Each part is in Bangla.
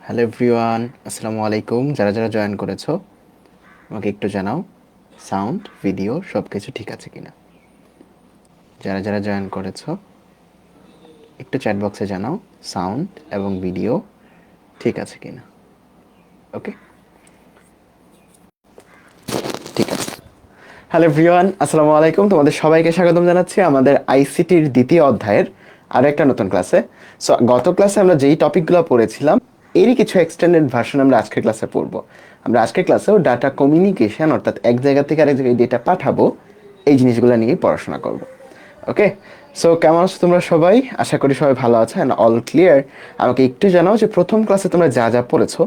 হ্যালো এভরিওয়ান, আসসালামু আলাইকুম। যারা যারা জয়েন করেছো আমাকে একটু জানাও সাউন্ড ভিডিও সব কিছু ঠিক আছে কিনা। যারা যারা জয়েন করেছো একটু চ্যাট বক্সে জানাও সাউন্ড এবং ভিডিও ঠিক আছে কিনা। ওকে, ঠিক আছে। হ্যালো এভরিওয়ান, আসসালামু আলাইকুম। তোমাদের সবাইকে স্বাগতম জানাচ্ছি আমাদের আইসিটির দ্বিতীয় অধ্যায়ের আরও একটা নতুন ক্লাসে। সো গত ক্লাসে আমরা যেই টপিকগুলো পড়েছিলাম এরই কিছু এক্সটেন্ডেড ভার্সন আমরা আজকের ক্লাসে পড়বো। আমরা আজকের ক্লাসেও ডাটা কমিউনিকেশন, অর্থাৎ এক জায়গা থেকে আরেক জায়গায় ডেটা পাঠাবো, এই জিনিসগুলো নিয়েই পড়াশোনা করব। ওকে, সো কেমন আছো তোমরা সবাই? আশা করি সবাই ভালো আছো অ্যান্ড অল ক্লিয়ার। আমাকে একটু জানাও যে প্রথম ক্লাসে তোমরা যা যা পড়েছো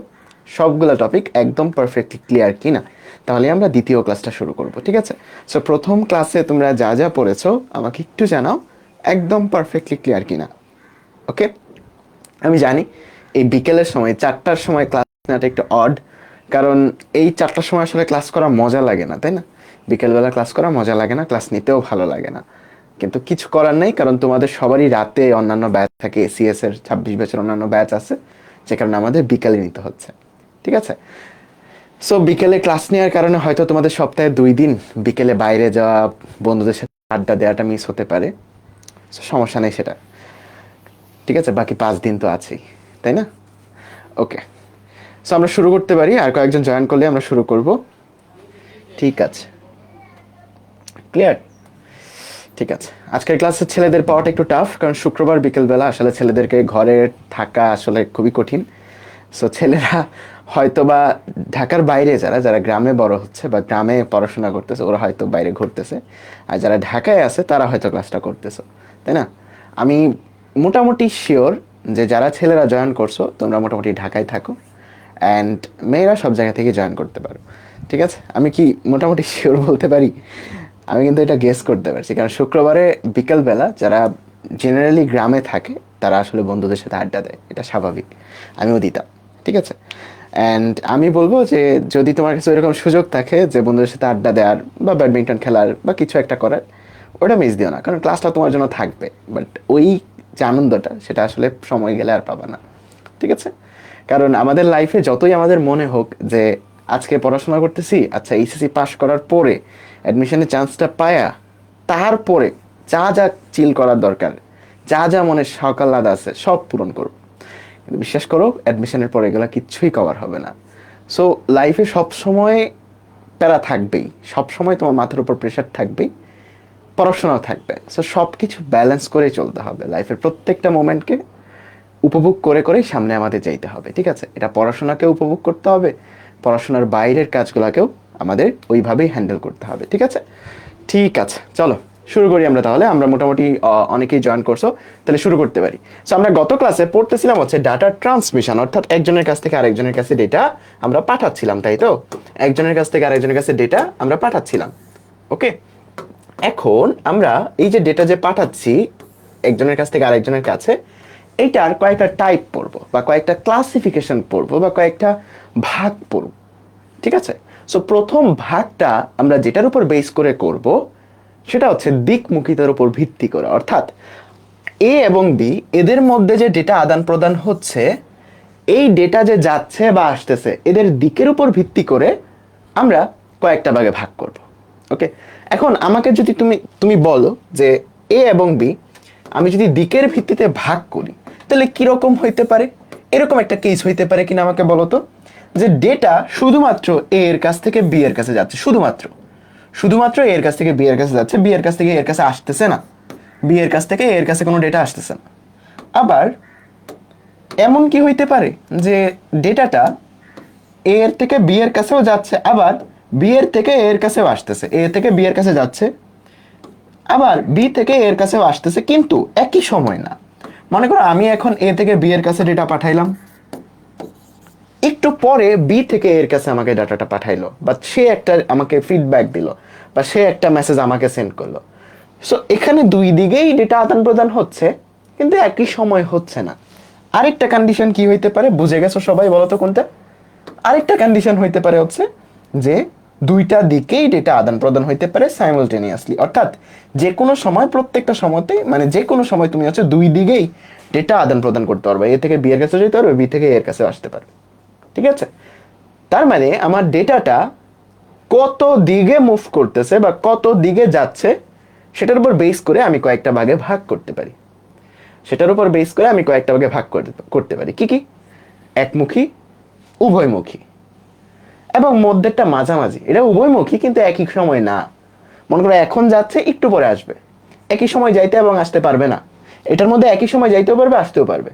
সবগুলো টপিক একদম পারফেক্টলি ক্লিয়ার কিনা, তাহলে আমরা দ্বিতীয় ক্লাসটা শুরু করব। ঠিক আছে, সো প্রথম ক্লাসে তোমরা যা যা পড়েছো আমাকে একটু জানাও একদম পারফেক্টলি ক্লিয়ার কিনা। ওকে, আমি জানি এই বিকেলের সময় 4টার সময় ক্লাস নেওয়াটা একটু অড, কারণ এই 4টার সময় আসলে ক্লাস করা মজা লাগে না, তাই না? বিকেলবেলা ক্লাস করা মজা লাগে না, ক্লাস নিতেও ভালো লাগে না, কিন্তু কিছু করার নেই, কারণ তোমাদের সবারই রাতে অন্যান্য ব্যাচ থাকে, এসিএস এর 26 ব্যাচের অন্যান্য ব্যাচ আছে, যে কারণে আমাদের বিকালে নিতে হচ্ছে। ঠিক আছে, সো বিকেলে ক্লাস নেওয়ার কারণে হয়তো তোমাদের সপ্তাহে 2 দিন বিকেলে বাইরে যাওয়া, বন্ধুদের সাথে আড্ডা দেওয়াটা মিস হতে পারে। So, সমস্যা নেই সেটা, ঠিক আছে? বাকি 5 দিন তো আছেই, তাই না? ওকে, সো আমরা শুরু করতে পারি। আর কয়েকজন জয়েন করলে আমরা শুরু করব। ঠিক আছে, ক্লিয়ার? ঠিক আছে, আজকের ক্লাসে ছেলেদের পাওয়াটা একটু টাফ, কারণ শুক্রবার বিকেলবেলা আসলে ছেলেদেরকে ঘরে থাকা আসলে খুবই কঠিন। সো ছেলেরা হয়তো বা ঢাকার বাইরে, যারা যারা গ্রামে বড় হচ্ছে বা গ্রামে পড়াশোনা করতেছে, ওরা হয়তো বাইরে ঘুরতেছে, আর যারা ঢাকায় আছে তারা হয়তো ক্লাসটা করতেছে, তাই না? আমি মোটামুটি শিওর যে যারা ছেলেরা জয়েন করছো তোমরা মোটামুটি ঢাকায় থাকো, অ্যান্ড মেয়েরা সব জায়গা থেকে জয়েন করতে পারো। ঠিক আছে, আমি কি মোটামুটি শিওর বলতে পারি? আমি কিন্তু এটা গেস করতে পারছি, কারণ শুক্রবারে বিকেলবেলা যারা জেনারেলি গ্রামে থাকে তারা আসলে বন্ধুদের সাথে আড্ডা দেয়, এটা স্বাভাবিক, আমিও দিতাম। ঠিক আছে, অ্যান্ড আমি বলবো যে যদি তোমার কাছে এরকম সুযোগ থাকে যে বন্ধুদের সাথে আড্ডা দেওয়ার বা ব্যাডমিন্টন খেলার বা কিছু একটা করার, ওটা মিস দিও না, কারণ ক্লাসটা তোমার জন্য থাকবে, বাট ওই যে আনন্দটা সেটা আসলে সময় গেলে আর পাবা না। ঠিক আছে, কারণ আমাদের লাইফে যতই আমাদের মনে হোক যে আজকে পড়াশোনা করতেছি, আচ্ছা এইচএসসি পাস করার পরে অ্যাডমিশনের চান্সটা পায়া তারপরে যা যা চিল করার দরকার, যা যা মনে শখ আহ্লাদ আছে সব পূরণ করব, কিন্তু বিশ্বাস করো অ্যাডমিশনের পরে এগুলো কিচ্ছুই কভার হবে না। সো লাইফে সবসময় প্যারা থাকবেই, সবসময় তোমার মাথার উপর প্রেশার থাকবেই, পড়াশোনাও থাকবে। সো সব কিছু ব্যালেন্স করে চলতে হবে, লাইফের প্রত্যেকটা মোমেন্টকে উপভোগ করে করেই সামনে আমাদের যাইতে হবে। ঠিক আছে, এটা পড়াশোনাকেও উপভোগ করতে হবে, পড়াশোনার বাইরের কাজগুলোকেও আমাদের ওইভাবেই হ্যান্ডেল করতে হবে। ঠিক আছে, ঠিক আছে, চলো শুরু করি আমরা তাহলে। আমরা মোটামুটি অনেকেই জয়েন করছো, তাহলে শুরু করতে পারি। সো আমরা গত ক্লাসে পড়তেছিলাম হচ্ছে ডাটা ট্রান্সমিশন, অর্থাৎ একজনের কাছ থেকে আরেকজনের কাছে ডেটা আমরা পাঠাচ্ছিলাম, তাই তো? একজনের কাছ থেকে আরেকজনের কাছে ডেটা আমরা পাঠাচ্ছিলাম। ওকে, এখন আমরা এই যে ডেটা যে পাঠাচ্ছি একজনের কাছ থেকে আরেকজনের কাছে, এইটার কয়েকটা টাইপ পড়বো বা কয়েকটা ক্লাসিফিকেশন পড়বো বা কয়েকটা ভাগ পড়ব। ঠিক আছে, সো প্রথম ভাগটা আমরা যেটার উপর বেস করে করব সেটা হচ্ছে দিকমুখিতার উপর ভিত্তি করে, অর্থাৎ এ এবং বি এদের মধ্যে যে ডেটা আদান প্রদান হচ্ছে, এই ডেটা যে যাচ্ছে বা আসতেছে এদের দিকের উপর ভিত্তি করে আমরা কয়েকটা ভাগে ভাগ করব। ওকে, এখন আমাকে যদি তুমি তুমি বলো যে এ এবং বি আমি যদি দিকের ভিত্তিতে ভাগ করি তাহলে কিরকম হইতে পারে, এরকম একটা কেস হইতে পারে কিনা আমাকে বলো তো, যে ডেটা শুধুমাত্র এ এর কাছ থেকে বি এর কাছে যাচ্ছে, শুধুমাত্র শুধুমাত্র এ এর কাছ থেকে বি এর কাছে যাচ্ছে, বি এর কাছ থেকে এর কাছে আসতেছে না, বি এর কাছ থেকে এর কাছে কোনো ডেটা আসতেছে না। আবার এমন কি হইতে পারে যে ডেটাটা এ এর থেকে বি এর কাছেও যাচ্ছে, আবার বি এর থেকে এ এর কাছেও আসতেছে, এ থেকে বি এর কাছে যাচ্ছে, আবার বি থেকে এ এর কাছেও আসতেছে, কিন্তু একই সময় না। মনে করো আমি এখন এ থেকে বি এর কাছে ডেটা পাঠাইলাম, একটু পরে বি থেকে এর কাছে আমাকে ডাটাটা পাঠাইলো, বা সে একটা আমাকে ফিডব্যাক দিল, বা সে একটা মেসেজ আমাকে সেন্ড করলো। সো এখানে দুই দিকেই ডেটা আদান প্রদান হচ্ছে, কিন্তু একই সময় হচ্ছে না। আরেকটা কন্ডিশন কি হইতে পারে, বুঝে গেছো সবাই? বলো তো কোনটা? আরেকটা কন্ডিশন হইতে পারে হচ্ছে যে দুইটা দিকেই ডেটা আদান প্রদান হইতে পারে সাইমালটেনিয়াসলি, অর্থাৎ যে কোনো সময়, প্রত্যেকটা সময়তে, মানে যে কোনো সময় তুমি হচ্ছে দুই দিকেই ডেটা আদান প্রদান করতে পারবে। এ থেকে বি এর কাছে যেতে পারবে, বি থেকে এর কাছে আসতে পারবে। ঠিক আছে, তার মানে আমার ডেটাটা কত দিকে মুভ করতেছে বা কত দিকে যাচ্ছে সেটার উপর বেস করে আমি কয়েকটা ভাগে ভাগ করতে পারি। করতে পারি কি কি? একমুখী, উভয়মুখী, এবং মধ্যেরটা মাঝামাঝি। এটা উভয়মুখী কিন্তু একই সময় না। মনে করো এখন যাচ্ছে, একটু পরে আসবে, একই সময় যাইতে এবং আসতে পারবে না। এটার মধ্যে একই সময় যাইতেও পারবে, আসতেও পারবে।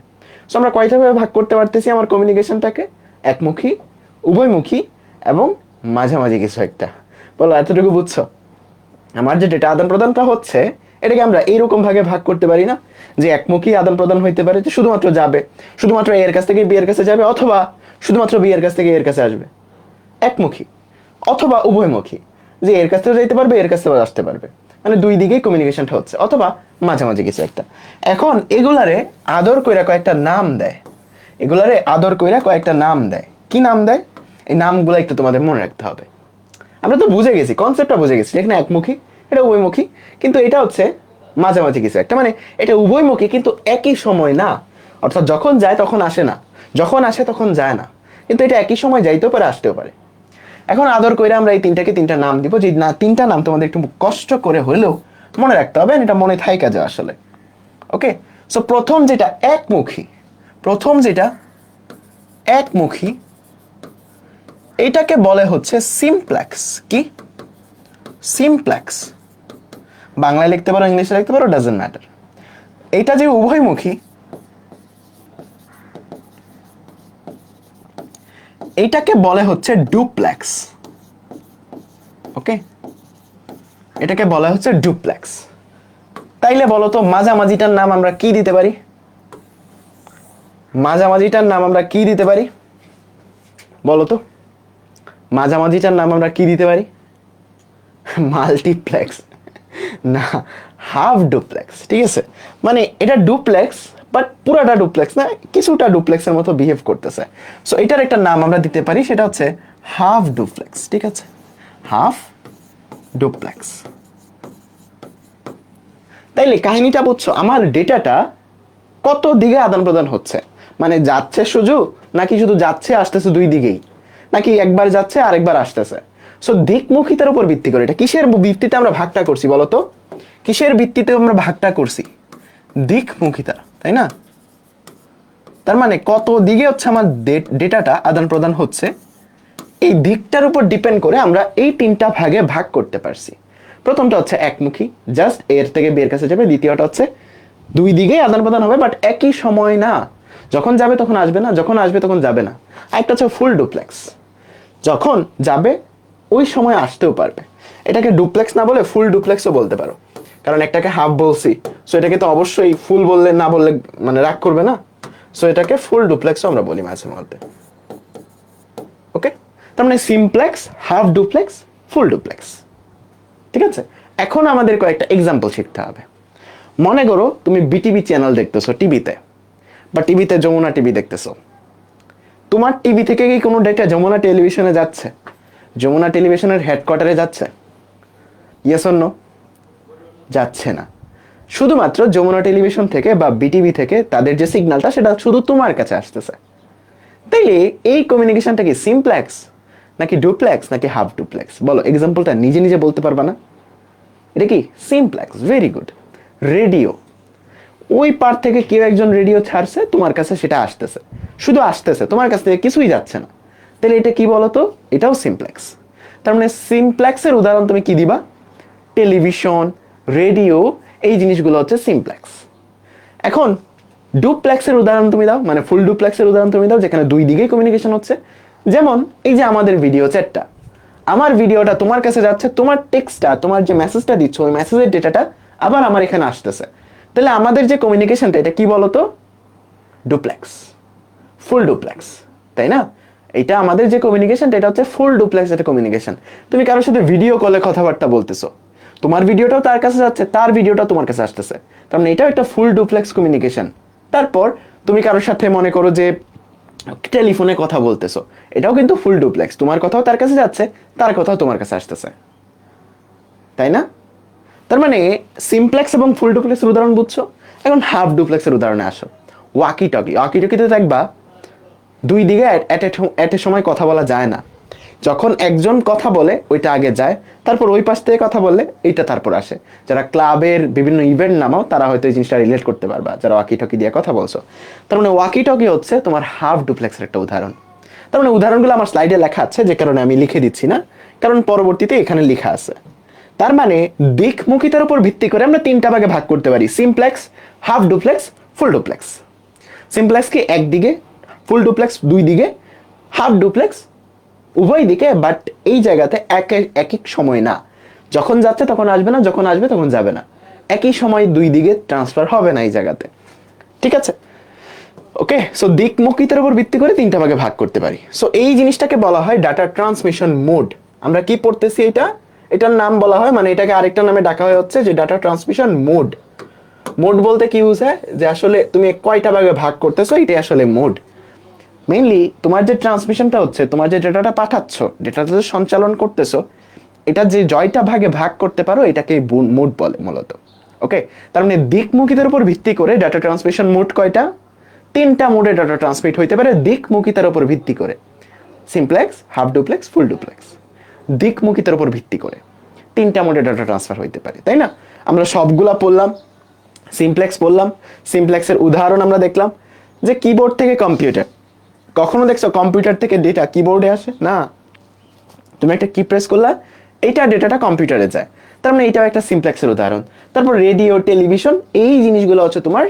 সো আমরা কয়টা ভাবে ভাগ করতে পারতেছি আমার কমিউনিকেশনটাকে? একমুখী, উভয়মুখী এবং মাঝামাঝি কিছু একটা। বলো, এতটুকু বুঝছো? আমার যে ডেটা আদান প্রদানটা হচ্ছে, এটাকে আমরা এইরকম ভাগে ভাগ করতে পারি না যে একমুখী আদান প্রদান হইতে পারে, যে শুধুমাত্র যাবে, শুধুমাত্র এর কাছ থেকে বি এর কাছে যাবে, অথবা শুধুমাত্র বি এর কাছ থেকে এর কাছে আসবে। একমুখী অথবা উভয়মুখী, যে এর কাছ থেকে যেতে পারবে, এর কাছ থেকে আসতে পারবে, মানে দুই দিকেই কমিউনিকেশনটা হচ্ছে, অথবা মাঝামাঝি কিছু একটা। এখন এগুলারে আদর কইরা কয়েকটা নাম দেয়, কি নাম দেয়? এই নামগুলো একটু তোমাদের মনে রাখতে হবে। আমরা তো বুঝে গেছি, কনসেপ্টটা বুঝে গেছি, এখানে একমুখী, এটা উভয়মুখী, কিন্তু এটা হচ্ছে মাঝামাঝি কিছু একটা। মানে এটা উভয়মুখী কিন্তু একই সময় না, অর্থাৎ যখন যায় তখন আসে না, যখন আসে তখন যায় না, কিন্তু এটা একই সময় যাইতেও পারে, আসতেও পারে। এখন আদর করে আমরা এই তিনটাকে তিনটা নাম দিব, যে না তিনটা নাম তোমাদের একটু কষ্ট করে হলেও মনে রাখতে হবে, এটা মনে থাইকা যায় আসলে। ওকে, সো প্রথম যেটা একমুখী, এটাকে বলে হচ্ছে সিমপ্লেক্স। কি? সিমপ্লেক্স। বাংলায় লিখতে পারো, ইংলিশে লিখতে পারো, ডাজন্ট ম্যাটার। এটা যে উভয়মুখী, এটাকে বলে হচ্ছে ডুপ্লেক্স। ওকে, এটাকে বলা হচ্ছে ডুপ্লেক্স। তাইলে বলো তো মাঝামাঝিটার নাম আমরা কি দিতে পারি? বলো তো মাঝামাঝিটার নাম আমরা কি দিতে পারি? মাল্টিপ্লেক্স না, হাফ ডুপ্লেক্স। ঠিক আছে, মানে এটা ডুপ্লেক্স, বাট পুরাটা ডুপ্লেক্স না, কিছুটা ডুপ্লেক্সের মতো বিহেভ করতেছে। সো এটার একটা নাম আমরা দিতে পারি, সেটা হচ্ছে হাফ ডুপ্লেক্স। ঠিক আছে, হাফ ডুপ্লেক্স। তাইলে কাহিনীটা বুঝছো? আমার ডেটাটা কত দিকে আদান প্রদান হচ্ছে, মানে যাচ্ছে শুধু, নাকি শুধু যাচ্ছে আসতেছে দুই দিকেই, নাকি একবার যাচ্ছে আরেকবার আসতেছে। সো দিকমুখিতার উপর ভিত্তি করে, এটা কিসের ভিত্তিতে আমরা ভাগটা করছি বলো তো? কিসের ভিত্তিতে আমরা ভাগটা করছি? দিকমুখিতা, তাই না? তার মানে কত দিকে হচ্ছে আমার ডেটাটা আদান প্রদান হচ্ছে, এই দিকটার উপর ডিপেন্ড করে আমরা এই তিনটা ভাগে ভাগ করতে পারছি। প্রথমটা হচ্ছে একমুখী, জাস্ট এর থেকে বি এর কাছে যাবে। দ্বিতীয়টা হচ্ছে দুই দিকেই আদান প্রদান হবে, বাট একই সময় না, যখন যাবে তখন আসবে না, যখন আসবে তখন যাবে না। আরেকটা হচ্ছে ফুল ডুপ্লেক্স, যখন যাবে ওই সময় আসতেও পারবে। এটাকে ডুপ্লেক্স না বলে ফুল ডুপ্লেক্সও বলতে পারো, কারণ একটাকে হাফ বলছি, সো এটাকে তো অবশ্যই ফুল বললে না বললে মানে রাগ করবে না। সো এটাকে ফুল ডুপ্লেক্সও আমরা বলি মাঝে মধ্যে। ওকে, তার মানে simplex, half duplex, full duplex. ঠিক আছে, এখন আমাদের কয়েকটা এক্সাম্পল শিখতে হবে। মনে করো তুমি বিটিভি চ্যানেল দেখতেছো টিভিতে, বা টিভিতে যমুনা টিভি দেখতেছো। তোমার টিভি থেকে কি কোনো ডেটা যমুনা টেলিভিশনে যাচ্ছে? যমুনা টেলিভিশনের হেডকোয়ার্টারে যাচ্ছে? Yes or no? যাচ্ছে না। শুধুমাত্র যমুনা টেলিভিশন থেকে বা বিটিভি থেকে তাদের যে সিগন্যালটা, সেটা শুধু তোমার কাছে আসতেছে। তাইলে এই কমিউনিকেশনটা কি সিমপ্লেক্স, নাকি ডুপ্লেক্স, নাকি হাফ ডুপ্লেক্স? বলো, এক্সাম্পলটা নিজে নিজে বলতে পারবা না? এটা কি সিমপ্লেক্স? Very good. রেডিও, ওই পার থেকে কেউ একজন রেডিও ছাড়ছে, তোমার কাছে সেটা আসতেছে, শুধু আসতেছে, তোমার কাছ থেকে কিছুই যাচ্ছে না। তাহলে এটা কি বলতো? এটাও সিমপ্লেক্স। তার মানে সিমপ্লেক্সের উদাহরণ তুমি কি দিবা? টেলিভিশন, রেডিও, এই জিনিসগুলো হচ্ছে সিমপ্লেক্স। এখন ডুপ্লেক্সের উদাহরণ তুমি দাও, মানে ফুল ডুপ্লেক্সের উদাহরণ তুমি দাও, যেখানে দুই দিকেই কমিউনিকেশন হচ্ছে। যেমন এই যে আমাদের ভিডিও চ্যাটটা, আমার ভিডিওটা তোমার কাছে যাচ্ছে, তোমার টেক্সটটা, তোমার যে মেসেজটা দিচ্ছ, ওই মেসেজের ডেটাটা আবার আমার এখানে আসতেছে। তাহলে আমাদের যে কমিউনিকেশনটা, এটা কি বলতো? ডুপ্লেক্স, ফুল ডুপ্লেক্স, তাই না? এটা আমাদের যে কমিউনিকেশনটা, এটা হচ্ছে ফুল ডুপ্লেক্স একটা কমিউনিকেশন। তুমি কারোর সাথে ভিডিও কলে কথাবার্তা বলতেছো, তোমার ভিডিওটাও তার কাছে যাচ্ছে, তার ভিডিওটাও তোমার কাছে আসতেছে, তার মানে এটাও একটা ফুল ডুপ্লেক্স কমিউনিকেশন। তারপর তুমি কারোর সাথে মনে করো যে টেলিফোনে কথা বলতেছো, এটাও কিন্তু ফুল ডুপ্লেক্স, তোমার কথাও তার কাছে যাচ্ছে, তার কথাও তোমার কাছে আসতেছে, তাই না? তার মানে সিমপ্লেক্স এবং ফুল ডুপ্লেক্সের উদাহরণ বুঝছো। এখন হাফ ডুপ্লেক্সের উদাহরণে আসো। ওয়াকি টকি, ওয়াকি টকিতে দেখবা দুই দিকে এট এ সময় কথা বলা যায় না। যখন একজন কথা বলে ওইটা আগে যায়, তারপর ওই পাশ থেকে কথা বললে এইটা তারপর আসে। যারা ক্লাবের বিভিন্ন ইভেন্ট নামাও তারা হয়তো এই জিনিসটা রিলেট করতে পারবা, যারা ওয়াকি টকি দিয়ে কথা বলছো। তার মানে ওয়াকি টকি হচ্ছে তোমার হাফ ডুপ্লেক্সের একটা উদাহরণ। তার মানে উদাহরণগুলো আমার স্লাইডে লেখা আছে, যে কারণে আমি লিখে দিচ্ছি না, কারণ পরবর্তীতে এখানে লেখা আছে। তার মানে দিকমুখিতার উপর ভিত্তি করে আমরা তিনটা ভাগে ভাগ করতে পারি: simplex, half duplex, full duplex. Simplex কি একদিকে, ফুল ডুপ্লেক্স দুই দিকে, হাফ ডুপ্লেক্স উভয় দিকে, বাট এই জায়গাতে এক এক সময় না, যখন যাচ্ছে তখন আসবে না, যখন আসবে তখন যাবে না, একই সময় দুই দিকে ট্রান্সফার হবে না এই জায়গাতে। ঠিক আছে, ওকে। সো দিকমুখিতার উপর ভিত্তি করে তিনটা ভাগে ভাগ করতে পারি। সো এই জিনিসটাকে বলা হয় ডাটা ট্রান্সমিশন মোড। আমরা কি পড়তেছি এটা, এটার নাম বলা হয়, মানে এটাকে আরেকটা নামে ডাকা হয় হচ্ছে যে ডাটা ট্রান্সমিশন মোড। মোড বলতে কি বোঝায়, যে আসলে তুমি কয়টা ভাগে ভাগ করতেছো, এটাই আসলে মোড। মেইনলি তোমার যে ট্রান্সমিশনটা হচ্ছে, তোমার যে ডেটাটা পাঠাচ্ছ, ডেটাটা যে সঞ্চালন করতেছো, এটা যে জয়টা ভাগে ভাগ করতে পারো এটাকে মোড বলে মূলত। ওকে, তার মানে দিকমুখিতার উপর ভিত্তি করে ডাটা ট্রান্সমিশন মোড কয়টা? তিনটা মোডে ডাটা ট্রান্সমিট হইতে পারে দিকমুখিতার উপর ভিত্তি করে: simplex, half duplex, full duplex. দিকমুখিতার উপর ভিত্তি করে তিনটা মোডে ডাটা ট্রান্সফার হইতে পারে, তাই না? আমরা সবগুলা পড়লাম, সিমপ্লেক্স বললাম, সিমপ্লেক্সের উদাহরণ আমরা দেখলাম যে কিবোর্ড থেকে কম্পিউটার। কখনো দেখছো কম্পিউটার থেকে ডেটা কিবোর্ডে আসে না? তুমি একটা কি প্রেস করলা, এইটা ডেটাটা কম্পিউটারে যায়, তার মানে এটাও একটা সিমপ্লেক্সের উদাহরণ। তারপর রেডিও, টেলিভিশন, এই জিনিসগুলো হচ্ছে তোমার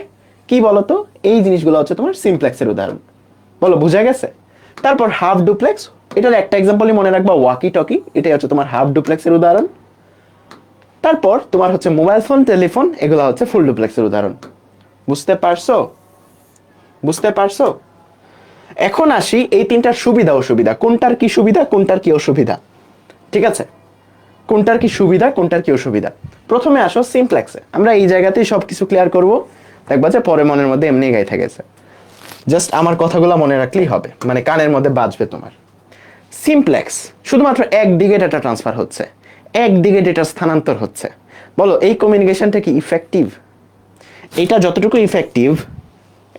কি বলতো, এই জিনিসগুলো হচ্ছে তোমার সিমপ্লেক্সের উদাহরণ। বলো, বুঝা গেছে? তারপর হাফ ডুপ্লেক্স, এটার একটা এক্সাম্পলই মনে রাখবা, ওয়াকি টকি, এটাই হচ্ছে তোমার হাফ ডুপ্লেক্সের উদাহরণ। তারপর তোমার হচ্ছে মোবাইল ফোন, টেলিফোন, এগুলো হচ্ছে ফুল ডুপ্লেক্সের উদাহরণ। বুঝতে পারছো? বুঝতে পারছো? এখন আসি এই তিনটার সুবিধা অসুবিধা, কোনটার কি সুবিধা, কোনটার কি অসুবিধা। ঠিক আছে, কোনটার কি সুবিধা, কোনটার কি অসুবিধা। প্রথমে আসো সিমপ্লেক্সে, আমরা এই জায়গাতেই সবকিছু ক্লিয়ার করব, দেখবা যে পরে মনের মধ্যে এমনি গাইতে গেছে। জাস্ট আমার কথাগুলো মনে রাখলেই হবে, মানে কানের মধ্যে বাজবে তোমার। সিমপ্লেক্স শুধুমাত্র একদিকে ডেটা ট্রান্সফার হচ্ছে, একদিকে ডেটা স্থানান্তর হচ্ছে। বলো, এই কমিউনিকেশনটা কি ইফেক্টিভ? এটা যতটুকু ইফেক্টিভ,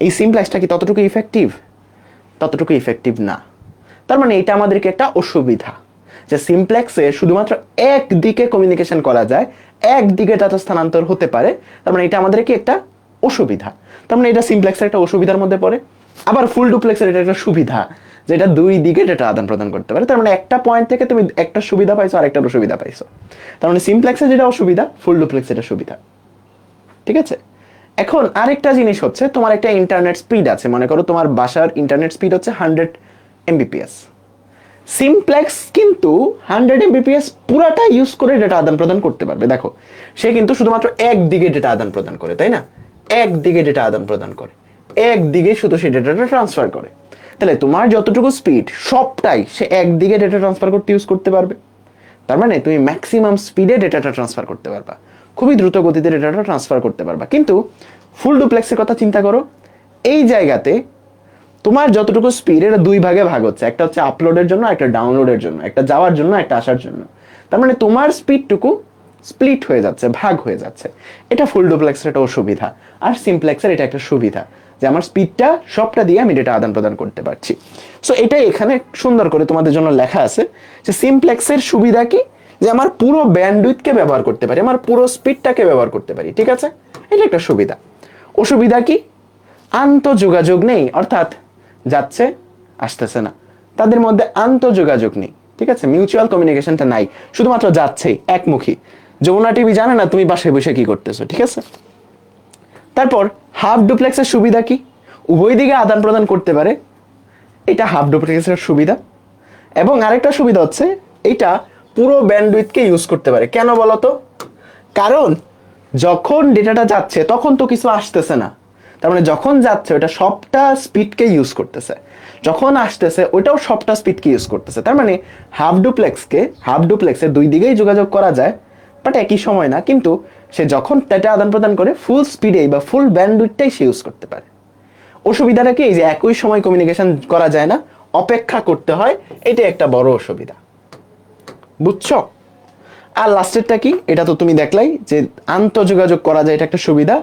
এই সিমপ্লেক্সটা কি ততটুকু ইফেক্টিভ? ততটুকু ইফেক্টিভ না। তার মানে এটা আমাদেরকে একটা অসুবিধা, যে সিমপ্লেক্সে শুধুমাত্র একদিকে কমিউনিকেশন করা যায়, একদিকে ডাটা স্থানান্তর হতে পারে। তার মানে এটা আমাদেরকে একটা অসুবিধা। তার মানে এটা সিমপ্লেক্সের একটা অসুবিধার মধ্যে পড়ে। আবার ফুল ডুপ্লেক্সের এটা একটা সুবিধা, যেটা দুই দিকে ডেটা আদান প্রদান করতে পারে। তার মানে একটা পয়েন্ট থেকে তুমি একটা সুবিধা পাইছো আর একটা অসুবিধা পাইছো। তার মানে সিমপ্লেক্সে যেটা অসুবিধা, ফুল ডুপ্লেক্স এটা সুবিধা। ঠিক আছে, এখন আরেকটা জিনিস হচ্ছে, তোমার একটা ইন্টারনেট স্পিড আছে, মনে করো তোমার বাসার ইন্টারনেট স্পিড হচ্ছে 100 Mbps। সিমপ্লেক্স কিন্তু 100 Mbps পুরাটা ইউজ করে ডেটা আদান প্রদান করতে পারবে। দেখো, সে কিন্তু শুধুমাত্র একদিকে ডেটা আদান প্রদান করে, তাই না? একদিকে ডেটা আদান প্রদান করে, একদিকে শুধু সে ডেটাটা ট্রান্সফার করে। তাহলে তোমার যতটুকু স্পিড, সবটাই সে একদিকে ডেটা ট্রান্সফার করতে ইউজ করতে পারবে। তার মানে তুমি ম্যাক্সিমাম স্পিডে ডেটাটা ট্রান্সফার করতে পারবা, খুবই দ্রুত গতিতে ডেটাটা ট্রান্সফার করতে পারবা। কিন্তু ফুল ডুপ্লেক্সের কথা চিন্তা করো, এই জায়গাতে তোমার যতটুকু স্পিড, এটা দুই ভাগে ভাগ হচ্ছে, একটা হচ্ছে আপলোডের জন্য, একটা ডাউনলোডের জন্য, একটা যাওয়ার জন্য, একটা আসার জন্য। তার মানে তোমার স্পিডটুকু স্প্লিট হয়ে যাচ্ছে, ভাগ হয়ে যাচ্ছে। এটা ফুল ডুপ্লেক্সের একটা অসুবিধা। আর সিমপ্লেক্সের এটা একটা সুবিধা, যে আমার স্পিডটা সবটা দিয়ে আমি ডেটা আদান প্রদান করতে পারছি। সো এটাই এখানে সুন্দর করে তোমাদের জন্য লেখা আছে, যে সিমপ্লেক্সের সুবিধা কি, যে আমার পুরো ব্যান্ডউইথকে ব্যবহার করতে পারি, আমার পুরো স্পিডটাকে ব্যবহার করতে পারি। ঠিক আছে, এটা একটা সুবিধা। অসুবিধা কি? আন্তঃযোগাযোগ নেই, অর্থাৎ যাচ্ছে আসতেছে না, তাদের মধ্যে আন্তঃযোগাযোগ নেই। ঠিক আছে, মিউচুয়াল কমিউনিকেশনটা নাই, শুধুমাত্র যাচ্ছেই একমুখী। যমুনা টিভি জানে না তুমি বাসায় বসে কি করতেছো। ঠিক আছে, তারপর হাফ ডুপ্লেক্সের সুবিধা কি? উভয় দিকে আদান প্রদান করতে পারে, এটা হাফ ডুপ্লেক্সের সুবিধা। এবং আরেকটা সুবিধা হচ্ছে, এটা পুরো ব্যান্ডউইথকে ইউজ করতে পারে। কেন বলতো? কারণ যখন ডেটাটা যাচ্ছে তখন তো কিছু আসতেছে না, তার মানে যখন যাচ্ছে ওটা সবটা স্পিডকে ইউজ করতেছে, যখন আসতেছে ওটাও সবটা স্পিডকে ইউজ করতেছে। তার মানে হাফ ডুপ্লেক্সে দুই দিকেই যোগাযোগ করা যায়, বাট একই সময় না। কিন্তু সে যখন ডেটা আদান প্রদান করে ফুল স্পিডেই বা ফুল ব্যান্ডউইথটাই সে ইউজ করতে পারে। অসুবিধাটা কি, এই যে একই সময় কমিউনিকেশন করা যায় না, অপেক্ষা করতে হয়, এটা একটা বড় অসুবিধা, বুঝছো? আর লাস্টেরটা কি, এটা তো তুমি দেখলাই যে আন্তঃযোগাযোগ করা যায়, এটা একটা সুবিধা।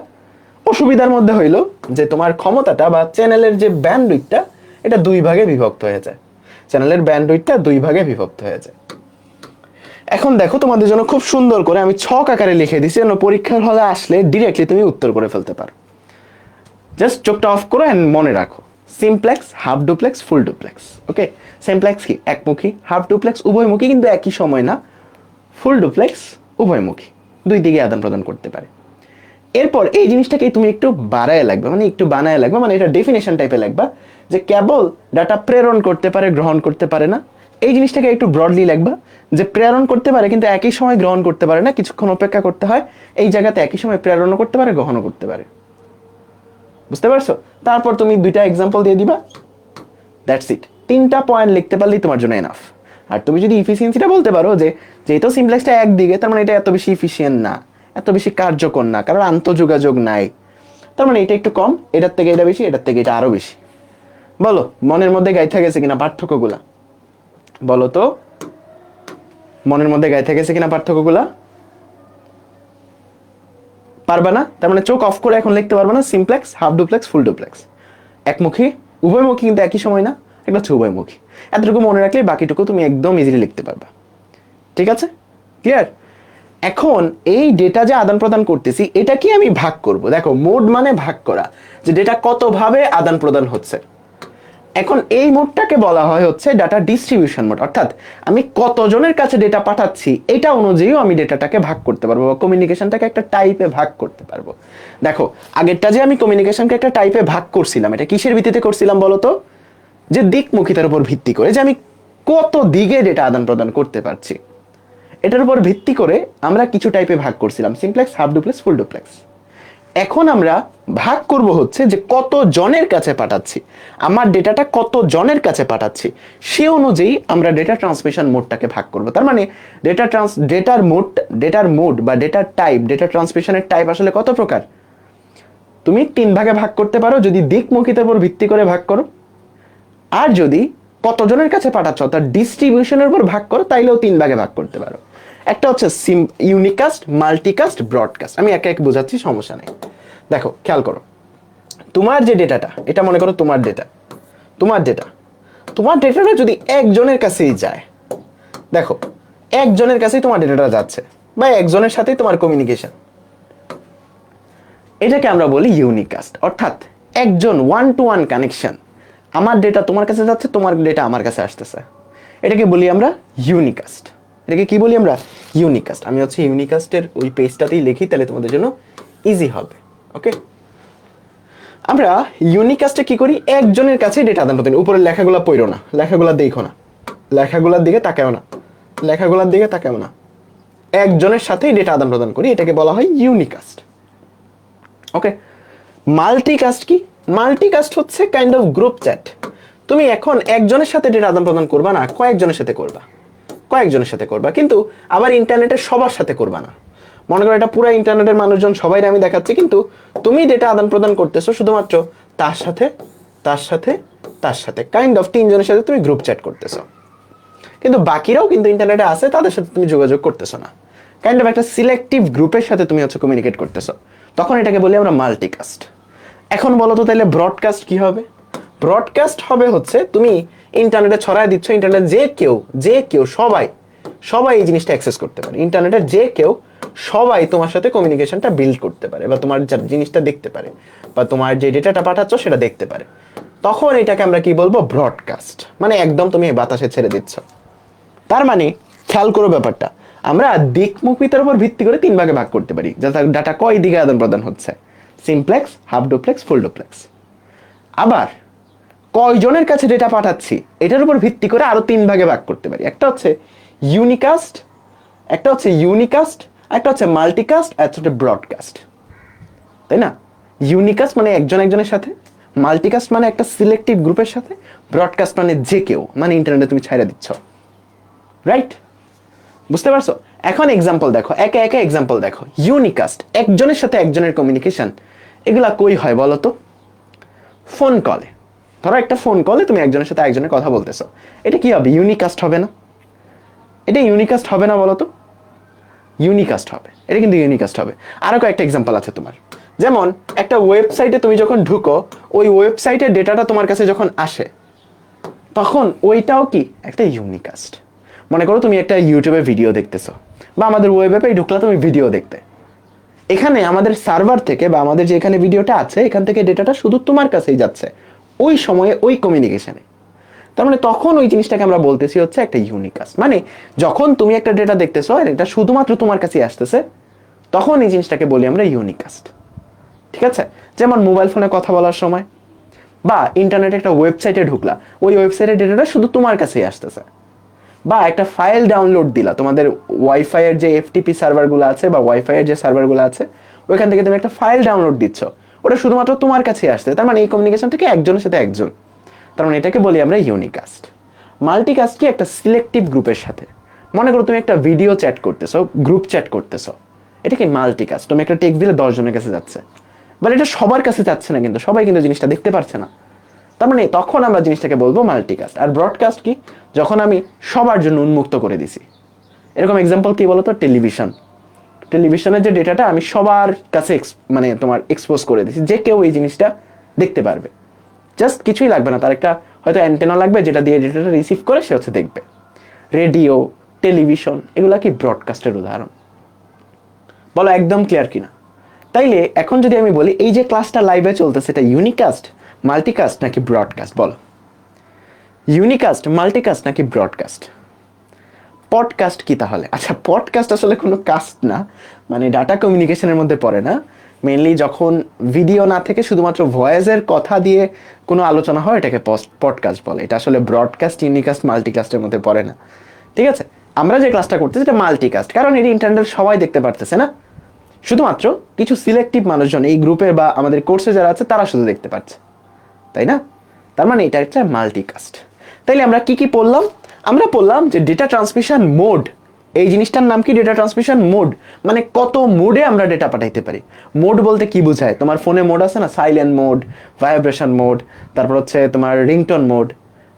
অসুবিধার মধ্যে হইলো যে তোমার ক্ষমতাটা বা চ্যানেলের যে ব্যান্ডউইথটা, এটা দুই ভাগে বিভক্ত হয়ে যায়, চ্যানেলের ব্যান্ডউইথটা দুই ভাগে বিভক্ত হয়ে যায়। এখন দেখো তোমাদের জন্য খুব সুন্দর করে আমি ছক আকারে লিখে দিছি, যেন পরীক্ষার হলে আসলে ডিরেক্টলি তুমি উত্তর করে ফেলতে পারো। জাস্ট চোখটা অফ করো এন্ড মনে রাখো, simplex, half duplex, full duplex. Okay, simplex কি একমুখী, হাফ ডুপ্লেক্স উভয়মুখী কিন্তু একই সময় না, ফুল ডুপ্লেক্স উভয়মুখী, দুই দিকে আদান প্রদান করতে পারে। এরপর এই জিনিসটাকে তুমি একটু বাড়ায় লাগবে, মানে একটু বানায় লাগবে, মানে এটা ডেফিনেশন টাইপে লাগবা, যে কেবল ডাটা প্রেরণ করতে পারে, গ্রহণ করতে পারে না। এই জিনিসটাকে একটু ব্রডলি লাগবা, যে প্রেরণ করতে পারে কিন্তু একই সময় গ্রহণ করতে পারে না, কিছুক্ষণ অপেক্ষা করতে হয়। এই জায়গাতে একই সময় প্রেরণও করতে পারে, গ্রহণও করতে পারে। বুঝতে পারছো? তারপর তুমি দুইটা এক্সাম্পল দিয়ে দিবা, দ্যাটস ইট। তিনটা পয়েন্ট লিখতে পারলেই তোমার জন্য এনাফ। আর তুমি যদি ইফিসিয়েন্সিটা বলতে পারো যে যেহেতু সিমপ্লেক্সটা একদিকে, তার মানে এটা এত বেশি ইফিসিয়েন্ট না, এত বেশি কার্যকর না, কারণ আন্তঃযোগাযোগ নাই, তার মানে এটা একটু কম, এটার থেকে এটা বেশি, এটার থেকে এটা আরো বেশি। বলো মনের মধ্যে গাইথা গেছে কিনা পার্থক্যগুলা? বলো তো মনের মধ্যে গাইথা গেছে কিনা পার্থক্যগুলা? পারবা না? তার মানে চোখ অফ করে এখন লিখতে পারবা না simplex, half duplex, full duplex. একমুখী, উভয়মুখী কিন্তু একই সময় না, একটা হচ্ছে উভয়মুখী। এতটুকু মনে রাখলে বাকিটুকু তুমি একদম ইজিলি লিখতে পারবা। ঠিক আছে, ক্লিয়ার? এখন এই ডেটা যে আদান প্রদান করতেছি, এটা কি আমি ভাগ করব। দেখো মোড মানে ভাগ করা, যে ডেটা কত ভাবে আদান প্রদান হচ্ছে। এখন এই মোডটাকে বলা হয় হচ্ছে ডাটা ডিস্ট্রিবিউশন মোড, অর্থাৎ আমি কতজনের কাছে ডেটা পাঠাচ্ছি এটা অনুযায়ীও আমি ডেটাটাকে ভাগ করতে পারবো, বা কমিউনিকেশনটাকে একটা টাইপে ভাগ করতে পারবো। দেখো আগেরটা যে আমি কমিউনিকেশনকে একটা টাইপে ভাগ করছিলাম, এটা কিসের ভিত্তিতে করছিলাম বলো তো? যে দিকমুখিতার উপর ভিত্তি করে, যে আমি কত দিকে ডেটা আদান প্রদান করতে পারছি, এটার উপর ভিত্তি করে আমরা কিছু টাইপে ভাগ করছিলাম, simplex, half duplex, full duplex. এখন আমরা ভাগ করব হচ্ছে যে কত জনের কাছে পাঠাচ্ছি, আমার ডেটাটা কত জনের কাছে পাঠাচ্ছি, সে অনুযায়ী আমরা ডেটা ট্রান্সমিশন মোডটাকে ভাগ করব। তার মানে ডেটার মোড বা ডেটার টাইপ, ডেটা ট্রান্সমিশনের টাইপ আসলে কত প্রকার, তুমি তিন ভাগে ভাগ করতে পারো, যদি দিকমুখিতার উপর ভিত্তি করে ভাগ করো, আর যদি কতজনের কাছে পাঠাচ্ছ তার ডিস্ট্রিবিউশনের উপর ভাগ করো, তাইলেও তিন ভাগে ভাগ করতে পারো। একটা হচ্ছে ইউনিকাস্ট, মাল্টিকাস্ট, ব্রডকাস্ট। আমি একে একে বোঝাচ্ছি, সমস্যা নেই। দেখো খেয়াল করো, তোমার যে ডেটাটা, এটা মনে করো তোমার ডেটা, তোমার ডেটাটা যদি একজনের কাছেই যায়, দেখো একজনের কাছেই তোমার ডেটাটা যাচ্ছে, বা একজনের সাথেই তোমার কমিউনিকেশন, এটাকে আমরা বলি ইউনিকাস্ট। অর্থাৎ একজন ওয়ান টু ওয়ান কানেকশন, আমার ডেটা তোমার কাছে যাচ্ছে, তোমার ডেটা আমার কাছে আসতেছে, এটাকে বলি আমরা ইউনিকাস্ট। এটাকে কি বলি আমরা? ইউনিকাস্ট। আমি হচ্ছে ইউনিকাস্টের ওই পেজটাতেই লিখি, তাহলে তোমাদের জন্য ইজি হবে। ওকে, আমরা ইউনিকাস্টে কি করি, একজনের কাছে ডেটা আদান প্রদান। উপরে লেখাগুলো পড়ো না, লেখাগুলো দেখো না, লেখাগুলোর দিকে তাকাও না, লেখাগুলোর দিকে তাকাও না, একজনের সাথেই ডেটা আদান প্রদান করি, এটাকে বলা হয় ইউনিকাস্ট। ওকে, মাল্টিকাস্ট কি? মাল্টিকাস্ট হচ্ছে কাইন্ড অফ গ্রুপ চ্যাট। তুমি এখন একজনের সাথে ডেটা আদান প্রদান করবা না, কয়েকজনের সাথে করবা, কিন্তু আবার ইন্টারনেটের সবার সাথে করবা না। মনে করো এটা পুরো ইন্টারনেটের মানুষজন সবাই আমি দেখাচ্ছি, কিন্তু তুমি ডেটা আদান প্রদান করতেছো শুধুমাত্র তার সাথে, কাইন্ড অফ তিনজনের সাথে তুমি গ্রুপ চ্যাট করতেছো, কিন্তু বাকিরাও কিন্তু ইন্টারনেটে আছে, তাদের সাথে তুমি যোগাযোগ করতেছো না, কাইন্ড অফ একটা সিলেক্টিভ গ্রুপের সাথে তুমি হচ্ছে কমিউনিকেট করতেছো, তখন এটাকে বলি আমরা মাল্টিকাস্ট। এখন বলো তো তাহলে ব্রডকাস্ট কি হবে? ব্রডকাস্ট হবে হচ্ছে তুমি ইন্টারনেটে ছড়ায় দিচ্ছ, ইন্টারনেটে যে কেউ সবাই এই জিনিসটা অ্যাক্সেস করতে পারে, ইন্টারনেটের যে কেউ সবাই তোমার সাথে কমিউনিকেশনটা বিল্ড করতে পারে, বা তোমার জিনিসটা দেখতে পারে, বা তোমার যে ডেটাটা পাঠাচ্ছ সেটা দেখতে পারে, তখন এটাকে আমরা কি বলবো? ব্রডকাস্ট। মানে একদম তুমি বাতাসে ছেড়ে দিচ্ছ। তার মানে খেয়াল করো ব্যাপারটা, আমরা দিকমুখিতার উপর ভিত্তি করে তিন ভাগে ভাগ করতে পারি, যাতে ডাটা কয় দিকে আদান প্রদান হচ্ছে, simplex, half duplex, full duplex. আবার কয়জনের কাছে ডেটা পাঠাচ্ছি এটার উপর ভিত্তি করে আরো তিন ভাগে ভাগ করতে পারি, একটা হচ্ছে ইউনিকাস্ট, একটা হচ্ছে মাল্টিকাস্ট, একটা হচ্ছে ব্রডকাস্ট। তাই না? ইউনিকাস্ট মানে একজনের সাথে, মাল্টিকাস্ট মানে একটা সিলেক্টিভ গ্রুপের সাথে, ব্রডকাস্ট মানে যে কেউ, মানে ইন্টারনেটে তুমি ছাইড়া দিচ্ছ। রাইট? বুঝতে পারছো? এখন এক্সাম্পল দেখো, একে এক্সাম্পল দেখো। ইউনিকাস্ট, একজনের সাথে একজনের কমিউনিকেশন, এগুলা কই হয় বলো তো? ফোন কলে, ধরো একটা ফোন কলে তুমি একজনের সাথে একজনের কথা বলতেছো, এটা কি হবে? ইউনিকাস্ট হবে না? এটা ইউনিকাস্ট হবে না বলো তো? ইউনিকাস্ট হবে, এটা কিন্তু ইউনিকাস্ট হবে। আরো কয়েকটা এক্সাম্পল আছে তোমার, যেমন একটা ওয়েবসাইটে তুমি যখন ঢুকো, ওই ওয়েবসাইটের ডেটাটা তোমার কাছে যখন আসে, তখন ওইটাও কি একটা ইউনিকাস্ট। মনে করো তুমি একটা ইউটিউবে ভিডিও দেখতেছো, বা আমাদের ওয়েবে ঢুকলা তুমি ভিডিও দেখতে, এখানে আমাদের সার্ভার থেকে বা আমাদের যে এখানে ভিডিওটা আছে এখান থেকে ডেটাটা শুধু তোমার কাছেই যাচ্ছে ওই সময়ে ওই কমিউনিকেশনে। তার মানে তখন ওই জিনিসটাকে আমরা বলতেছি হচ্ছে একটা ইউনিকাস্ট। মানে যখন তুমি একটা ডেটা দেখতেছো আর এটা শুধুমাত্র তোমার কাছেই আসতেছে, তখন এই জিনিসটাকে বলি আমরা ইউনিকাস্ট। ঠিক আছে? যেমন মোবাইল ফোনে কথা বলার সময় বা ইন্টারনেটে একটা ওয়েবসাইটে ঢুকলা, ওই ওয়েবসাইটের ডেটাটা শুধু তোমার কাছেই আসতেছে। বা একটা ফাইল ডাউনলোড দিলা, তোমাদের ওয়াইফাই এর যে এফটিপি সার্ভারগুলো আছে বা ওয়াইফাই এর যে সার্ভারগুলো আছে, ওইখান থেকে তুমি একটা ফাইল ডাউনলোড দিচ্ছ, ওটা শুধুমাত্র তোমার কাছেই আসছে। তার মানে এই কমিউনিকেশন থেকে একজনের সাথে একজন, তার মানে এটাকে বলি আমরা ইউনিকাস্ট। মাল্টিকাস্ট কি? একটা সিলেক্টিভ গ্রুপের সাথে। মনে করো তুমি একটা ভিডিও চ্যাট করতেছো, গ্রুপ চ্যাট করতেছো, এটা কি মাল্টিকাস্ট। তুমি একটা টেক্সট দিলে 10 জনের কাছে যাচ্ছে, বাট এটা সবার কাছে যাচ্ছে না, কিন্তু সবাই কিন্তু জিনিসটা দেখতে পারছে না। তার মানে তখন আমরা জিনিসটাকে বলবো মাল্টিকাস্ট। আর ব্রডকাস্ট কি? যখন আমি সবার জন্য উন্মুক্ত করে দিছি। এরকম এক্সাম্পল কি বলতো? টেলিভিশন। টেলিভিশনের যে ডেটাটা আমি সবার কাছে মানে তোমার এক্সপোজ করে দিছি, যে কেউ এই জিনিসটা দেখতে পারবে। জাস্ট কিছুই লাগবে না, তার একটা হয়তো অ্যান্টেনা লাগবে যেটা দিয়ে ডেটাটা রিসিভ করে সে হচ্ছে দেখবে। রেডিও, টেলিভিশন, এগুলা কি ব্রডকাস্টের উদাহরণ? বলো একদম ক্লিয়ার কিনা? তাইলে এখন যদি আমি বলি এই যে ক্লাসটা লাইভে চলতেছে, এটা ইউনিকাস্ট, মাল্টিকাস্ট নাকি ব্রডকাস্ট? বলো ইউনিকাস্ট, মাল্টিকাস্ট নাকি ব্রডকাস্ট? পডকাস্ট কি তাহলে? আচ্ছা, পডকাস্ট আসলে কোনো কাস্ট না, মানে ডাটা কমিউনিকেশনের মধ্যে পড়ে না। মেইনলি যখন ভিডিও না থেকে শুধুমাত্র ভয়েসের কথা দিয়ে কোনো আলোচনা হয়, এটাকে পডকাস্ট বলে। এটা আসলে ব্রডকাস্ট, ইউনিকাস্ট, মাল্টিকাস্টের মধ্যে পড়ে না। ঠিক আছে? আমরা যে ক্লাসটা করতেছি এটা মাল্টিকাস্ট, কারণ এটি ইন্টারনেট সবাই দেখতে পারতেছে না, শুধুমাত্র কিছু সিলেক্টিভ মানুষজন এই গ্রুপের বা আমাদের কোর্সে যারা আছে তারা শুধু দেখতে পাচ্ছে, তাই না? তার মানে এটা একটা মাল্টিকাস্ট। তাইলে আমরা কি কি পড়লাম? আমরা পড়লাম যে ডেটা ট্রান্সমিশন মোড, এই জিনিসটার নাম কি? Data transmission mode. মানে কত মোডে আমরা ডেটা পাঠাইতে পারি। মোড বলতে কি বোঝায়? তোমার ফোনে মোড আছে না, সাইলেন্ট মোড, ভাইব্রেশন মোড, তারপর হচ্ছে তোমার রিংটোন মোড।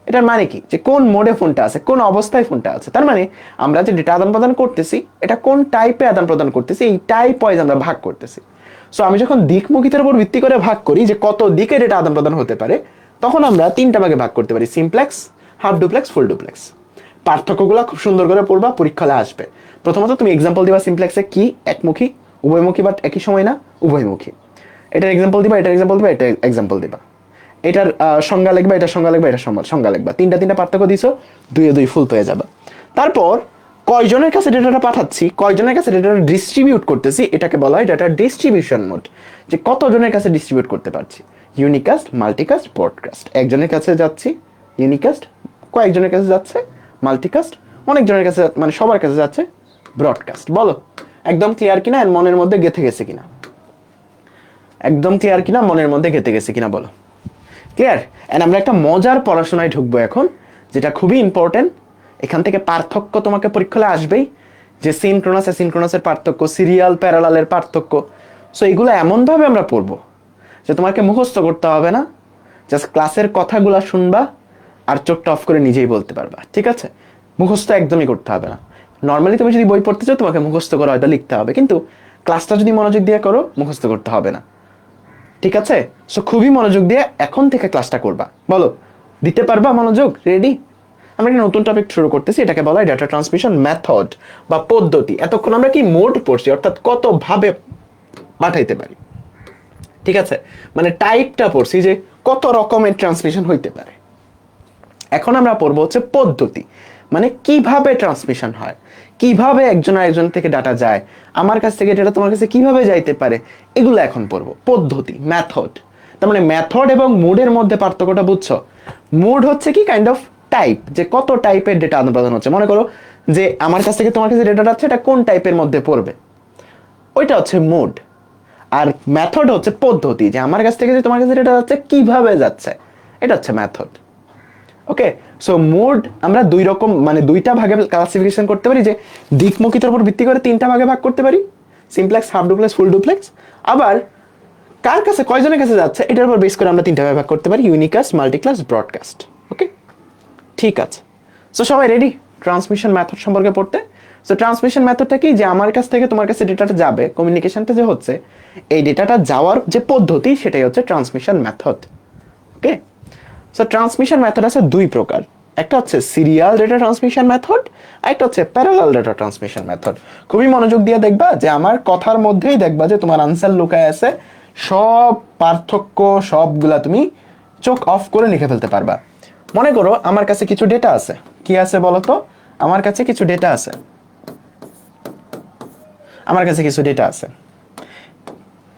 এটার মানে কি? যে কোন মোডে ফোনটা আছে, কোন অবস্থায় ফোনটা আছে। তার মানে আমরা যে ডেটা আদান প্রদান করতেছি, এটা কোন টাইপে আদান প্রদান করতেছি, এই টাইপ ওয়াইজ আমরা ভাগ করতেছি। সো আমি যখন দিকমুখিতার উপর ভিত্তি করে ভাগ করি যে কত দিকে ডেটা আদান প্রদান হতে পারে, তখন আমরা 3টা ভাগে ভাগ করতে পারি: simplex, half duplex, full duplex. পার্থক্যগুলো খুব সুন্দর করে পড়বা, পরীক্ষা হলে আসবে। প্রথমত তুমি এক্সাম্পল দিবা সিমপ্লেক্সে কি, একমুখী, উভয়মুখী, বাট একই সময় না, উভয়মুখী। এটার এক্সাম্পল দিবা, এটার এক্সাম্পল দিবা, এটা এক্সাম্পল দিবা। এটার সংজ্ঞা লিখবা, এটার সংজ্ঞা লিখবা, এটার সংজ্ঞা লিখবা। 3টা পার্থক্য দিছো, 2 ফুল পেয়ে যাবা। তারপর কয়জনের কাছে ডেটাটা পাঠাচ্ছি, কয়জনের কাছে ডেটাটা ডিস্ট্রিবিউট করতেছি, এটাকে বলা হয় ডেটা ডিস্ট্রিবিউশন মোড। যে কতজনের কাছে ডিস্ট্রিবিউট করতে পারছি। Unicast, multicast, broadcast. একজনের কাছে যাচ্ছি ইউনিকাস্ট, কয়েকজনের কাছে যাচ্ছে মাল্টিকাস্ট, অনেকজনের কাছে মানে সবার কাছে যাচ্ছে ব্রডকাস্ট। বলো একদম ক্লিয়ার কিনা, মনের মধ্যে গেঁথে গেছে কিনা? একদম ক্লিয়ার কিনা, মনের মধ্যে গেঁথে গেছে কিনা বলো? ক্লিয়ার? এন্ড আমরা একটা মজার পড়াশোনায় ঢুকবো এখন, যেটা খুবই ইম্পর্টেন্ট। এখান থেকে পার্থক্য তোমাকে পরীক্ষায় আসবেই, যে সিনক্রোনাস অ্যাসিনক্রোনাসের পার্থক্য, সিরিয়াল প্যারালালের পার্থক্য। সো এগুলো এমনভাবে আমরা পড়বো যে তোমাকে মুখস্থ করতে হবে না, জাস্ট ক্লাসের কথাগুলো শুনবা আর চোখটা অফ করে নিজেই বলতে পারবা। ঠিক আছে? মুখস্থ একদমই করতে হবে না। নর্মালি তুমি যদি বই পড়তে চাও তোমাকে মুখস্থ করে হয়তো লিখতে হবে, কিন্তু ক্লাসটা যদি মনোযোগ দিয়ে করো মুখস্থ করতে হবে না। ঠিক আছে? সো খুবই মনোযোগ দিয়ে এখন থেকে ক্লাসটা করবা। বলো দিতে পারবা মনোযোগ? রেডি? আমরা একটা নতুন টপিক শুরু করতেছি, এটাকে বলা হয় ডেটা ট্রান্সমিশন মেথড বা পদ্ধতি। এতক্ষণ আমরা কি মোড পড়ছি, অর্থাৎ কত ভাবে পাঠাইতে পারি। ঠিক আছে? মানে টাইপটা পড়ছি যে কত রকমের ট্রান্সমিশন হইতে পারে। এখন আমরা পড়বো হচ্ছে পদ্ধতি, মানে কিভাবে ট্রান্সমিশন হয়, কিভাবে একজন আরেকজন থেকে ডাটা যায়, আমার কাছ থেকে ডেটা তোমার কাছে কিভাবে যাইতে পারে, এগুলো এখন পড়বো। পদ্ধতি, মেথড। তার মানে মেথড এবং মুডের মধ্যে পার্থক্যটা বুঝছো? মুড হচ্ছে কি কাইন্ড অফ টাইপ, যে কত টাইপের ডেটা আদান প্রদান হচ্ছে। মনে করো যে আমার কাছ থেকে তোমার কাছে ডেটা যাচ্ছে, এটা কোন টাইপের মধ্যে পড়বে, ওইটা হচ্ছে মুড। আর মেথড হচ্ছে পদ্ধতি, যে আমার কাছ থেকে যে তোমার কাছে ডেটা যাচ্ছে কিভাবে যাচ্ছে, এটা হচ্ছে মেথড। ওকে? সো মোড আমরা 2 রকম মানে 2টা ভাগে ক্লাসিফিকেশন করতে পারি, যে দিকমুখিতার উপর ভিত্তি করে 3টা ভাগে ভাগ করতে পারি: simplex, half duplex, full duplex. আবার কার কাছে, কয়জনের কাছে যাচ্ছে, এটার উপর বেস করে আমরা তিনটা ভাগ করতে পারি, ইউনিকাস্ট, মাল্টিক্লাস্ট, ব্রডকাস্ট। ওকে, ঠিক আছে। সো সবাই রেডি ট্রান্সমিশন মেথড সম্পর্কে পড়তে? সো ট্রান্সমিশন মেথডটা কি, যে আমার কাছ থেকে তোমার কাছে ডেটাটা যাবে, কমিউনিকেশনটা যে হচ্ছে, এই ডেটাটা যাওয়ার যে পদ্ধতি সেটাই হচ্ছে ট্রান্সমিশন মেথড। ওকে, সো ট্রান্সমিশন মেথড আছে দুই প্রকার, একটা হচ্ছে সিরিয়াল ডেটা ট্রান্সমিশন মেথড, আর একটা হচ্ছে প্যারালাল ডেটা ট্রান্সমিশন মেথড। খুবই মনোযোগ দিয়ে দেখবা, যে আমার কথার মধ্যেই দেখবা যে তোমার আনসার লুকায় আছে, সব পার্থক্য সবগুলা তুমি চোখ অফ করে লিখে ফেলতে পারবা। মনে করো আমার কাছে কিছু ডেটা আছে, কি আছে বলো তো, আমার কাছে কিছু ডেটা আছে, আমার কাছে কিছু ডেটা আছে।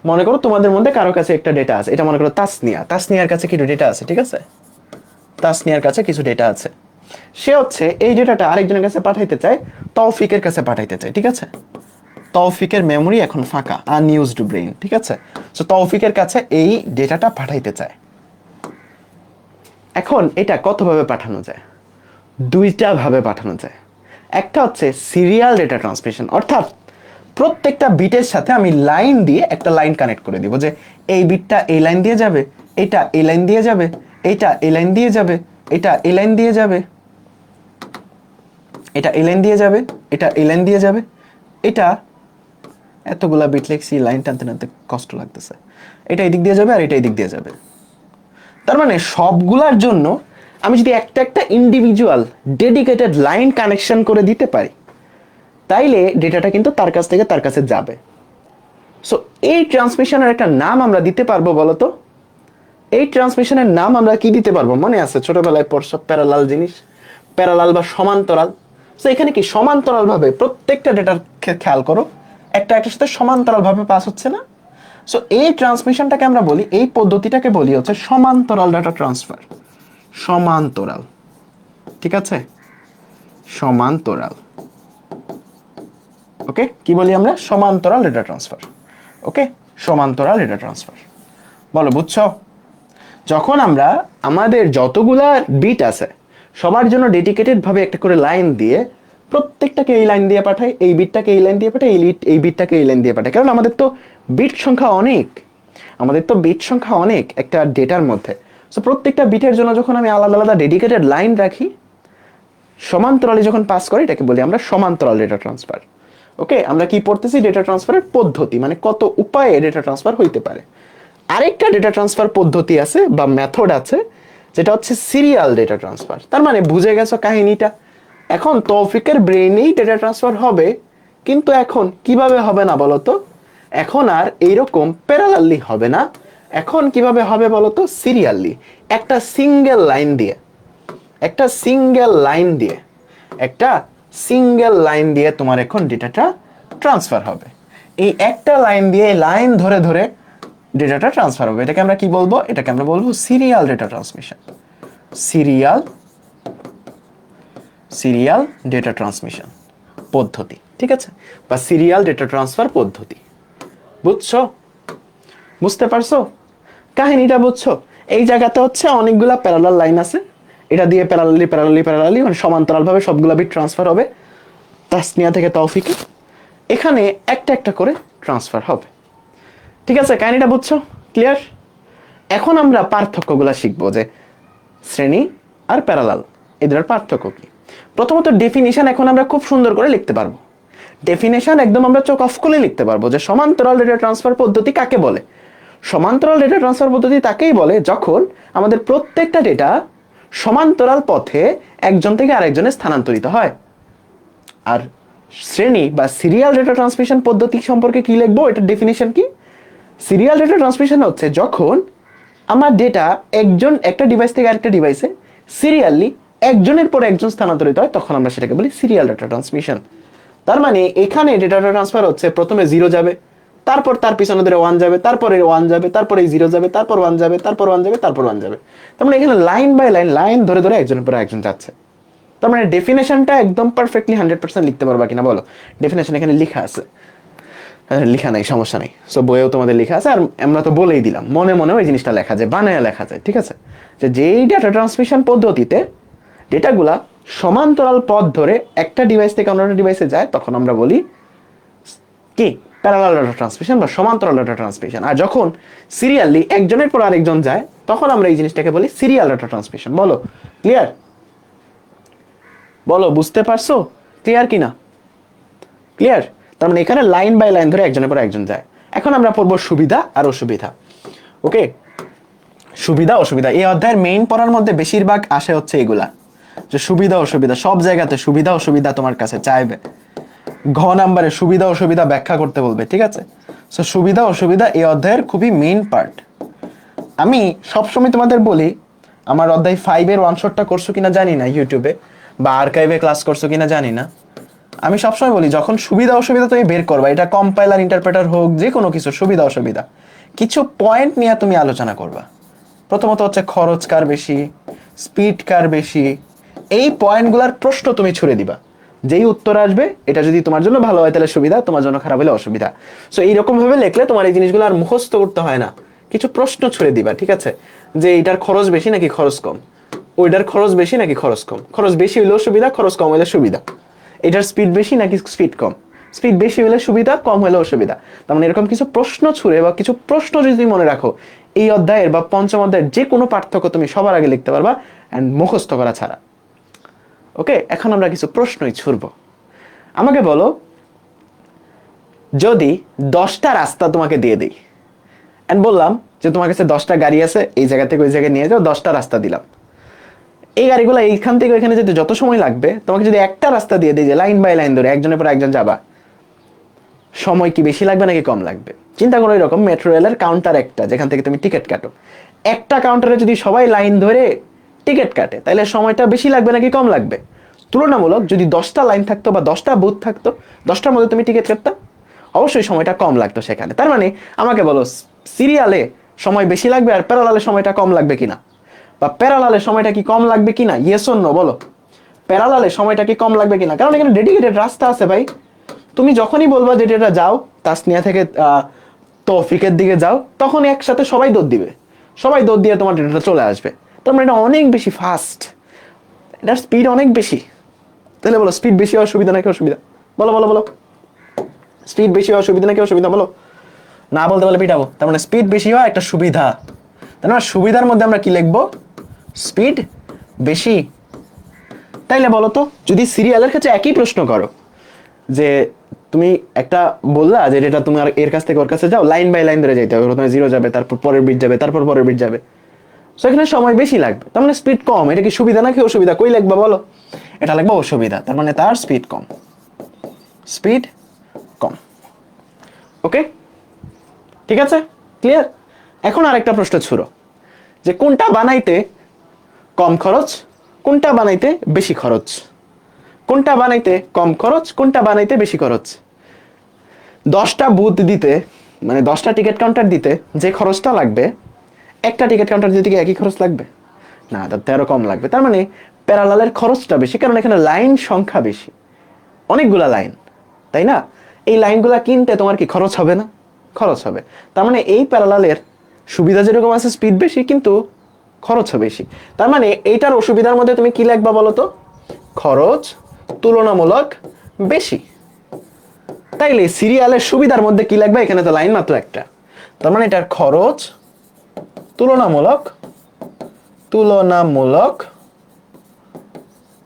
মনে করো তোমাদের মধ্যে কারো কাছে একটা ডেটা আছে, এটা মনে করো তাসনিয়ার কাছে কিছু ডেটা আছে, ঠিক আছে, তাসনিয়ার কাছে কিছু ডেটা আছে। সে হচ্ছে এই ডেটাটা আরেকজনের কাছে পাঠাইতে চায়, তৌফিকের কাছে পাঠাইতে চায়, ঠিক আছে। তৌফিকের মেমোরি এখন ফাঁকা, আনইউজড ব্রেইন, ঠিক আছে। সো তৌফিকের কাছে এই ডেটাটা পাঠাইতে চায়। এখন এটা কতভাবে পাঠানো যায়? দুইটা ভাবে পাঠানো যায়। একটা হচ্ছে সিরিয়াল ডেটা ট্রান্সমিশন, অর্থাৎ প্রত্যেকটা বিটের সাথে আমি লাইন দিয়ে একটা লাইন কানেক্ট করে দিব, যে এই বিটটা এই লাইন দিয়ে যাবে, এটা এই লাইন দিয়ে যাবে, এটা এই লাইন দিয়ে যাবে, এটা এই লাইন দিয়ে যাবে, এটা এই লাইন দিয়ে যাবে, এটা এই লাইন দিয়ে যাবে, এটা এতগুলা বিট লিখছি, লাইন টানতে টানতে কষ্ট লাগতেছে, এটা এই দিক দিয়ে যাবে আর এটা এই দিক দিয়ে যাবে। তার মানে সবগুলার জন্য আমি যদি একটা একটা ইন্ডিভিজুয়াল ডেডিকেটেড লাইন কানেকশন করে দিতে পারি, তাইলে ডেটাটা কিন্তু তার কাছ থেকে তার কাছে যাবে। সো এই ট্রান্সমিশনের একটা নাম আমরা দিতে পারবো বলতো? এই ট্রান্সমিশনের নাম আমরা কি দিতে পারবো? মনে আছে ছোটবেলায় পড়ছো প্যারালাল জিনিস, প্যারালাল বা সমান্তরাল। সো এখানে কি সমান্তরাল ভাবে প্রত্যেকটা ডেটার খেয়াল করো, একটা একটার সাথে সমান্তরাল ভাবে পাস হচ্ছে না? সো এই ট্রান্সমিশনটাকে আমরা বলি, এই পদ্ধতিটাকে বলি হচ্ছে সমান্তরাল ডাটা ট্রান্সফার। সমান্তরাল, ঠিক আছে, সমান্তরাল। ওকে, কি বলি আমরা? সমান্তরাল ডেটা ট্রান্সফার। ওকে, সমান্তরাল ডেটা ট্রান্সফার। বলো বুঝছো? যখন আমরা আমাদের যতগুলা বিট আছে সবার জন্য ডেডিকেটেড ভাবে একটা করে লাইন দিয়ে, প্রত্যেকটাকে এই লাইন দিয়ে পাঠাই, এই বিটটাকে এই লাইন দিয়ে পাঠাই, এই বিটটাকে এই লাইন দিয়ে পাঠাই, কারণ আমাদের তো বিট সংখ্যা অনেক, আমাদের তো বিট সংখ্যা অনেক একটা ডেটার মধ্যে। সো প্রত্যেকটা বিটের জন্য যখন আমি আলাদা আলাদা ডেডিকেটেড লাইন রাখি, সমান্তরালে যখন পাস করি, এটাকে বলি আমরা সমান্তরাল ডেটা ট্রান্সফার। ওকে, আমরা কি পড়তেছি? ডেটা ট্রান্সফারের পদ্ধতি, মানে কত উপায়ে ডেটা ট্রান্সফার হইতে পারে। আরেকটা ডেটা ট্রান্সফার পদ্ধতি আছে বা মেথড আছে, যেটা হচ্ছে সিরিয়াল ডেটা ট্রান্সফার। তার মানে বুঝে গেছো কাহিনীটা? এখন তৌফিকের ব্রেইনেই ডেটা ট্রান্সফার হবে, কিন্তু এখন কিভাবে হবে না বলতো? এখন আর এইরকম প্যারালালি হবে না, এখন কিভাবে হবে বলতো? সিরিয়ালি, একটা সিঙ্গেল লাইন দিয়ে, একটা সিঙ্গেল লাইন দিয়ে, একটা সিঙ্গেল লাইন দিয়ে তোমার এখন ডেটাটা ট্রান্সফার হবে। এই একটা লাইন দিয়ে, লাইন ধরে ধরে ডেটাটা ট্রান্সফার হবে। এটাকে আমরা কি বলবো? এটাকে আমরা বলবো serial data transmission. Serial serial data transmission পদ্ধতি, ঠিক আছে, বা সিরিয়াল ডেটা ট্রান্সফার পদ্ধতি। বুঝছো? বুঝতে পারছো কাহিনীটা? বুঝছো? এই জায়গাতে হচ্ছে অনেকগুলা প্যারালাল লাইন আছে, এটা দিয়ে প্যারালালি প্যারালালি প্যারালালি মানে সমান্তরাল ভাবে সবগুলা বিট ট্রান্সফার হবে তাসনিয়া থেকে তৌফিকে, এখানে একটা একটা করে ট্রান্সফার হবে। ঠিক আছে, কাহিনীটা বুঝছো? ক্লিয়ার? এখন আমরা পার্থক্যগুলো শিখবো, যে শ্রেণী আর প্যারালাল এদের পার্থক্য কি। প্রথমত ডেফিনিশন এখন আমরা খুব সুন্দর করে লিখতে পারবো। ডেফিনেশন একদম আমরা চোখ অফ করে লিখতে পারবো, যে সমান্তরাল ডেটা ট্রান্সফার পদ্ধতি কাকে বলে। সমান্তরাল ডেটা ট্রান্সফার পদ্ধতি তাকেই বলে যখন আমাদের প্রত্যেকটা ডেটা সমান্তরাল পথে একজন থেকে আরেকজনে স্থানান্তরিত হয়। আর শ্রেণী বা সিরিয়াল ডেটা ট্রান্সমিশন পদ্ধতি সম্পর্কে কি লিখবো, এটার ডেফিনেশন কি? সিরিয়াল ডেটা ট্রান্সমিশন হচ্ছে যখন আমার ডেটা একজন একটা ডিভাইস থেকে আরেকটা ডিভাইসে সিরিয়ালি একজনের পর একজন স্থানান্তরিত হয়, তখন আমরা সেটাকে বলি সিরিয়াল ডেটা ট্রান্সমিশন। তার মানে এখানে ডেটাটা ট্রান্সফার হচ্ছে, প্রথমে 0 যাবে, তারপর তার পিছনে ধরে 1 যাবে, তারপরে 1 যাবে, তারপরে 0 যাবে, তারপর 1 যাবে, তারপর 1 যাবে, তারপর 1 যাবে। তার মানে এখানে লাইন বাই লাইন, লাইন ধরে ধরে একজনের পর একজন যাচ্ছে। তার মানে ডেফিনেশনটা একদম পারফেক্টলি 100% লিখতে পারবা কিনা বলো? ডেফিনেশন এখানে লেখা আছে, লেখা নাই সমস্যা নাই, সো বইয়েও তোমাদের লেখা আছে, আর আমরা তো বলেই দিলাম, মনে মনে ওই জিনিসটা লেখা যায়, বানায় লেখা যায়, ঠিক আছে। যে যেই ডেটা ট্রান্সমিশন পদ্ধতিতে ডেটাগুলা সমান্তরাল পথ ধরে একটা ডিভাইস থেকে অন্য ডিভাইসে যায়, তখন আমরা বলি কি? প্যারালাল ডাটা ট্রান্সমিশন বা সমান্তরাল ডাটা ট্রান্সমিশন। আর যখন সিরিয়ালি একজনের পর আরেকজন যায় তখন আমরা এই জিনিসটাকে বলি সিরিয়াল ডাটা ট্রান্সমিশন। বলো ক্লিয়ার? বলো বুঝতে পারছো? ক্লিয়ার কিনা? ক্লিয়ার? তার মানে এখানে লাইন বাই লাইন ধরে একজনের পর একজন যায়। এখন আমরা পড়বো সুবিধা আর অসুবিধা। ওকে, সুবিধা অসুবিধা এই অধ্যায়ের মেইন পড়ার মধ্যে বেশিরভাগ আসে হচ্ছে এগুলা, যে সুবিধা অসুবিধা। সব জায়গাতে সুবিধা অসুবিধা তোমার কাছে চাইবে, ঘ নাম্বারে সুবিধা অসুবিধা ব্যাখ্যা করতে বলবে, ঠিক আছে? সো সুবিধা অসুবিধা এই অধ্যায়ের খুবই মেইন পার্ট। আমি সবসময় তোমাদের বলি, আমার অধ্যায় 5-এর ওয়ান শটটা করছো কিনা জানি না ইউটিউবে, বা আর্কাইভে ক্লাস করছো কিনা জানি না। আমি সবসময় বলি যখন সুবিধা অসুবিধা তুমি বের করবা, এটা কম্পাইলার ইন্টারপ্রেটার হোক, যে কোনো কিছু সুবিধা অসুবিধা, কিছু পয়েন্ট নিয়ে তুমি আলোচনা করবা। প্রথমত হচ্ছে খরচ কার বেশি, স্পিড কার বেশি, এই পয়েন্টগুলোর প্রশ্ন তুমি ছুড়ে দিবা। যেই উত্তর আসবে এটা যদি তোমার জন্য ভালো হয় তাহলে সুবিধা, তোমার জন্য খারাপ হলে অসুবিধা। সো এইরকম ভাবে লিখলে তোমার এই জিনিসগুলো আর মুখস্থ করতে হয় না, কিছু প্রশ্ন ছুড়ে দিবা, ঠিক আছে? যে এইটার খরচ বেশি নাকি খরচ কম, ওইটার খরচ বেশি নাকি খরচ কম, খরচ বেশি হইলেও সুবিধা, খরচ কম হইলে সুবিধা, এটার স্পিড বেশি নাকি স্পিড কম, স্পিড বেশি হলে সুবিধা, কম হলে অসুবিধা। তার মানে এরকম কিছু প্রশ্ন ছুড়ে বা কিছু প্রশ্ন যদি তুমি মনে রাখো, এই অধ্যায়ের বা পঞ্চম অধ্যায়ের যে কোনো পার্থক্য তুমি সবার আগে লিখতে পারবা, এন্ড মুখস্থ করা ছাড়া। ওকে, এখন আমরা কিছু প্রশ্নই ছুড়ব। আমাকে বলো, যদি 10টা রাস্তা তোমাকে দিয়ে দিই, এন্ড বললাম যে তোমার কাছে 10টা গাড়ি আছে, এই জায়গা থেকে ওই জায়গায় নিয়ে যাও, 10টা রাস্তা দিলাম, এই গাড়িগুলো এইখান থেকে ওইখানে যেতে যত সময় লাগবে, তোমাকে যদি একটা রাস্তা দিয়ে দিই যে লাইন বাই লাইন ধরে একজনের পর একজন যাবা, সময় কি বেশি লাগবে নাকি কম লাগবে? চিন্তা করো, এরকম মেট্রো রেলের কাউন্টার একটা, যেখান থেকে তুমি টিকিট কাটো, একটা কাউন্টারে যদি সবাই লাইন ধরে টিকিট কাটে তাহলে সময়টা বেশি লাগবে নাকি কম লাগবে? তুলনামূলক যদি 10টা লাইন থাকতো বা 10টা বুথ থাকতো, 10টার মধ্যে তুমি টিকিট কাটতা, অবশ্যই সময়টা কম লাগতো সেখানে। তার মানে আমাকে বলো, সিরিয়ালে সময় বেশি লাগবে আর প্যারালালে সময়টা কম লাগবে কিনা, বা প্যারালালে সময়টা কি কম লাগবে কিনা? ইয়েস অর নো বলো, প্যারালালে সময়টা কি কম লাগবে কিনা? কারণ এখানে ডেডিকেটেড রাস্তা আছে ভাই। তুমি যখনই বলবা যে এটা যাও, তাসনিয়া থেকে তৌফিকের দিকে যাও, তখন একসাথে সবাই দৌড় দিবে, সবাই দৌড় দিয়ে তোমার ডেটাটা চলে আসবে। তার মানে এটা অনেক বেশি ফাস্ট, এটার স্পিড অনেক বেশি। তাহলে বলো স্পিড বেশি হওয়ার সুবিধা নাকি অসুবিধা? বলো বলো বলো, স্পিড বেশি হওয়ার সুবিধা নাকি অসুবিধা? বলো, না বলতে বলে পিটাবো। তার মানে স্পিড বেশি হওয়া একটা সুবিধা। তার মানে সুবিধার মধ্যে আমরা কি লিখবো? স্পিড বেশি। তাইলে বলো তো, যদি সিরিয়ালের কাছে একই প্রশ্ন করো, যে তুমি একটা বললা যে এটা তুমি আর এর কাছ থেকে ওর কাছে যাও, লাইন বাই লাইন ধরে যাইতে হবে, প্রথমে 0 যাবে, তারপর পরের বিট যাবে, তারপর পরের বিট যাবে, সেখানে সময় বেশি লাগবে, তার মানে স্পিড কম। এটা কি সুবিধা নাকি অসুবিধা? কই লিখবা বলো? এটা লিখবা অসুবিধা, তার মানে তার স্পিড কম, স্পিড কম। ওকে, ঠিক আছে, ক্লিয়ার? এখন আরেকটা প্রশ্ন ছুড়ো, যে কোনটা বানাইতে কম খরচ, কোনটা বানাইতে বেশি খরচ, কোনটা বানাইতে কম খরচ, কোনটা বানাইতে বেশি খরচ? 10টা বুথ দিতে, মানে 10টা টিকিট কাউন্টার দিতে যে খরচটা লাগবে, একটা টিকিট কাউন্টার দিতে কি একই খরচ লাগবে? না, তার 13 কম লাগবে। তার মানে প্যারালালের খরচটা বেশি, কারণ এখানে লাইন সংখ্যা বেশি, অনেকগুলা লাইন, তাই না? এই লাইনগুলা কিনতে তোমার কি খরচ হবে না? খরচ হবে। তার মানে এই প্যারালালের সুবিধা যেরকম আছে, স্পিড বেশি কিন্তু খরচও বেশি। তার মানে এইটার অসুবিধার মধ্যে তুমি কি লিখবা বলো তো? খরচ তুলনামূলক বেশি। তাইলে সিরিয়ালের সুবিধার মধ্যে কি লাগবে? এখানে তো লাইন মাত্র একটা, তার মানে এটার খরচ তুলনামূলক তুলনামূলক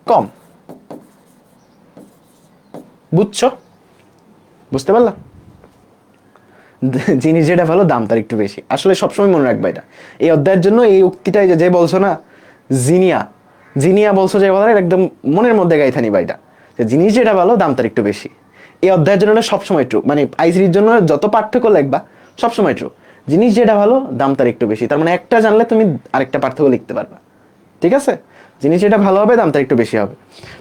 কম। বুঝছো? বুঝতে পারলা? জিনিস যেটা ভালো, দাম তার একটু বেশি। আসলে সবসময় মনে রাখবা এটা, এই অধ্যায়ের জন্য এই উক্তিটাই যে বলছো না, জিনিয়া জিনিয়া বলছো যে বলার একদম মনের মধ্যে গাইথানি বা এটা, যে জিনিস যেটা ভালো, দাম তার একটু বেশি। এই অধ্যায়ের জন্য সবসময় ট্রু, মানে আইসিটির জন্য যত পার্থক্য লিখবা সবসময় ট্রু। জিনিস যেটা ভালো, দাম তার একটু বেশি, তার মানে একটা জানলে তুমি আরেকটা পার্থক্য লিখতে পারবা, ঠিক আছে? জিনিস যেটা ভালো হবে, দাম তার একটু বেশি হবে।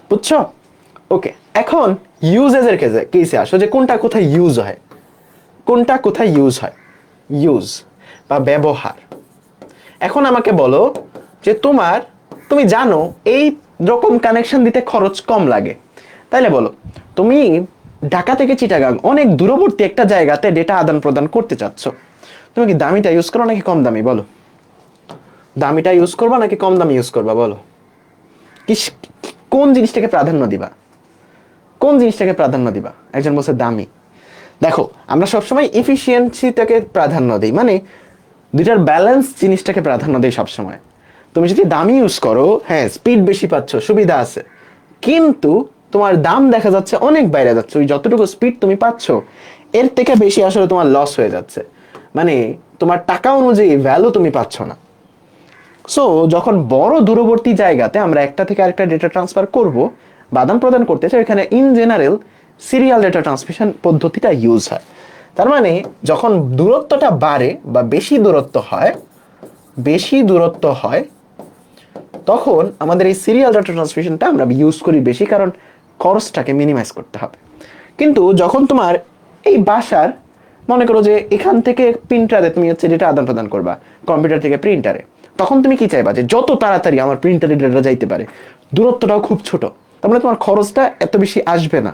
বুঝছো? ওকে, এখন ইউজেসের কেসে আসো, যে কোনটা কোথায় ইউজ হয়, কোনটা কোথায় ইউজ হয়, ইউজ বা ব্যবহার। এখন আমাকে বলো যে তুমি জানো এই রকম কানেকশন দিতে খরচ কম লাগে, তাইলে বলো তুমি ঢাকা থেকে চিটাগাং অনেক দূরবর্তী একটা জায়গাতে ডেটা আদান প্রদান করতে চাচ্ছ, তুমি কি দামিটা ইউজ করো নাকি কম দামি? বলো, দামিটা ইউজ করবা নাকি কম দামি ইউজ করবা? বলো, কি কোন জিনিসটাকে প্রাধান্য দিবা? কোন জিনিসটাকে প্রাধান্য দিবা? একজন বলছে দামি, দেখো আমরা সবসময় এফিসিয়েন্সিটাকে প্রাধান্য দিই, মানে দুইটার ব্যালেন্স জিনিসটাকে প্রাধান্য দিই সবসময়। তুমি যদি দামি ইউজ করো, হ্যাঁ স্পিড বেশি পাচ্ছ, সুবিধা আছে, কিন্তু তোমার দাম দেখা যাচ্ছে অনেক বাইরে যাচ্ছে, ওই যতটুকু স্পিড তুমি পাচ্ছ এর থেকে বেশি আসলে তোমার লস হয়ে যাচ্ছে, মানে তোমার টাকা অনুযায়ী ভ্যালু তুমি পাচ্ছ না। সো যখন বড় দূরবর্তী জায়গাতে আমরা একটা থেকে আরেকটা ডেটা ট্রান্সফার করব বা আদান প্রদান করতে চাই, এখানে in general serial data transmission পদ্ধতিটা ইউজ হয়। তার মানে যখন দূরত্বটা বাড়ে বা বেশি দূরত্ব হয় তখন আমাদের এই সিরিয়াল ডেটা ট্রান্সমিশনটা আমরা ইউজ করি বেশি, কারণ খরচটাকে মিনিমাইজ করতে হবে। কিন্তু যখন তোমার এই বাসার, মনে করো যে এখান থেকে প্রিন্টারে তুমি হচ্ছে ডেটা আদান প্রদান করবা কম্পিউটার থেকে প্রিন্টারে, তখন তুমি কি চাইবা যে যত তাড়াতাড়ি আমার প্রিন্টারে ডেটা যাইতে পারে, দূরত্বটাও খুব ছোট, তার মানে তোমার খরচটা এত বেশি আসবে না,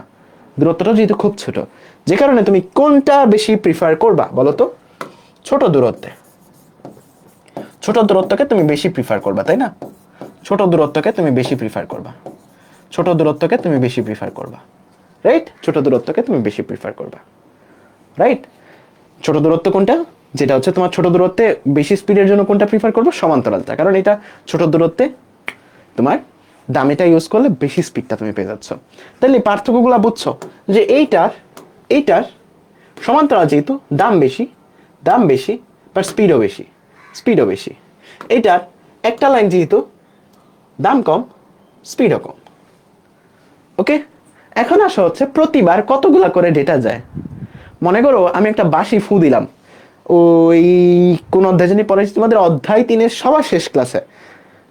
দূরত্বটাও যেহেতু খুব ছোট, যে কারণে তুমি কোনটা বেশি প্রিফার করবা বলো তো? ছোট দূরত্বে, ছোট দূরত্বকে তুমি বেশি প্রিফার করবা, তাই না? ছোট দূরত্বকে তুমি বেশি প্রিফার করবা, ছোট দূরত্বকে তুমি বেশি প্রিফার করবা, রাইট? ছোট দূরত্বকে তুমি বেশি প্রিফার করবা, রাইট? ছোট দূরত্ব কোনটা? যেটা হচ্ছে তোমার ছোট দূরত্বে বেশি স্পিডের জন্য কোনটা প্রিফার করবো? সমান্তরালটা, কারণ এটা ছোট দূরত্বে তোমার দামিটা ইউজ করলে বেশি স্পিডটা তুমি পেয়ে যাচ্ছ। তাহলে পার্থক্যগুলো বুঝছো যে এইটার সমান্তরাল যেহেতু দাম বেশি বাট স্পিডও বেশি। এইটার একটা লাইন যেহেতু দাম কম, স্পিডও কম। ওকে, এখন আসা হচ্ছে প্রতিবার কতগুলা করে ডেটা যায়। মনে করো আমি একটা বাঁশি ফু দিলাম, ওই কোন অধ্যায় জানি পড়াইছি তোমাদের, অধ্যায় 3-এর সবার শেষ ক্লাসে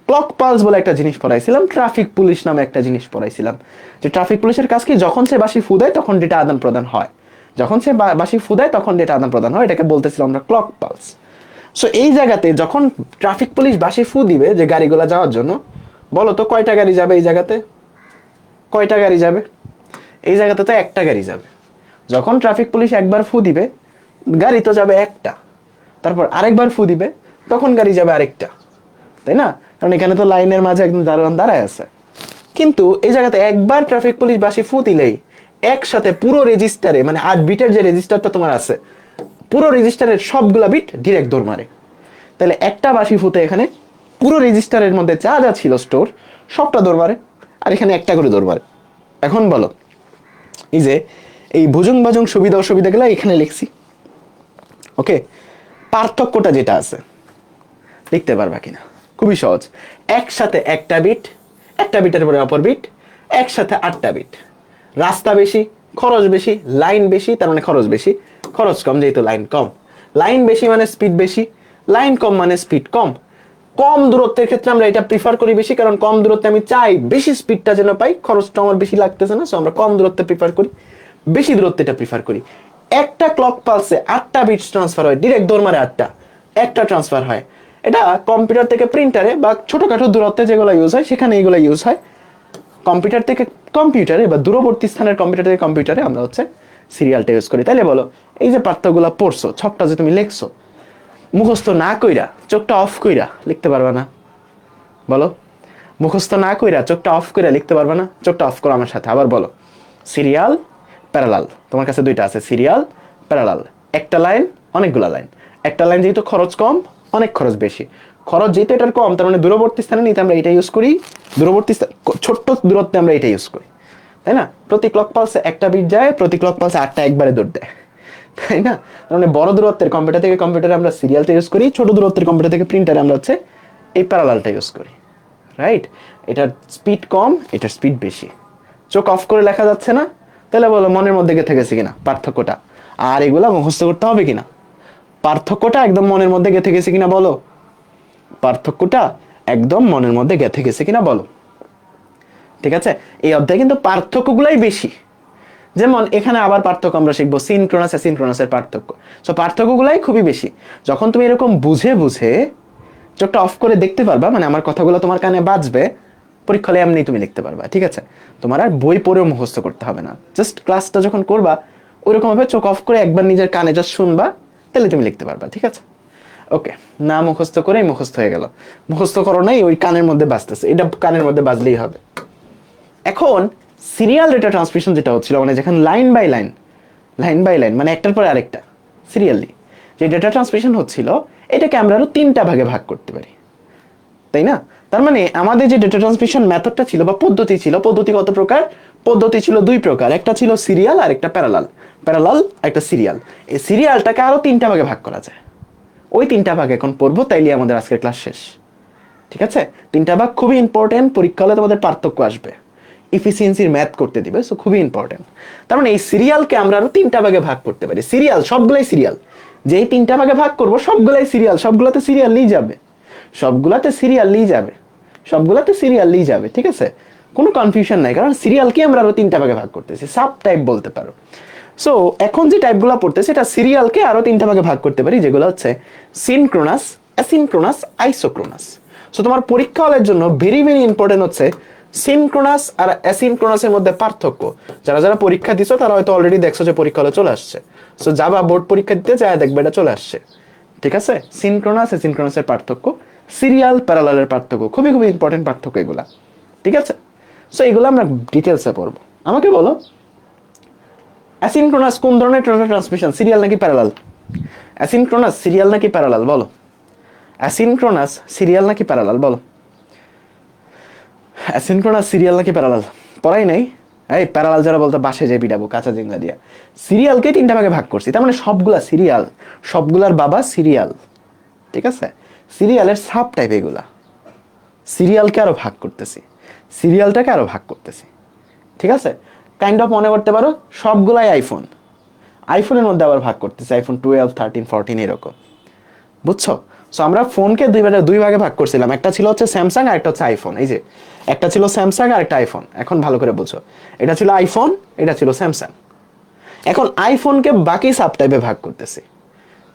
ক্লক পালস বলে একটা জিনিস পড়াইছিলাম, ট্রাফিক পুলিশ নামে একটা জিনিস পড়াইছিলাম, যে ট্রাফিক পুলিশের কাজ কি, যখন সে বাঁশি ফু দেয় তখন ডেটা আদান প্রদান হয়, যখন সে বাঁশি ফু দেয় তখন ডেটা আদান প্রদান হয়, এটাকে বলতেছিলাম আমরা ক্লক পালস। সো এই জায়গাতে যখন ট্রাফিক পুলিশ বাঁশি ফু দিবে যে গাড়িগুলো যাওয়ার জন্য, বলো তো কয়টা গাড়ি যাবে এই জায়গাতে? কয়টা গাড়ি যাবে এই জায়গাতে? তো একটা গাড়ি যাবে। যখন ট্রাফিক পুলিশ একবার ফু দিবে, গাড়ি তো যাবে একটা, তারপর আরেকবার ফু দিবে, তখন গাড়ি যাবে আরেকটা, তাই না? কারণ এখানে তো লাইনের মাঝে একদম দারোয়ান দাঁড়ায় আছে। কিন্তু এই জায়গাতে একবার ট্রাফিক পুলিশ বাঁশি ফু দিলেই একসাথে পুরো রেজিস্টারে, মানে 8 বিটের যে রেজিস্টারটা তোমার আছে, পুরো রেজিস্টারের সবগুলা বিট ডিরেক্ট দৌড় মারে। তাহলে একটা বাঁশি ফুতে এখানে পুরো রেজিস্টারের মধ্যে যা যা ছিল স্টোর সবটা দৌড় মারে, আর এখানে একটা করে দৌড় মারে। এখন বলো, এই যে এই ভুজুং বাজুং সুবিধা অসুবিধাগুলো এখানে লিখছি, ওকে? পার্থক্যটা যেটা আছে লিখতে পারবা কিনা? খুবই সহজ। একসাথে একটা বিটের পরে অপর বিট, একসাথে 8টা বিট। রাস্তা বেশি, খরচ বেশি, লাইন বেশি, তার মানে খরচ বেশি, খরচ কম যেহেতু লাইন কম, লাইন বেশি মানে স্পিড বেশি, লাইন কম মানে স্পিড কম। কম দূরত্বের ক্ষেত্রে আমরা এটা প্রিফার করি বেশি, কারণ কম দূরত্বে আমি চাই বেশি স্পিডটা যেন পাই, খরচটা আমার বেশি লাগতেছে না, সো আমরা কম দূরত্বে প্রিফার করি, বেশি দূরত্বে এটা প্রিফার করি। একটা ক্লক পালসে 8টা বিটস ট্রান্সফার হয়, ডিরেক্ট দৌড় মারে 8টা, একটা ট্রান্সফার হয়। এটা কম্পিউটার থেকে প্রিন্টারে বা ছোটখাটো দূরত্বে যেগুলো ইউজ হয় সেখানে এগুলো ইউজ হয়। কম্পিউটার থেকে কম্পিউটারে বা দূরবর্তী স্থানের কম্পিউটার থেকে কম্পিউটারে আমরা হচ্ছে সিরিয়ালটা ইউজ করি। তাইলে বলো, এই যে পার্থক্যগুলো পড়ছো, ছকটা যে তুমি লিখছো, মুখস্থ না কইরা চোখটা অফ কইরা লিখতে পারবা না? বলো, মুখস্থ না কইরা চোখটা অফ কইরা লিখতে পারবা না? চোখটা অফ করো আমার সাথে, আবার বলো, সিরিয়াল প্যারালাল। তোমার কাছে দুইটা আছে, সিরিয়াল প্যারালাল। একটা লাইন, অনেকগুলা লাইন। একটা লাইন যেহেতু খরচ কম, অনেক খরচ বেশি। খরচ যেহেতু এটার কম, তার মানে দূরবর্তী স্থানে নিতে আমরা এটা ইউজ করি, দূরবর্তী ছোট্ট দূরত্বে আমরা এটা ইউজ করি, তাই না? প্রতি ক্লক পালসে একটা বিট যায়, প্রতি ক্লক পালসে 8টা একবারে দৌড় দেয়, তাই না? মানে বড় দূরত্বের কম্পিউটার থেকে কম্পিউটারে আমরা সিরিয়ালটা ইউজ করি, ছোট দূরত্বের কম্পিউটার থেকে প্রিন্টারে আমরা হচ্ছে এই প্যারালালটা ইউজ করি, রাইট? এটার স্পিড কম, এটার স্পিড বেশি। চোখ অফ করে লেখা যাচ্ছে না? তাহলে বলো মনের মধ্যে গেঁথে গেছে কিনা পার্থক্যটা? আর এগুলা মুখস্থ করতে হবে কিনা? পার্থক্যটা একদম মনের মধ্যে গেঁথে গেছে কিনা বলো? পার্থক্যটা একদম মনের মধ্যে গেঁথে গেছে কিনা বলো? ঠিক আছে, এই অধ্যায়ে কিন্তু পার্থক্যগুলাই বেশি। যেমন এখানে আবার পার্থক্য আমরা শিখবো, সিনক্রোনাস অ্যাসিনক্রোনাসের পার্থক্য। সো পার্থক্যগুলাই খুবই বেশি। যখন তুমি এরকম বুঝে বুঝে চোখটা অফ করে দেখতে পারবা, মানে আমার কথাগুলো তোমার কানে বাজবে, পরীক্ষা হলে এমনি তুমি লিখতে পারবা, ঠিক আছে? তোমার আর বই পড়েও মুখস্থ করতে হবে না, জাস্ট ক্লাসটা যখন করবা ওইরকম ভাবে চোখ অফ করে একবার নিজের কানে জাস্ট শুনবা, তাহলে তুমি লিখতে পারবা, ঠিক আছে? ওকে, না মুখস্থ করেই মুখস্থ হয়ে গেল। মুখস্থ করো নাই, ওই কানের মধ্যে বাজতেছে, এটা কানের মধ্যে বাজলেই হবে। এখন সিরিয়াল ডেটা ট্রান্সমিশন যেটা হচ্ছিল, মানে যেখানে line by line line by line, মানে একটার পরে আরেকটা সিরিয়ালি যে ডেটা ট্রান্সমিশন হচ্ছিল, এটাকে আমরা আরো 3টা ভাগে ভাগ করতে পারি, তাই না? তার মানে আমাদের যে ডেটা ট্রান্সমিশন মেথডটা ছিল বা পদ্ধতি ছিল, পদ্ধতি কত প্রকার? পদ্ধতি ছিল 2 প্রকার, একটা ছিল সিরিয়াল আর একটা প্যারালাল। প্যারালাল একটা সিরিয়াল, এই সিরিয়ালটাকে আরো 3টা ভাগে ভাগ করা যায়। ওই 3টা ভাগ এখন পড়বো, তাইলে আমাদের আজকের ক্লাস শেষ। ঠিক আছে, 3টা ভাগ খুবই ইম্পর্টেন্ট, পরীক্ষা হলে তোমাদের পার্থক্য আসবে, ইফিসিয়েন্সির ম্যাথ করতে দিবে, সো খুবই ইম্পর্টেন্ট। তার মানে এই সিরিয়ালকে আমরা আরো 3টা ভাগে ভাগ করতে পারি। সিরিয়াল সবগুলাই সিরিয়াল, যেই 3টা ভাগে ভাগ করব সবগুলাই সিরিয়াল, সবগুলাতে সিরিয়াল নিয়ে যাবে, সবগুলাতে সিরিয়াল নিয়ে যাবে, সবগুলাতে সিরিয়াল নিয়ে যাবে। ঠিক আছে, কোনো কনফিউশন নাই, কারণ সিরিয়ালকে আমরা আরো 3টা ভাগে ভাগ করতেছি, সাব টাইপ বলতে পারো। সো এখন যে টাইপগুলো পড়তেছে, এটা সিরিয়ালকে আরো 3টা ভাগে ভাগ করতে পারি, যেগুলো হচ্ছে সিনক্রোনাস, অ্যাসিনক্রোনাস, আইসোক্রোনাস। সো তোমার পরীক্ষা হলের জন্য ভেরি ভেরি ইম্পর্টেন্ট হচ্ছে সিনক্রোনাস আর অ্যাসিনক্রোনাসের মধ্যে পার্থক্য। যারা যারা পরীক্ষা দিছো তারা হয়তো অলরেডি দেখছো যে পরীক্ষা হলে চলে আসছে, সো যাবা বোর্ড পরীক্ষা দিতে যায় দেখবে এটা চলে আসছে। ঠিক আছে, সিনক্রোনাস অ্যাসিনক্রোনাসের পার্থক্য, সিরিয়াল প্যারালালের পার্থক্য, খুবই খুবই ইম্পর্টেন্ট পার্থক্য এগুলা। ঠিক আছে, সো এগুলো আমরা ডিটেলসে পড়বো। আমাকে বলো, অ্যাসিনক্রোনাস কোন ধরনের ডেটা ট্রান্সমিশন, সিরিয়াল নাকি প্যারালাল? অ্যাসিনক্রোনাস সিরিয়াল নাকি প্যারালাল বলো? অ্যাসিনক্রোনাস সিরিয়াল নাকি প্যারালাল বলো? অ্যাসিনক্রোনাস সিরিয়াল নাকি প্যারালাল? পড়াই নাই? এই প্যারালাল যারা বলতো বাসে যে পিটাবো কাঁচা জিংলা দিয়া। সিরিয়ালকে 3টা ভাগে ভাগ করছি, তার মানে সবগুলা সিরিয়াল, সবগুলার বাবা সিরিয়াল। ঠিক আছে, সিরিয়ালের সাব টাইপ এগুলা, সিরিয়ালকে আরো ভাগ করতেছি, সিরিয়ালটাকে আরো ভাগ করতেছি। ঠিক আছে, কাইন্ড অফ মনে করতে পারো সবগুলাই আইফোন, আইফোনের মধ্যে আবার ভাগ করতেছি, আইফোন 12, 13, 14 এরকম, বুঝছো? সো আমরা ফোনকে দুই ভাগে ভাগ করছিলাম, একটা ছিল হচ্ছে স্যামসাং আর একটা হচ্ছে আইফোন। এই যে একটা ছিল স্যামসাং আর একটা আইফোন, এখন ভালো করে বুঝো, এটা ছিল আইফোন, এটা ছিল স্যামসাং। এখন আইফোনকে বাকি সাব টাইপে ভাগ করতেছি,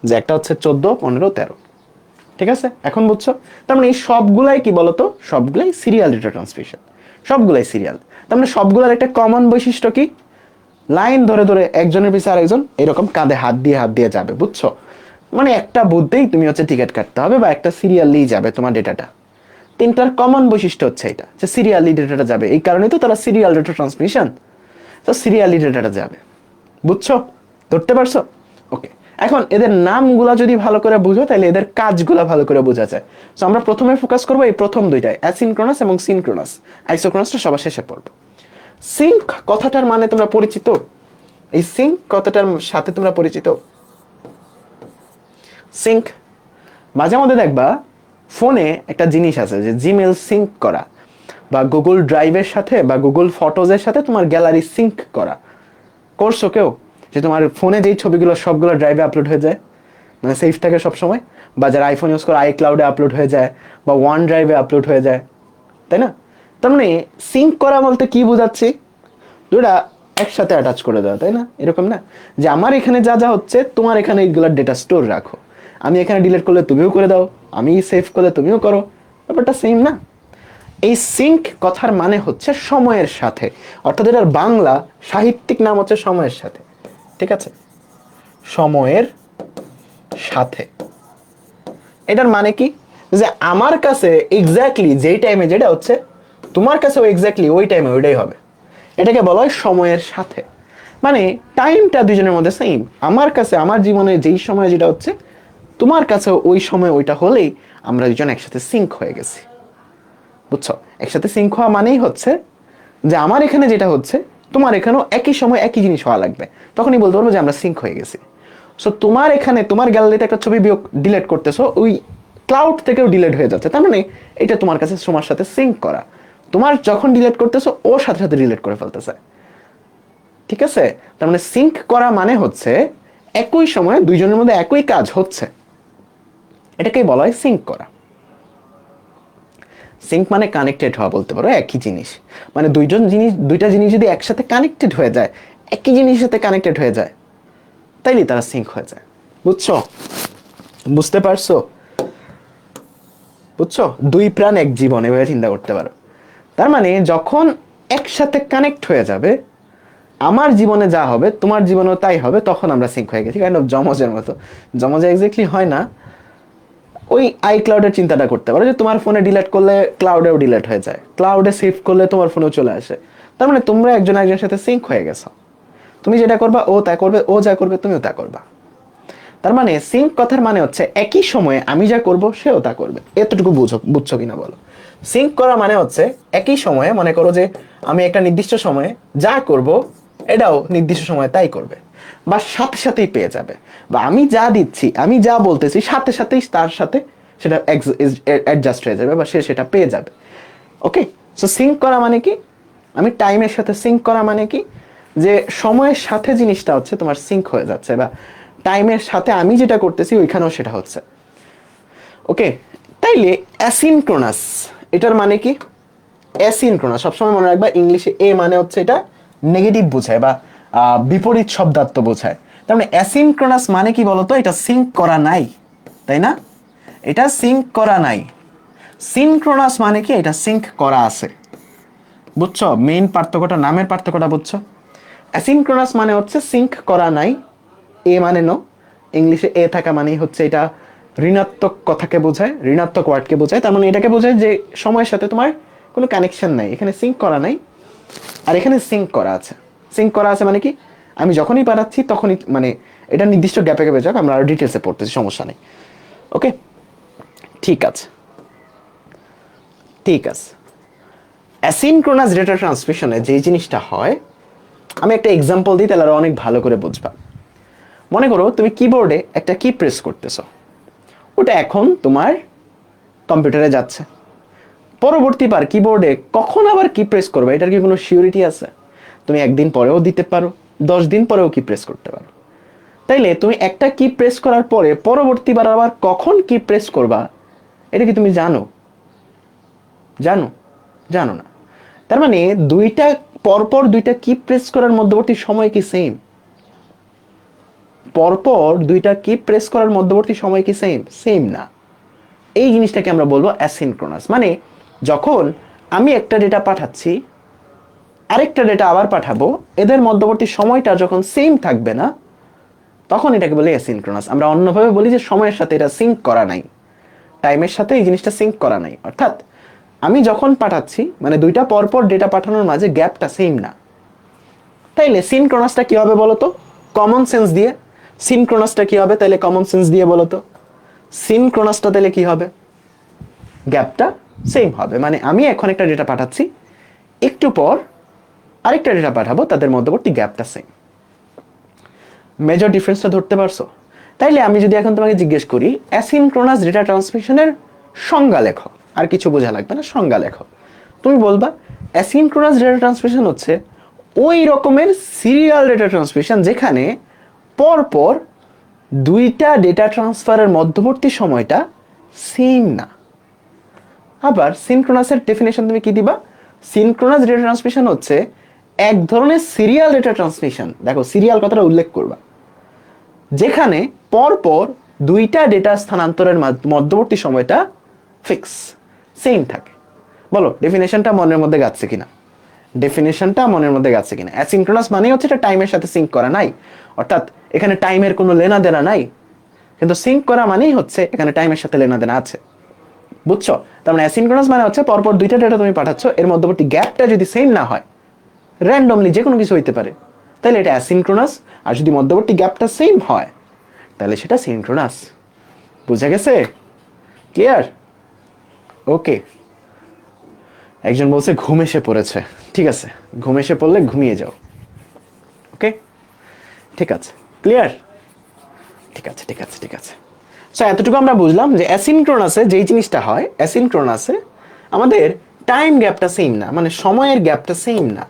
যে একটা হচ্ছে 14, 15, 13। ঠিক আছে, এখন বুঝছো? তার মানে এই সবগুলাই কি বলতো, সবগুলাই সিরিয়াল ডেটা ট্রান্সমিশন, সবগুলাই সিরিয়াল। তার মানে সবগুলোর একটা কমন বৈশিষ্ট্য কি, লাইন ধরে ধরে একজনের পিছনে আরেকজন এরকম কাঁধে হাত দিয়ে যাবে, বুঝছো? মানে একটা বুদ্ধেই তুমি হচ্ছে টিকিট কাটতে হবে বা একটা সিরিয়ালি যাবে তোমার ডেটাটা। 3টার কমন বৈশিষ্ট্য হচ্ছে এটা, যে সিরিয়ালি ডেটাটা যাবে, এই কারণেই তো তারা সিরিয়াল ডেটা ট্রান্সমিশন, তো সিরিয়ালি ডেটাটা যাবে, বুঝছো? ধরতে পারছো? ওকে, এখন এদের নামগুলা যদি ভালো করে বুঝো তাহলে এদের কাজগুলা ভালো করে বোঝা যায়। সো আমরা প্রথমে ফোকাস করবো এই প্রথম দুইটায়, অ্যাসিনক্রোনাস এবং সিনক্রোনাস। আইসোক্রোনাসটা সবার শেষে পড়বো। সিঙ্ক কথাটার মানে তোমরা পরিচিত? এই সিঙ্ক কথাটার সাথে তোমরা পরিচিত? সিঙ্ক, মাঝে মধ্যে দেখবা ফোনে একটা জিনিস আছে যে জিমেল সিঙ্ক করা, বা গুগল ড্রাইভের সাথে বা গুগল ফটোজের সাথে তোমার গ্যালারি সিঙ্ক করা। করছো কেউ? যে তোমার ফোনে যেই ছবিগুলো সবগুলো ড্রাইভে আপলোড হয়ে যায়, মানে সেফ থাকে সবসময়, বা যারা আইফোন ইউজ করে আইক্লাউডে আপলোড হয়ে যায় বা ওয়ান ড্রাইভে আপলোড হয়ে যায়, তাই না? তার মানে সিঙ্ক করা বলতে কি বোঝাচ্ছি, দুটা একসাথে অ্যাটাচ করে দেওয়া, তাই না? এরকম না যে আমার এখানে যা যা হচ্ছে তোমার এখানে এইগুলোর ডেটা স্টোর রাখো, আমি এখানে ডিলিট করলে তুমিও করে দাও, আমি সেভ করলে তুমিও করো, ব্যাপারটা সেম না? এই সিঙ্ক কথার মানে হচ্ছে সময়ের সাথে, অর্থাৎ এটার বাংলা সাহিত্যিক নাম হচ্ছে সময়ের সাথে। ঠিক আছে, সময়ের সাথে। এটার মানে কি, যে আমার কাছে এক্স্যাক্টলি যেই টাইমে যেটা হচ্ছে তোমার কাছেও এক্স্যাক্টলি ওই টাইমে ওইটাই হবে, এটাকে বলা হয় সময়ের সাথে। মানে টাইমটা দুজনের মধ্যে সেম, আমার কাছে আমার জীবনে যেই সময় যেটা হচ্ছে তোমার কাছে ওই সময় ওইটা হলেই আমরা দুজন একসাথে সিঙ্ক হয়ে গেছি, বুঝছো? একসাথে সিঙ্ক হওয়া মানেই হচ্ছে যে আমার এখানে যেটা হচ্ছে তোমার এখানেও একই সময় একই জিনিস হওয়া লাগবে, তখনই বলতে পারবো যে আমরা সিঙ্ক হয়ে গেছি। সো তোমার এখানে তোমার গ্যালারিতে একটা ছবি ডিলিট করতেছো, ওই ক্লাউড থেকেও ডিলিট হয়ে যাচ্ছে, তার মানে এটা তোমার কাছে সময়ের সাথে সিঙ্ক করা। তোমার যখন ডিলিট করতেছো ওর সাথে সাথে ডিলিট করে ফেলতেছে। ঠিক আছে, তার মানে সিঙ্ক করা মানে হচ্ছে একই সময়ে দুইজনের মধ্যে একই কাজ হচ্ছে, এটাকেই বলা হয় সিঙ্ক করা। সিঙ্ক মানে কানেক্টেড হওয়া বলতে পারো, একই জিনিস। মানে দুইটা জিনিস যদি একসাথে কানেক্টেড হয়ে যায়, একই জিনিসের সাথে কানেক্টেড হয়ে যায়, তাইলে তারা সিঙ্ক হয়ে যায়, বুঝছো? বুঝতে পারছো? বুঝছো? দুই প্রাণ এক জীবন, এভাবে চিন্তা করতে পারো। তার মানে যখন একসাথে কানেক্ট হয়ে যাবে, আমার জীবনে যা হবে তোমার জীবনেও তাই হবে, তখন আমরা সিঙ্ক হয়ে গেছি, কাইন্ড অফ যমজের মতো। যমজ এক্স্যাক্টলি হয় না, ওই আইক্লাউডের চিন্তাটা করতে পারো, যে তোমার ফোনে ডিলিট করলে ক্লাউডেও ডিলিট হয়ে যায়, ক্লাউডে সেভ করলে তোমার ফোনেও চলে আসে, তার মানে তোমরা একজন একজনের সাথে সিঙ্ক হয়ে গেছো। তুমি যেটা করবা ও তা করবে, ও যা করবে তুমিও তা করবা। তার মানে সিঙ্ক কথার মানে হচ্ছে একই সময়ে আমি যা করব সেও তা করবে। এতটুকু বুঝছো কিনা বলো? সিঙ্ক করা মানে হচ্ছে একই সময়ে, মনে করো যে আমি একটা নির্দিষ্ট সময়ে যা করব এটাও নির্দিষ্ট সময়ে তাই করবে, বা সাথে সাথেই পেয়ে যাবে, বা আমি যা দিচ্ছি, আমি যা বলতেছি সাথে সাথেই তার সাথে সেটা অ্যাডজাস্ট হয়ে যাবে, বা সে সেটা পেয়ে যাবে। ওকে, সো সিঙ্ক করা মানে কি? আমি টাইমের সাথে সিঙ্ক করা মানে কি, যে সময়ের সাথে জিনিসটা হচ্ছে তোমার সিঙ্ক হয়ে যাচ্ছে, বা টাইমের সাথে আমি যেটা করতেছি ওইখানেও সেটা হচ্ছে। ওকে, তাইলে অ্যাসিনক্রোনাস এটার মানে কি? অ্যাসিনক্রোনাস সবসময় মনে রাখবা, ইংলিশে এ মানে হচ্ছে এটা নেগেটিভ বোঝায় বা বিপরীত শব্দার্থ বোঝায়। তার মানে অ্যাসিনক্রোনাস মানে কি বলতো? এটা সিঙ্ক করা নাই, তাই না? এটা সিঙ্ক করা নাই। সিনক্রোনাস মানে কি? এটা সিঙ্ক করা আছে। বুঝছো মেইন পার্থক্যটা, নামের পার্থক্যটা বুঝছো? অ্যাসিনক্রোনাস মানে হচ্ছে সিঙ্ক করা নাই, এ মানে নো, ইংলিশে এ থাকা মানেই হচ্ছে এটা ঋণাত্মক কথাকে বোঝায়, ঋণাত্মক ওয়ার্ডকে বোঝায়। তার মানে এটাকে বোঝায় যে সময়ের সাথে তোমার কোনো কানেকশন নাই, এখানে সিঙ্ক করা নাই, আর এখানে সিঙ্ক করা আছে। সিঙ্ক করা আছে মানে কি? আমি যখনই পাঠাচ্ছি তখনই, মানে এটা নির্দিষ্ট গ্যাপে গ্যাপে যাক, আমরা আরো ডিটেলসে পড়তেছি, সমস্যা নেই। ওকে, ঠিক আছে, ঠিক আছে। অ্যাসিনক্রোনাস ডেটা ট্রান্সমিশনে যে জিনিসটা হয়, আমি একটা এক্সাম্পল দিই, তাহলে আরো অনেক ভালো করে বুঝবা। মনে করো তুমি কিবোর্ডে একটা কি প্রেস করতেছো, ওটা এখন তোমার কম্পিউটারে যাচ্ছে, পরবর্তীবার কিবোর্ডে কখন আবার কি প্রেস করবে এটার কি কোনো সিউরিটি আছে? তুমি একদিন পরেও দিতে পারো, 10 দিন পরেও কি প্রেস করতে পারো। তাইলে তুমি একটা কি প্রেস করার পরে পরবর্তীবার আবার কখন কি প্রেস করবা, এটা কি তুমি জানো? জানো? জানো না। তার মানে দুইটা পরপর দুইটা কি প্রেস করার মধ্যবর্তী সময় কি সেম? পরপর দুইটা কি প্রেস করার মধ্যবর্তী সময় কি সেম? সেম না। এই জিনিসটাকে আমরা বলবো অ্যাসিনক্রোনাস। মানে যখন আমি একটা ডেটা পাঠাচ্ছি, আরেকটা ডেটা আবার পাঠাবো, এদের মধ্যবর্তী সময়টা যখন সেম থাকবে না, তখন এটাকে বলি অ্যাসিনক্রোনাস। আমরা অন্যভাবে বলি যে সময়ের সাথে এটা সিঙ্ক করা নাই, টাইমের সাথে এই জিনিসটা সিঙ্ক করা নাই। অর্থাৎ আমি যখন পাঠাচ্ছি, মানে দুইটা পরপর ডেটা পাঠানোর মাঝে গ্যাপটা সেম না। তাইলে সিনক্রোনাসটা কি হবে বলতো? কমন সেন্স দিয়ে। সিনক্রোনাসটা কি হবে তাইলে কমন সেন্স দিয়ে বলতো? সিনক্রোনাসটা তাহলে কি হবে? গ্যাপটা সেম হবে। মানে আমি এখন একটা ডেটা পাঠাচ্ছি, একটু পর আরেকটা ডেটা পাঠাবো, তাদের মধ্যবর্তী গ্যাপটা সেম। মেজর ডিফারেন্সটা ধরতে পারছো? তাইলে আমি যদি এখন তোমাকে জিজ্ঞেস করি অ্যাসিনক্রোনাস ডেটা ট্রান্সমিশনের সংজ্ঞা লেখো, আর কিছু বোঝা লাগবে না, সংজ্ঞা লেখো। তুমি বলবা অ্যাসিনক্রোনাস ডেটা ট্রান্সমিশন হচ্ছে ওই রকমের সিরিয়াল ডেটা ট্রান্সমিশন যেখানে পরপর দুইটা ডেটা ট্রান্সফারের মধ্যবর্তী সময়টা সেম না। আবার সিনক্রোনাসের ডেফিনেশন তুমি কি দিবা? সিনক্রোনাস ডেটা ট্রান্সমিশন হচ্ছে এক ধরনের সিরিয়াল ডেটা ট্রান্সমিশন, দেখো সিরিয়াল কথাটা উল্লেখ করবা, যেখানে পরপর দুইটা ডেটা স্থানান্তরের মধ্যবর্তী সময়টা ফিক্স সেম থাকে। বলো ডেফিনেশনটা মনের মধ্যে গাচ্ছে কিনা? ডেফিনেশনটা মনের মধ্যে গাচ্ছে কিনা? অ্যাসিনক্রোনাস মানে হচ্ছে এটা টাইমের সাথে সিঙ্ক করা নাই, অর্থাৎ এখানে টাইমের কোনো লেনা দেনা নাই। কিন্তু সিঙ্ক করা মানেই হচ্ছে এখানে টাইমের সাথে লেনা দেনা আছে। বুঝছো? তার মানে অ্যাসিনক্রোনাস মানে হচ্ছে পরপর দুইটা ডেটা তুমি পাঠাচ্ছ, এর মধ্যবর্তী গ্যাপটা যদি সেম না হয়, র্যান্ডমলি যে কোনো কিছু হইতে পারে, তাহলে এটা অ্যাসিনক্রোনাস। আর যদি মধ্যবর্তী গ্যাপটা সেম হয়, তাহলে সেটা সিনক্রোনাস। বুঝা গেছে? ক্লিয়ার? ওকে। একজন বলছে ঘুম এসে পড়েছে। ঠিক আছে, ঘুম এসে পড়লে ঘুমিয়ে যাও। ওকে, ঠিক আছে, ক্লিয়ার? ঠিক আছে, ঠিক আছে, ঠিক আছে। সো এতটুকু আমরা বুঝলাম যে অ্যাসিনক্রোনাসে যেই জিনিসটা হয়, অ্যাসিনক্রোনাসে আমাদের টাইম গ্যাপটা সেম না, মানে সময়ের গ্যাপটা সেম না,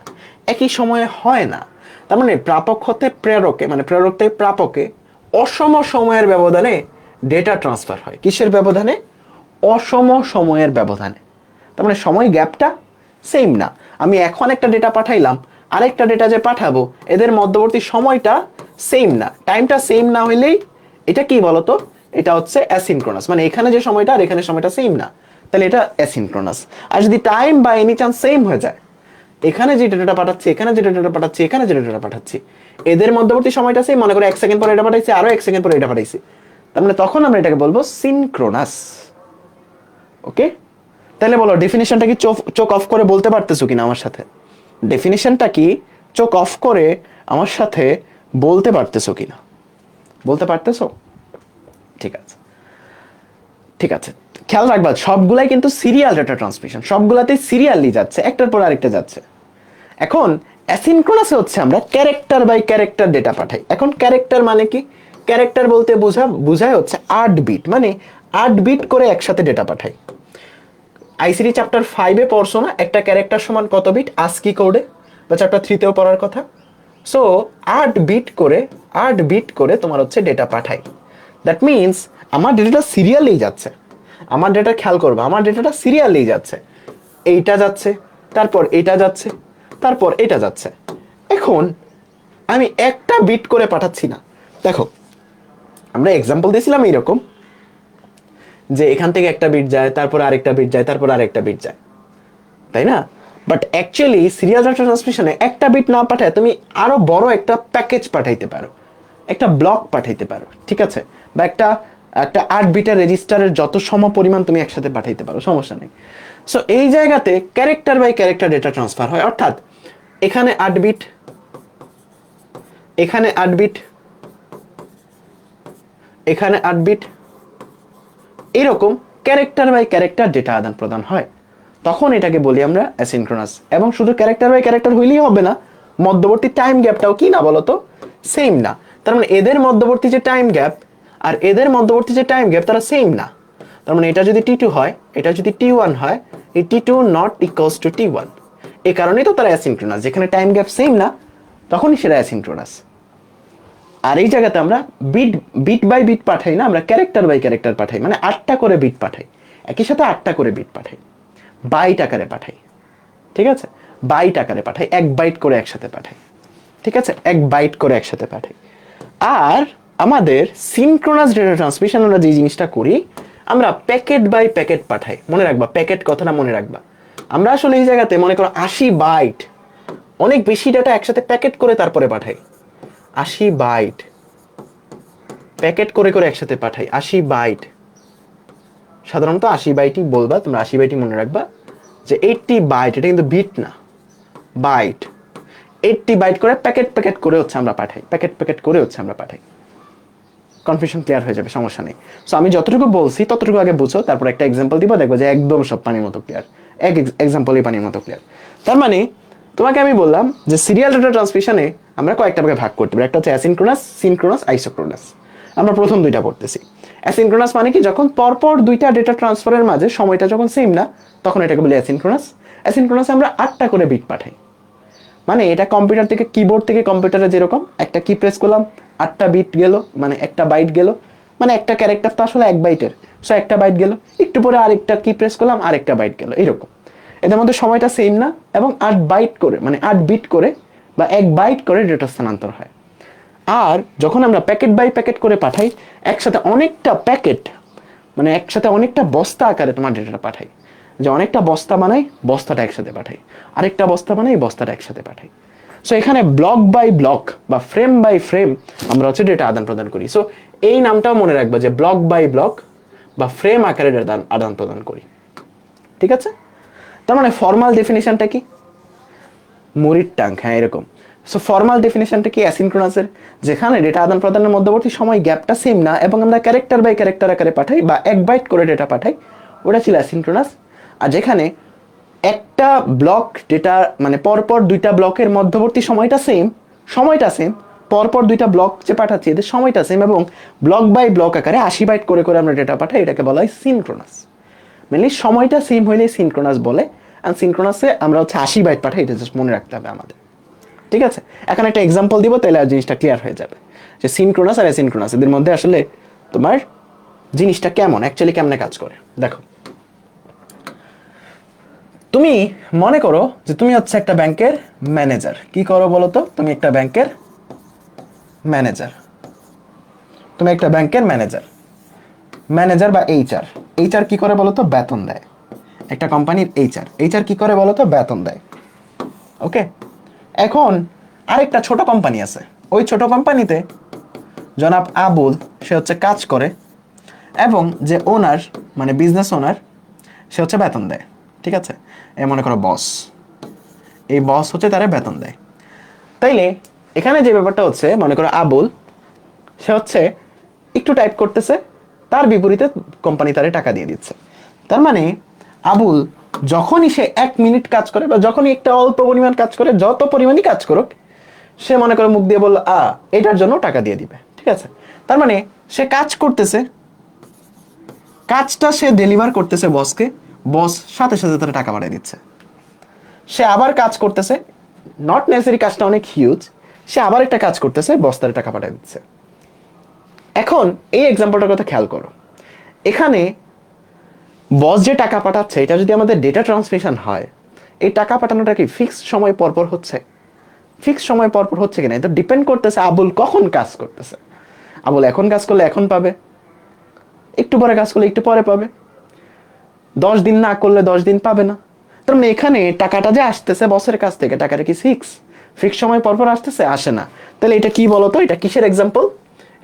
একই সময়ে হয় না। তার মানে প্রাপক হতে প্রেরকে, মানে প্রেরক থেকে প্রাপকে অসম সময়ের ব্যবধানে ডেটা ট্রান্সফার হয়। কিসের ব্যবধানে? অসম সময়ের ব্যবধানে। তার মানে সময় গ্যাপটা সেম না। আমি এখন একটা ডেটা পাঠাইলাম, আরেকটা ডেটা যে পাঠাবো, এদের মধ্যবর্তী সময়টা সেম না, টাইমটা সেম না হইলেই এটা কি বলতো? এটা হচ্ছে অ্যাসিনক্রোনাস। মানে এখানে যে সময়টা আর এখানে সময়টা সেম না, তাহলে এটা অ্যাসিনক্রোনাস। আর যদি টাইম বা এনি চান্স সেম হয়ে যায়, এখানে যে ডেটা পাঠাচ্ছি, এখানে যে ডেটা পাঠাচ্ছি, এখানে যে ডেটা পাঠাচ্ছি, এদের মধ্যবর্তী সময়টা সেম, মনে করো 1 সেকেন্ড পরে এটা পাঠাইছি, আরো 1 সেকেন্ড পরে এটা পাঠাইছি, তার মানে তখন আমরা এটাকে বলবো সিনক্রোনাস। ওকে, তাহলে বলো ডেফিনিশনটা কি চোখ অফ করে বলতে পারতেছো কিনা আমার সাথে? ডেফিনিশনটা কি চোখ অফ করে আমার সাথে বলতে পারতেছো কিনা? বলতে পারতেছো? ঠিক আছে, ঠিক আছে। খেয়াল রাখবা সবগুলাই কিন্তু সিরিয়াল ডেটা ট্রান্সমিশন, সবগুলাতেই সিরিয়ালি যাচ্ছে, একটার পর আরেকটা যাচ্ছে। এখন অ্যাসিনক্রোনাসে হচ্ছে আমরা ক্যারেক্টার বাই ক্যারেক্টার ডেটা পাঠাই। এখন ক্যারেক্টার মানে কি? ক্যারেক্টার বলতে বোঝায় হচ্ছে 8 বিট, মানে 8 বিট করে একসাথে ডেটা পাঠাই। আইসিটি চ্যাপ্টার 5-এ পড়ছো না একটা ক্যারেক্টার সমান কত বিট আস্কি কোডে, বা চ্যাপ্টার 3-তেও পড়ার কথা। সো 8 বিট করে তোমার হচ্ছে ডেটা পাঠাই। দ্যাট মিনস আমার ডেটাটা সিরিয়ালেই যাচ্ছে। আমার ডেটা খেয়াল করবো, আমার ডেটাটা সিরিয়ালেই যাচ্ছে। এইটা যাচ্ছে, তারপর এটা যাচ্ছে, তারপর এটা যাচ্ছে। এখন আমি একটা বিট করে পাঠাচ্ছি না। দেখো আমরা এক্সাম্পল দিয়েছিলাম এইরকম, যে এখান থেকে একটা বিট যায়, তারপর আরেকটা বিট যায়, তারপর আরেকটা বিট যায়, তাই না? বাট অ্যাকচুয়ালি সিরিয়াল ডাটা ট্রান্সমিশনে একটা বিট না পাঠায় তুমি আরো বড় একটা প্যাকেজ পাঠাইতে পারো, একটা ব্লক পাঠাইতে পারো, ঠিক আছে? বা একটা একটা 8 বিটের রেজিস্টারের যত সম পরিমাণ তুমি একসাথে পাঠাইতে পারো, সমস্যা নেই। সো এই জায়গাতে character by character data transfer হয়, অর্থাৎ এখানে 8 বিট, এখানে 8 বিট, এখানে 8 বিট, এরকম ক্যারেক্টার বাই ক্যারেক্টার ডেটা আদান প্রদান হয়। তখন এটাকে বলি আমরা অ্যাসিনক্রোনাস। এবং শুধু ক্যারেক্টার বাই ক্যারেক্টার হইলেই হবে না, মধ্যবর্তী টাইম গ্যাপটাও কি না বলতো, সেম না। তার মানে এদের মধ্যবর্তী যে টাইম গ্যাপ আর এদের মধ্যবর্তী যে টাইম গ্যাপ তারা সেম না। তার মানে এটা যদি T2 হয়, এটা যদি T1 হয়, এই T2 not equals to T1। এই কারণেই তো তারা অ্যাসিনক্রোনাস, যেখানে টাইম গ্যাপ সেম না তখনই সেটা অ্যাসিনক্রোনাস। আর এই জায়গাতে আমরা বিট বিট বাই বিট পাঠাই না, আমরা ক্যারেক্টার বাই ক্যারেক্টার পাঠাই, মানে 8টা করে বিট পাঠাই, একই সাথে 8টা করে বিট পাঠাই, বাইট আকারে পাঠাই, ঠিক আছে? বাইট আকারে পাঠাই, 1 বাইট করে একসাথে পাঠাই, ঠিক আছে? 1 বাইট করে একসাথে পাঠাই। আর আমাদের সিনক্রোনাস ডেটা ট্রান্সমিশন আমরা যে জিনিসটা করি, আমরা প্যাকেট বাই প্যাকেট পাঠাই। মনে রাখবা, প্যাকেট কথাটা মনে রাখবা। আমরা আসলে এই জায়গাতে মনে করো 80 বাইট, অনেক বেশি ডাটা একসাথে প্যাকেট করে তারপরে পাঠাই। 80 বাইট প্যাকেট করে করে একসাথে পাঠাই, 80 বাইট। সাধারণত 80 বাইটই বলবা তোমরা, 80 বাইটই মনে রাখবা। যে 80 বাইট, এটা কিন্তু বিট না, বাইট। 80 বাইট করে প্যাকেট প্যাকেট করে হচ্ছে আমরা পাঠাই, প্যাকেট প্যাকেট করে হচ্ছে আমরা পাঠাই। কনফিউশন ক্লিয়ার হয়ে যাবে, সমস্যা নেই। সো আমি যতটুকু বলছি ততটুকু আগে বুঝো, তারপর একটা এক্সাম্পল দিব, দেখবো যে একদম সব পানির মতো ক্লিয়ার। এক এক্সাম্পলই পানির মতো ক্লিয়ার। তার মানে তোমাকে আমি বললাম যে সিরিয়াল ডাটা ট্রান্সমিশনে আমরা কয়েকটা ভাগে ভাগ করতে পারি। একটা হচ্ছে অ্যাসিনক্রোনাস, সিনক্রোনাস, আইসোক্রোনাস। আমরা প্রথম দুইটা পড়তেছি। অ্যাসিনক্রোনাস মানে কি, যখন পরপর দুইটা ডেটা ট্রান্সফারের মাঝে সময়টা যখন সেম না, তখন এটাকে বলি অ্যাসিনক্রোনাস। অ্যাসিনক্রোনাসে আমরা 8টা করে বিট পাঠাই। মানে এটা কম্পিউটার থেকে, কিবোর্ড থেকে কম্পিউটারে যেরকম একটা কি প্রেস করলাম, 8টা বিট গেল, মানে একটা বাইট গেল, মানে একটা ক্যারেক্টার তো আসলে 1 বাইটের, সো একটা বাইট গেল, একটু পরে আরেকটা কি প্রেস করলাম, আরেকটা বাইট গেল, এরকম। এদের মধ্যে সময়টা সেম না, এবং 8 বাইট করে, মানে 8 বিট করে বা 1 বাইট করে ডেটা স্থানান্তর হয়। আর যখন আমরা প্যাকেট বাই প্যাকেট করে পাঠাই, একসাথে অনেকটা প্যাকেট, মানে একসাথে অনেকটা বস্তা আকারে তোমার ডেটাটা পাঠাই। যে অনেকটা বস্তা বানাই, বস্তাটা একসাথে পাঠাই, আরেকটা বস্তা বানাই, বস্তাটা একসাথে পাঠাই। সো এখানে ব্লক বাই ব্লক বা ফ্রেম বাই ফ্রেম আমরা হচ্ছে ডেটা আদান প্রদান করি। সো এই নামটাও মনে রাখবা যে ব্লক বাই ব্লক বা ফ্রেম আকারে ডেটা আদান প্রদান করি, ঠিক আছে? তার মানে ফর্মাল ডেফিনিশনটা কি? মুড়ির টাং, হ্যাঁ এরকম। সো ফর্মাল ডেফিনিশনটা কি অ্যাসিনক্রোনাসের? যেখানে ডেটা আদান প্রদানের মধ্যবর্তী সময় গ্যাপটা সেম না এবং আমরা ক্যারেক্টার বাই ক্যারেক্টার আকারে পাঠাই বা 1 বাইট করে ডেটা পাঠাই, ওটা ছিল অ্যাসিনক্রোনাস। আর যেখানে একটা ব্লক ডেটা, মানে পরপর দুইটা ব্লকের মধ্যবর্তী সময়টা সেম, সময়টা সেম, পরপর দুইটা ব্লক যে পাঠাচ্ছি এদের সময়টা সেম, এবং ব্লক বাই ব্লক আকারে 80 বাইট করে করে আমরা ডেটা পাঠাই, এটাকে বলা হয় সিনক্রোনাস। মেনলি সময়টা সেম হইলে সিনক্রোনাস বলে। আর সিনক্রোনাসে আমরা হচ্ছে 80 বাইট পাঠাই, এটা জাস্ট মনে রাখতে হবে আমাদের, ঠিক আছে? এখন একটা এক্সাম্পল দিব, তাহলে আর জিনিসটা ক্লিয়ার হয়ে যাবে যে সিনক্রোনাস আর অ্যাসিনক্রোনাস এদের মধ্যে আসলে তোমার জিনিসটা কেমন, অ্যাকচুয়ালি কেমনে কাজ করে। দেখো, তুমি মনে করো যে তুমি হচ্ছে একটা ব্যাংকের ম্যানেজার। কি করো বলো তো? তুমি একটা ব্যাংকের ম্যানেজার, তুমি একটা ব্যাংকের ম্যানেজার। ম্যানেজার বা এইচআর, এইচআর কি করে বলো তো? বেতন দেয়। একটা কোম্পানির এইচআর, এইচআর কি করে বলো তো? বেতন দেয়। ওকে, এখন আরেকটা ছোট কোম্পানি আছে, ওই ছোট কোম্পানিতে জনাব আবুল সে হচ্ছে কাজ করে, এবং যে ওনার, মানে বিজনেস ওনার, সে হচ্ছে বেতন দেয়, ঠিক আছে? এই মনে করো বস, এই বস হচ্ছে তারা বেতন দেয়। তাইলে এখানে যে ব্যাপারটা হচ্ছে, মনে করো আবুল, সে হচ্ছে একটু টাইপ করতেছে, তার বিপরীতে কোম্পানি তারে টাকা দিয়ে দিচ্ছে। তার মানে আবুল যখনই সে 1 মিনিট কাজ করে বা যখনই একটা অল্প পরিমাণ কাজ করে, যত পরিমাণই কাজ করুক, সে মনে করে মুখ দিয়ে বলল এটার জন্য টাকা দিয়ে দিবে, ঠিক আছে? তার মানে সে কাজ করতেছে, কাজটা সে ডেলিভার করতেছে বসকে, বস সাথে সাথে তার টাকা বাড়িয়ে দিচ্ছে। সে আবার কাজ করতেছে, নট নেসেসারি কাজটা অনেক হিউজ, সে আবার একটা কাজ করতেছে, বস তার টাকা পাঠিয়ে দিচ্ছে। এখন এই এক্সাম্পলটার কথা খেয়াল করো, এখানে বস যে টাকা পাঠাচ্ছে এটা যদি আমাদের ডেটা ট্রান্সমিশন হয়, এই টাকা পাঠানোটা কি ফিক্সড সময় পরপর হচ্ছে? ফিক্সড সময় পরপর হচ্ছে কিনা এটা ডিপেন্ড করতেছে আবুল কখন কাজ করতেছে। আবুল এখন কাজ করলে এখন পাবে, একটু পরে কাজ করলে একটু পরে পাবে, 10 দিন না করলে 10 দিন পাবে না। তার মানে এখানে টাকাটা যে আসতেছে বসের কাছ থেকে, টাকাটা কি ফিক্স সময় পরপর আসতেছে? আসে না। তাহলে এটা কি বলতো, এটা কিসের এক্সাম্পল?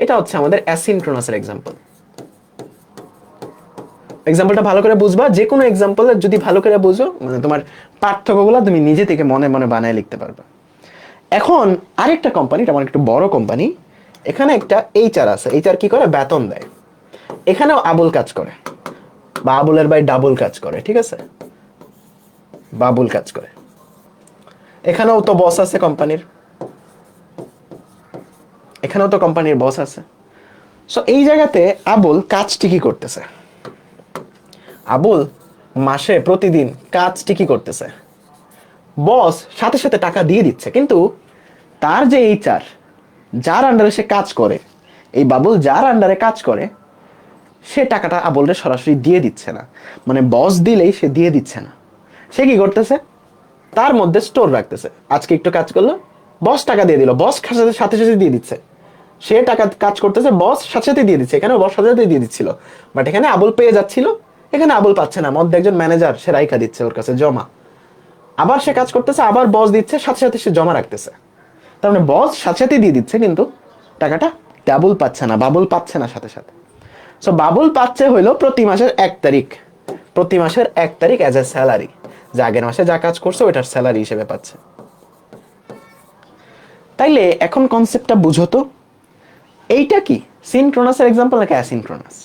এটা হচ্ছে আমাদের অ্যাসিনক্রোনাসের এক্সাম্পল। এক্সাম্পলটা ভালো করে বুঝবা, যে কোনো এক্সাম্পলে যদি ভালো করে বুঝো, মানে তোমার পার্থক্যগুলো তুমি নিজে থেকে মনে মনে বানায় লিখতে পারবে। এখন আরেকটা কোম্পানি, এটা আমার একটু বড় কোম্পানি, এখানে একটা এইচআর আছে। এইচআর কি করে? বেতন দেয়। এখানেও আবুল কাজ করে, বা আবুলের ভাই ডাবল কাজ করে, ঠিক আছে? বাবুল কাজ করে। এখানেও তো বস আছে কোম্পানির, এখানেও তো কোম্পানির বস আছে। সো এই জায়গাতে আবুল কাজ ঠিকই করতেছে, আবুল মাসে প্রতিদিন কাজ ঠিকই করতেছে, বস সাথে সাথে টাকা দিয়ে দিচ্ছে। কিন্তু তার যে এইচআর, যার আন্ডারে সে কাজ করে, এই বাবুল যার আন্ডারে কাজ করে, সে টাকাটা আবুলরে সরাসরি দিয়ে দিচ্ছে না। মানে বস দিলেই সে দিয়ে দিচ্ছে না। সে কি করতেছে? তার মধ্যে স্টোর রাখতেছে। আজকে একটু কাজ করলো, বস টাকা দিয়ে দিল, বস সাথে সাথে দিয়ে দিচ্ছে। সে টাকা কাজ করতেছে, বস সাথে সাথে দিয়ে দিচ্ছে। এখানে বস সাথে সাথে দিয়ে দিচ্ছিল, বাট এখানে আবুল পেয়ে যাচ্ছিল, এখানে আবুল পাচ্ছে না। মধ্যে একজন ম্যানেজার, সে রাইখা দিচ্ছে ওর কাছে জমা। আবার সে কাজ করতেছে, আবার বস দিচ্ছে, সাথে সাথে সে জমা রাখতেছে। তার মানে বস সাথে সাথে দিয়ে দিচ্ছে, কিন্তু টাকাটা ডাবল পাচ্ছে না, বাবুল পাচ্ছে না সাথে সাথে। সো বাবুল পাচ্ছে হইলো প্রতি মাসের 1 তারিখ, প্রতি মাসের 1 তারিখ অ্যাজ এ স্যালারি, যে আগের মাসে যা কাজ করছে ওইটার স্যালারি হিসেবে পাচ্ছে। তাইলে এখন কনসেপ্টটা বুঝো তো, এইটা কি সিনক্রোনাসের এক্সাম্পল নাকি অ্যাসিনক্রোনাস?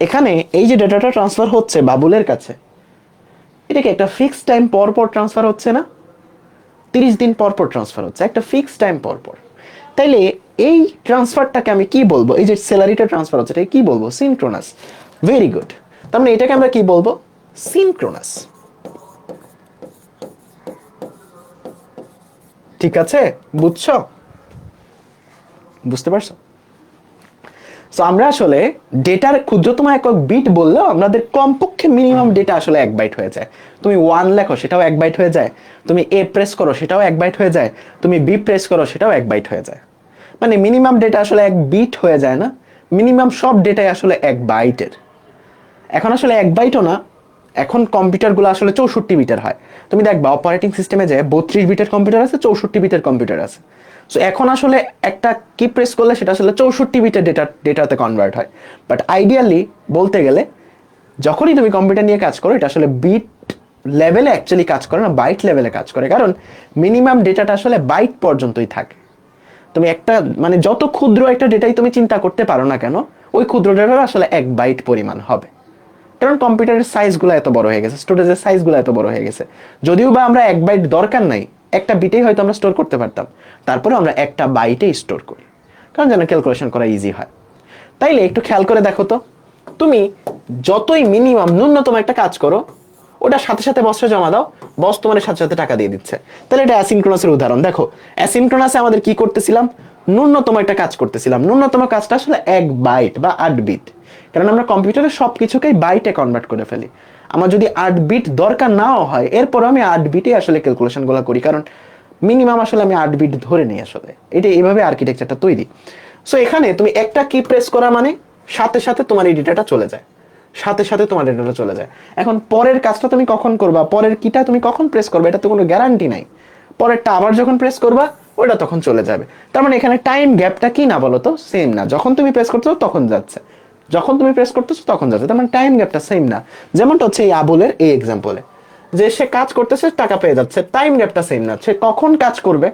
এখানে এই যে ডেটাটা ট্রান্সফার হচ্ছে বাবুলের কাছে, এটা কি একটা ফিক্সড টাইম পর পর ট্রান্সফার হচ্ছে না? 30 দিন পর পর ট্রান্সফার হচ্ছে, একটা ফিক্সড টাইম পর পর। তাইলে এই ট্রান্সফারটাকে আমি কি বলবো? এই যে স্যালারিটা ট্রান্সফার হচ্ছে, এটা কি বলবো? সিনক্রোনাস। Very good. তার মানে এটাকে আমরা কি বলবো? সিনক্রোনাস। ঠিক আছে, বুঝছো? বুঝতে পারছো? সো আমরা আসলে ডেটার ক্ষুদ্রতম একক বিট বললেও আমাদের কমপক্ষে মিনিমাম ডেটা আসলে 1 বাইট হয়ে যায়। তুমি 1 লেখো সেটাও 1 বাইট হয়ে যায়, তুমি এ প্রেস করো সেটাও 1 বাইট হয়ে যায়, তুমি বি প্রেস করো সেটাও 1 বাইট হয়ে যায়। মানে মিনিমাম ডেটা আসলে 1 বিট হয়ে যায় না, মিনিমাম সব ডেটাই আসলে 1 বাইটের। এখন আসলে 1 বাইটও না, এখন কম্পিউটারগুলো আসলে 64 বিটের হয়। তুমি দেখবা অপারেটিং সিস্টেমে যে 32 বিটের কম্পিউটার আছে, 64 বিটের কম্পিউটার আছে। সো এখন আসলে একটা কি প্রেস করলে সেটা আসলে 64 বিটের ডেটাতে কনভার্ট হয়। বাট আইডিয়ালি বলতে গেলে, যখনই তুমি কম্পিউটার নিয়ে কাজ করো, এটা আসলে বিট লেভেলে অ্যাকচুয়ালি কাজ করে না, বাইট লেভেলে কাজ করে। কারণ মিনিমাম ডেটাটা আসলে বাইট পর্যন্তই থাকে। তুমি একটা মানে যত ক্ষুদ্র একটা ডেটাই তুমি চিন্তা করতে পারো না কেন, ওই ক্ষুদ্র ডেটাটা আসলে 1 বাইট পরিমাণ হবে। কারণ কম্পিউটারের সাইজগুলো এত বড় হয়ে গেছে, স্টোরেজের সাইজগুলো এত বড় হয়ে গেছে। যদিও বা আমরা 1 বাইট দরকার নাই, একটা বিটেই হয়তো আমরা স্টোর করতে পারতাম, তারপরে আমরা একটা বাইটেই স্টোর করি, কারণ যেন ক্যালকুলেশন করা ইজি হয়। তাইলে একটু খেয়াল করে দেখো তো, তুমি যতই মিনিমাম ন্যূনতম একটা কাজ করো, ওটা সাথে সাথে বসে জমা দাও, বস তোমার সাথে সাথে টাকা দিয়ে দিচ্ছে। তাহলে এটা অ্যাসিনক্রোনাসের উদাহরণ। দেখো অ্যাসিনক্রোনাসে আমাদের কি করতেছিলাম? ন্যূনতম একটা কাজ করতেছিলাম, ন্যূনতম কাজটা আসলে 1 বাইট বা 8 বিট। কারণ আমরা কম্পিউটারে সবকিছুকেই বাইটে কনভার্ট করে ফেলি। আমার যদি 8 বিট দরকার নাও হয়, এরপর আমি 8 বিটে আসলে ক্যালকুলেশন গুলো করি, কারণ মিনিমাম আসলে আমি 8 বিট ধরে নিই আসলে। এটা এইভাবে আর্কিটেকচারটা তৈরি। সো এখানে তুমি একটা কি প্রেস করা মানে সাথে সাথে তোমার এই ডেটাটা চলে যায়, সাথে সাথে তোমার ডেটাটা চলে যায়। এখন পরের কাজটা তুমি কখন করবা, পরের কিটা তুমি কখন প্রেস করবে, এটা তো কোনো গ্যারান্টি নাই। পরেরটা আবার যখন প্রেস করবা, ওটা তখন চলে যাবে। তার মানে এখানে টাইম গ্যাপটা কি না বলো তো? সেম না। যখন তুমি প্রেস করতেছো তখন যাচ্ছে, যখন তুমি প্রেস করতেছো তখন যাচ্ছে। তার মানে টাইম গ্যাপটা সেম না। যেমনটা হচ্ছে এই আবুলের এই এক্সাম্পলে, যে সে কাজ করতেছে টাকা পেয়ে যাচ্ছে, টাইম গ্যাপটা সেম না। সে কখন কাজ করবে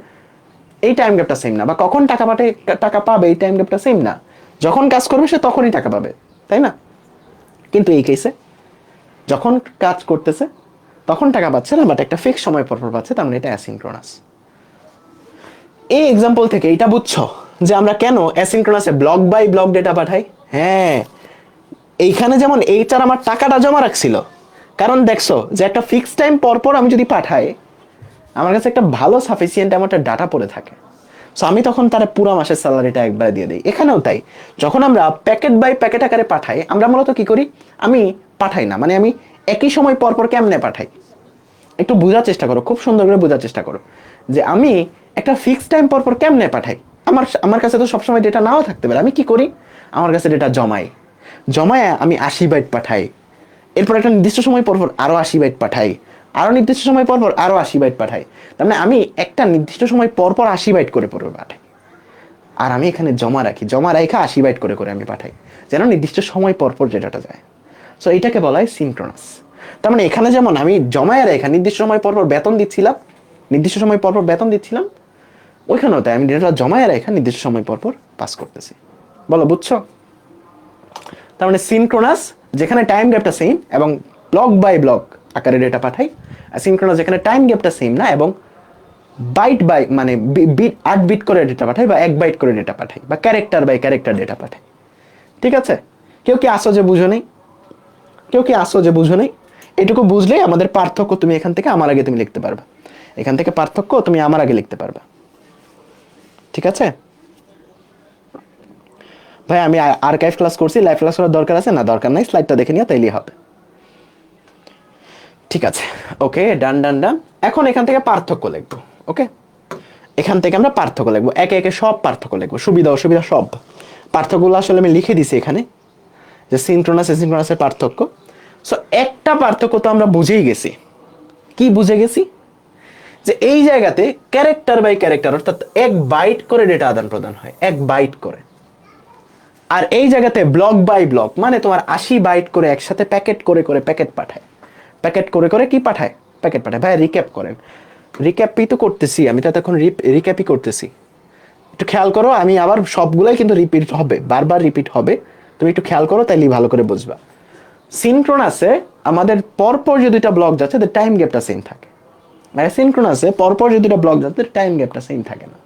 এই টাইম গ্যাপটা সেম না, বা কখন টাকা পাবে এই টাইম গ্যাপটা সেম না। যখন কাজ করবে সে তখনই টাকা পাবে, তাই না? কিন্তু এই কেসে যখন কাজ করতেছে তখন টাকা পাচ্ছে না, বাট একটা ফিক্স সময় পর পর পাচ্ছে, তার মানে এটা অ্যাসিনক্রোনাস। এই এক্সাম্পল থেকে এটা বুঝছো যে আমরা কেন অ্যাসিনক্রোনাসে ব্লক বাই ব্লক ডেটা পাঠাই। হ্যাঁ, এইখানে যেমন এইটার আমার টাকাটা জমা রাখছিল, কারণ দেখছো যে একটা ফিক্স টাইম পর পর আমি যদি পাঠাই আমার কাছে একটা ভালো সাফিসিয়েন্ট অ্যামাউন্টের ডাটা পড়ে থাকে। সো আমি তখন তার পুরো মাসের স্যালারিটা একবারে দিয়ে দিই। এখানেও তাই, যখন আমরা প্যাকেট বাই প্যাকেট আকারে পাঠাই আমরা মূলত কি করি, আমি পাঠাই না, মানে আমি একই সময় পর পর কেমনে পাঠাই একটু বোঝার চেষ্টা করো, খুব সুন্দর করে বোঝার চেষ্টা করো যে আমি একটা ফিক্সড টাইম পর পর কেমনে পাঠাই। আমার কাছে তো সবসময় ডেটা নাও থাকতে পারে, আমি কি করি, আমার কাছে ডেটা জমায় আমি 80 বাইট পাঠাই, এরপর একটা নির্দিষ্ট সময় পর পর আরো 80 বাইট পাঠাই, আরো নির্দিষ্ট সময় পর পর আরো 80 বাইট পাঠাই। তার মানে আমি একটা নির্দিষ্ট সময় পর পর 80 বাইট করে পাঠাই, আর আমি এখানে জমা রাখা 80 বাইট করে আমি পাঠাই, যেন নির্দিষ্ট সময় পর পর ডেটাটা যায়। সো এইটাকে বলা হয় সিনক্রোনাস। তার মানে এখানে যেমন আমি জমায় রেখা নির্দিষ্ট সময় পর পর বেতন দিচ্ছিলাম, ওইখানেও তাই আমি ডেটা জমায় রেখা নির্দিষ্ট সময় পর পর পাস করতেছি। বলো বুঝছো? তার মানে সিনক্রোনাস যেখানে টাইম গ্যাপটা সেম এবং ব্লক বাই ব্লক আকারে ডেটা পাঠাই, আর সিনক্রোনাস যেখানে টাইম গ্যাপটা সেম না এবং বাইট বাই মানে 8 বিট করে ডেটা পাঠাই, বা 1 বাইট করে ডেটা পাঠাই, বা ক্যারেক্টার বাই ক্যারেক্টার ডেটা পাঠাই। ঠিক আছে? কেউ কি আসো যে বুঝো নেই? এটুকু বুঝলেই আমাদের পার্থক্য তুমি এখান থেকে আমার আগে তুমি লিখতে পারবা, এখান থেকে পার্থক্য তুমি আমার আগে লিখতে পারবা। ঠিক আছে ভাই? আমি আর্কাইভ ক্লাস করছি, লাইভ ক্লাস করার দরকার আছে না? দরকার নাই, স্লাইডটা দেখে নিও তাইলেই হবে। ঠিক আছে, ওকে, ডান। এখন এখান থেকে পার্থক্য লিখবো। ওকে, এখান থেকে আমরা পার্থক্য লিখবো, একে একে সব পার্থক্য লিখবো, সুবিধা অসুবিধা সব পার্থক্যগুলো আসলে আমি লিখে দিছি এখানে, যে সিনক্রোনাস অ্যাসিনক্রোনাসের পার্থক্য। সো একটা পার্থক্য তো আমরা বুঝেই গেছি। কি বুঝে গেছি? যে এই জায়গাতে ক্যারেক্টার বাই ক্যারেক্টার, অর্থাৎ 1 বাইট করে ডেটা আদান প্রদান হয়, 1 বাইট করে। আর এই জায়গাতে ব্লক বাই ব্লক মানে তোমার 80 বাইট করে একসাথে প্যাকেট করে প্যাকেট পাঠায়, কি পাঠায়, প্যাকেট পাঠায়। ভাই রিক্যাপ করেন, রিক্যাপই তো করতেছি আমি, তো এখন রিক্যাপই করতেছি। একটু খেয়াল করো, আমি আবার সবগুলাই কিন্তু রিপিট হবে, বারবার রিপিট হবে, তুমি একটু খেয়াল করো তাইলেই ভালো করে বুঝবা। সিনক্রোনাসে আমাদের পরপর যে দুইটা ব্লক যাচ্ছে টাইম গ্যাপটা সেম থাকে, আর অ্যাসিনক্রোনাসে পরপর যে দুইটা ব্লক যাচ্ছে টাইম গ্যাপটা সেম থাকে না।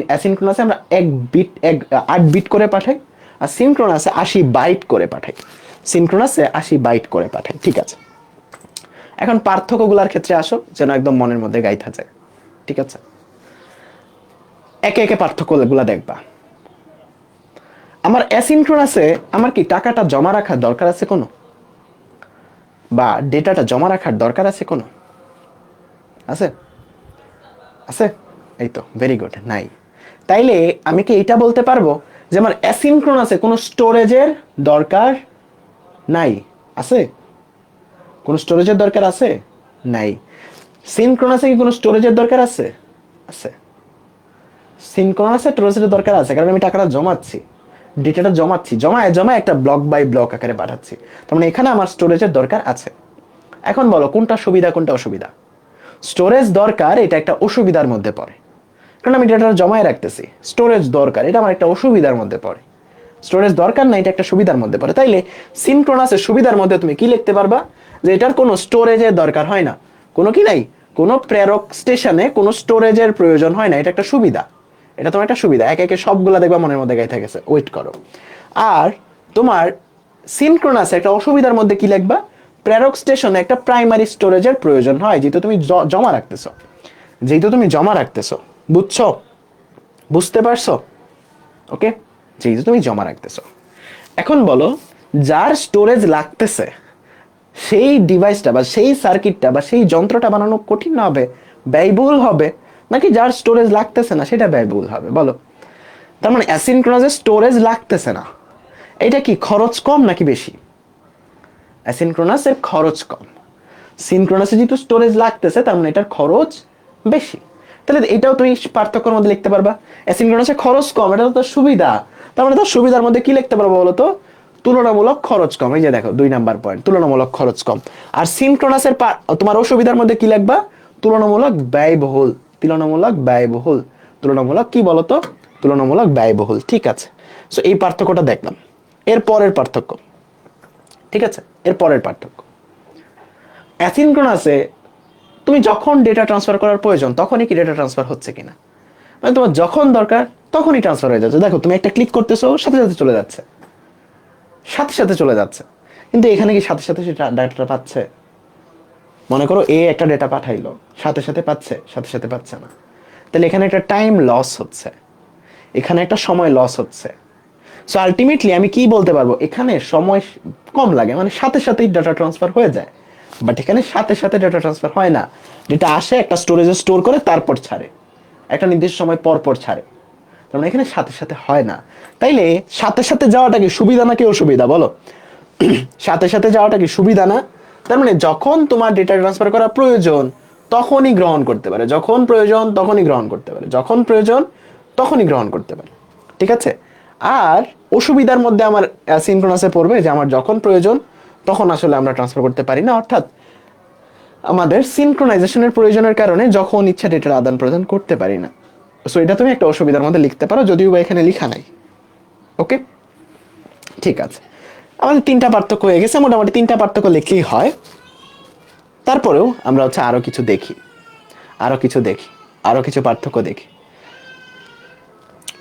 অ্যাসিনক্রোনাসে আমরা 8 বিট করে পাঠাই, আর সিনক্রোনাসে 80 বাইট করে পাঠাই। ঠিক আছে, এখন পার্থক্যগুলোর ক্ষেত্রে আসো, যেন একদম মনের মধ্যে গাইথা যায়। ঠিক আছে, একে একে পার্থক্যগুলো দেখবা। আমার অ্যাসিনক্রোনাসে আমার কি টাকাটা জমা রাখার দরকার আছে কোনো, বা ডেটাটা জমা রাখার দরকার আছে কোনো? আছে? এই তো, ভেরি গুড, নাই। তাইলে আমি কি এটা বলতে পারবো যে আমার অ্যাসিনক্রোনাসে কোনো স্টোরেজের দরকার নাই? আছে? কোনো স্টোরেজের দরকার আছে? নাই। সিনক্রোনাসে কি কোনো স্টোরেজের দরকার আছে? আছে। সিনক্রোনাসে স্টোরেজের দরকার আছে, কারণ আমি টাকাটা জমাচ্ছি, ডেটাটা জমায় একটা ব্লক বাই ব্লক আকারে পাঠাচ্ছি, তার মানে এখানে আমার স্টোরেজের দরকার আছে। এখন বলো কোনটা সুবিধা কোনটা অসুবিধা? স্টোরেজ দরকার এটা একটা অসুবিধার মধ্যে পড়ে, কারণ আমি ডেটাটা জমায় রাখতেছি। স্টোরেজ দরকার এটা আমার একটা অসুবিধার মধ্যে পড়ে। স্টোরেজ দরকার না, এটা একটা সুবিধার মধ্যে পড়ে। তাইলে সিনক্রোনাসের সুবিধার মধ্যে তুমি কি লিখতে পারবা, যে এটার কোনো স্টোরেজের দরকার হয় না, কোনো কি নাই, কোনো প্রেরক স্টেশনে কোনো স্টোরেজের প্রয়োজন হয় না, এটা একটা সুবিধা। এটা তোমার একটা সুবিধা, একে একে সবগুলা দেখবা মনের মধ্যে গাইতে গেছে, ওয়েট করো। আর তোমার সিনক্রোনাসে একটা অসুবিধার মধ্যে কি লিখবা, প্রেরক স্টেশনে একটা প্রাইমারি স্টোরেজের প্রয়োজন হয়, যেহেতু তুমি জমা রাখতেছো। বুঝছো? বুঝতে পারছো? ওকে, যেহেতু তুমি জমা রাখতেছো। এখন বলো, যার স্টোরেজ লাগতেছে সেই ডিভাইসটা বা সেই সার্কিটটা বা সেই যন্ত্রটা বানানো কঠিন হবে, ব্যয়বহুল হবে, নাকি যার স্টোরেজ লাগতেছে না সেটা ব্যয়বহুল হবে? বলো। তার মানে অ্যাসিনক্রোনাসে স্টোরেজ লাগতেছে না, এটা কি খরচ কম নাকি বেশি? অ্যাসিনক্রোনাসের খরচ কম। সিনক্রোনাসে যেহেতু স্টোরেজ লাগতেছে তার মানে এটার খরচ বেশি। তাহলে এটাও তুমি পার্থক্যের মধ্যে লিখতে পারবা, অ্যাসিনক্রোনাসে খরচ কম, এটা তো সুবিধা, তার মানে তার সুবিধার মধ্যে কি লিখতে পারবো বলো তো? তুলনামূলক খরচ কম। এই যে দেখো 2 নাম্বার পয়েন্ট, তুলনামূলক খরচ কম। আর সিনক্রোনাসের তোমার অসুবিধার মধ্যে কি লিখবা? তুলনামূলক ব্যয়বহুল। তুলনামূলক কি বলতো, তুলনামূলক ব্যয়বহুল। ঠিক আছে, সো এই পার্থক্যটা দেখলাম। এর পরের পার্থক্য, ঠিক আছে, এর পরের পার্থক্য, অ্যাসিনক্রোনাসে তুমি যখন ডেটা ট্রান্সফার করার প্রয়োজন তখনই কি ডেটা ট্রান্সফার হচ্ছে কিনা, মানে তোমার যখন দরকার তখনই ট্রান্সফার হয়ে যাচ্ছে। দেখো তুমি একটা ক্লিক করতেছো, সাথে সাথে চলে যাচ্ছে, সাথে সাথে চলে যাচ্ছে। কিন্তু এখানে কি সাথে সাথে সেটা ডাটাটা পাচ্ছে? মনে করো এ একটা ডেটা পাঠাইলো, সাথে সাথে পাচ্ছে, সাথে সাথে পাচ্ছে না। তাহলে এখানে একটা টাইম লস হচ্ছে, এখানে একটা সময় লস হচ্ছে। সো আলটিমেটলি আমি কি বলতে পারবো, এখানে সময় কম লাগে, মানে সাথে সাথেই ডাটা ট্রান্সফার হয়ে যায়। বাট এখানে সাথে সাথে ডাটা ট্রান্সফার হয় না, যেটা আসে একটা স্টোরেজে স্টোর করে তারপর ছাড়ে, একটা নির্দিষ্ট সময় পর পর ছাড়ে। তার মানে এখানে সাথে সাথে হয় না। তাইলে সাথে সাথে যাওয়াটা কি সুবিধা নাকি অসুবিধা বলো? সাথে সাথে যাওয়াটা কি সুবিধা না? তার মানে যখন তোমার ডেটা ট্রান্সফার করা প্রয়োজন তখনই গ্রহণ করতে পারে, যখন প্রয়োজন তখনই গ্রহণ করতে পারে, যখন প্রয়োজন তখনই গ্রহণ করতে পারে। ঠিক আছে। আর অসুবিধার মধ্যে আমার সিনক্রোনাসে পড়বে যে আমার যখন প্রয়োজন তখন আসলে আমরা ট্রান্সফার করতে পারি না, অর্থাৎ আমাদের সিনক্রোনাইজেশনের প্রয়োজনের কারণে যখন ইচ্ছা ডেটার আদান প্রদান করতে পারি না। সো এটা তুমি একটা অসুবিধার মধ্যে লিখতে পারো, যদিও বা এখানে লেখা নাই। ওকে, ঠিক আছে। আমাদের তিনটা পার্থক্য হয়ে গেছে, মোটামুটি তিনটা পার্থক্য লিখলেই হয়। তারপরেও আমরা হচ্ছে আরো কিছু দেখি, আরো কিছু দেখি, আরো কিছু পার্থক্য দেখি।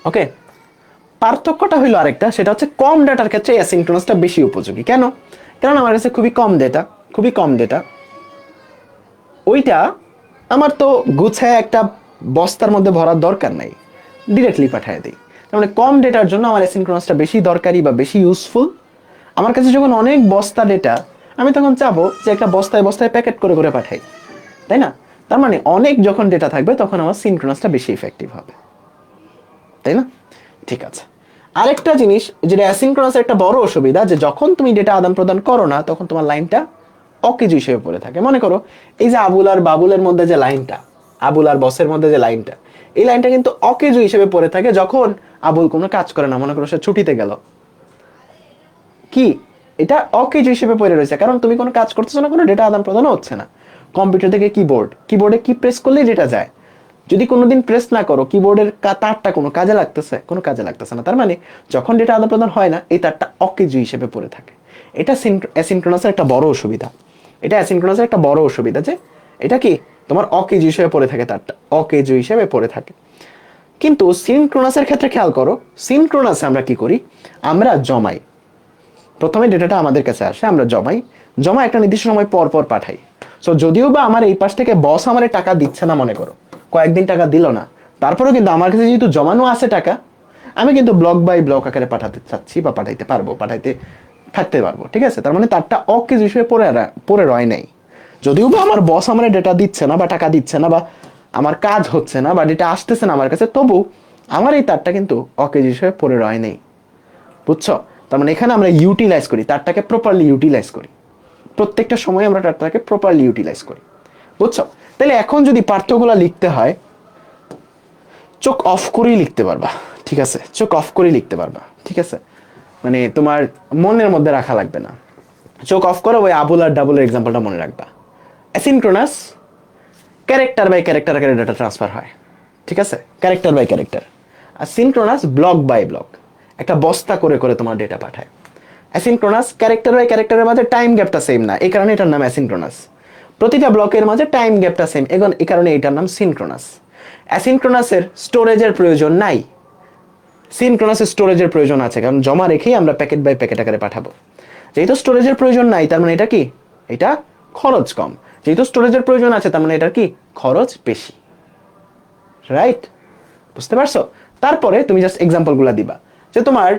ওকে, পার্থক্যটা হইলো আরেকটা, সেটা হচ্ছে কম ডেটার ক্ষেত্রে অ্যাসিনক্রোনাসটা বেশি উপযোগী। কেন? কারণ আমার কাছে খুবই কম ডেটা, খুবই কম ডেটা, ওইটা আমার তো গুছায় একটা বস্তার মধ্যে ভরার দরকার নাই, ডিরেক্টলি পাঠিয়ে দিই। তার মানে কম ডেটার জন্য আমার অ্যাসিনক্রোনাসটা বেশি দরকারি বা বেশি ইউজফুল। আমার কাছে যখন অনেক বস্তা ডেটা, আমি তখন চাবো যে একটা বস্তায় বস্তায় প্যাকেট করে করে পাঠাই, তাই না? তার মানে অনেক যখন ডেটা থাকবে তখন আমার সিনক্রোনাসটা বেশি ইফেক্টিভ হবে, তাই না? ঠিক আছে। আরেকটা জিনিস যেটা অ্যাসিনক্রোনাসের একটা বড় অসুবিধা, যে যখন তুমি ডেটা আদান প্রদান করো না তখন তোমার লাইনটা অকেজ হিসেবে পড়ে থাকে। মনে করো এই যে আবুল আর বাবুলের মধ্যে যে লাইনটা, আবুল আর বসের মধ্যে যে লাইনটা, এই লাইনটা কিন্তু অকেজ হিসেবে পড়ে থাকে যখন আবুল কোনো কাজ করে না, মনে করো সে ছুটিতে গেল, কি এটা অকেজ হিসেবে পড়ে রয়েছে, কারণ তুমি কোনো কাজ করতেছো না, কোনো ডেটা আদান প্রদানও হচ্ছে না। কম্পিউটার থেকে কিবোর্ড, কিবোর্ডে কি প্রেস করলেই ডেটা যায়। যদি কোনোদিন প্রেস না করো, কিবোর্ডের তারটা কোনো কাজে লাগতেছে? কোনো কাজে লাগতেছে না। তার মানে যখন ডেটা আদান প্রদান হয় না, এই তারটা অকেজ হিসেবে পড়ে থাকে। এটা অ্যাসিনক্রোনাসের একটা বড় অসুবিধা, এটা অ্যাসিনক্রোনাসের একটা বড় অসুবিধা, যে এটা কি তোমার অকেজ হিসেবে পড়ে থাকে, তারটা অকেজ হিসেবে পড়ে থাকে। কিন্তু সিনক্রোনাসের ক্ষেত্রে খেয়াল করো, সিনক্রোনাসে আমরা কি করি, আমরা জমাই। প্রথমে ডেটাটা আমাদের কাছে আসে, আমরা জমাই, জমা একটা নির্দিষ্ট সময় পর পর পাঠাই। সো যদিও বা আমার এই পাশ থেকে বস আমার টাকা দিচ্ছে না, মনে করো কয়েকদিন টাকা দিল না, তারপরেও কিন্তু আমার কাছে যেহেতু জমানো আছে টাকা, আমি কিন্তু ব্লক বাই ব্লক আকারে পাঠাতে চাচ্ছি বা পাঠাইতে পারবো, পাঠাইতে থাকতে পারবো। ঠিক আছে, তার মানে তারটা অকেজ হিসেবে পড়ে রয় নাই। যদিও বা আমার বস আমার ডেটা দিচ্ছে না বা টাকা দিচ্ছে না বা আমার কাজ হচ্ছে না বা ডেটা আসতেছে না আমার কাছে, তবু আমার এই তারটা কিন্তু অকেজ হিসেবে পড়ে রয় নাই। বুঝছো? তার মানে এখানে আমরা ইউটিলাইজ করি, তারটাকে প্রপারলি ইউটিলাইজ করি, প্রত্যেকটা সময় আমরা তারটাকে প্রপারলি ইউটিলাইজ করি। বুঝছো? তাহলে এখন যদি পার্থক্যগুলো লিখতে হয়, চোখ অফ করেই লিখতে পারবা। ঠিক আছে, চোখ অফ করেই লিখতে পারবা। ঠিক আছে, মানে তোমার মনের মধ্যে রাখা লাগবে না। চোখ অফ করো, ওই আবুল আর ডাবুলের এক্সাম্পলটা মনে রাখবা। অ্যাসিনক্রোনাস ক্যারেক্টার বাই ক্যারেক্টার আকারে ডাটা ট্রান্সফার হয়। ঠিক আছে, ক্যারেক্টার বাই ক্যারেক্টার। আর সিনক্রোনাস ব্লক বাই ব্লক, একটা বস্তা করে করে তোমার ডেটা পাঠায়। অ্যাসিনক্রোনাস ক্যারেক্টার বাই ক্যারেক্টারের মাঝে টাইম গ্যাপটা সেম না, এই কারণে এটার নাম অ্যাসিনক্রোনাস। প্রতিটা ব্লকের মাঝে টাইম গ্যাপটা সেম, এখন এই কারণে এটার নাম সিনক্রোনাস। অ্যাসিনক্রোনাসের স্টোরেজের প্রয়োজন নাই, সিনক্রোনাসের স্টোরেজের প্রয়োজন আছে, কারণ জমা রেখেই আমরা প্যাকেট বাই প্যাকেট আকারে পাঠাবো। যেহেতু স্টোরেজের প্রয়োজন নাই, তার মানে এটা কি, এটা খরচ কম। যেহেতু স্টোরেজের প্রয়োজন আছে, তার মানে এটার কি, খরচ বেশি। রাইট? বুঝতে পারছো? তারপরে তুমি জাস্ট এক্সাম্পলগুলো দিবা, যে তোমার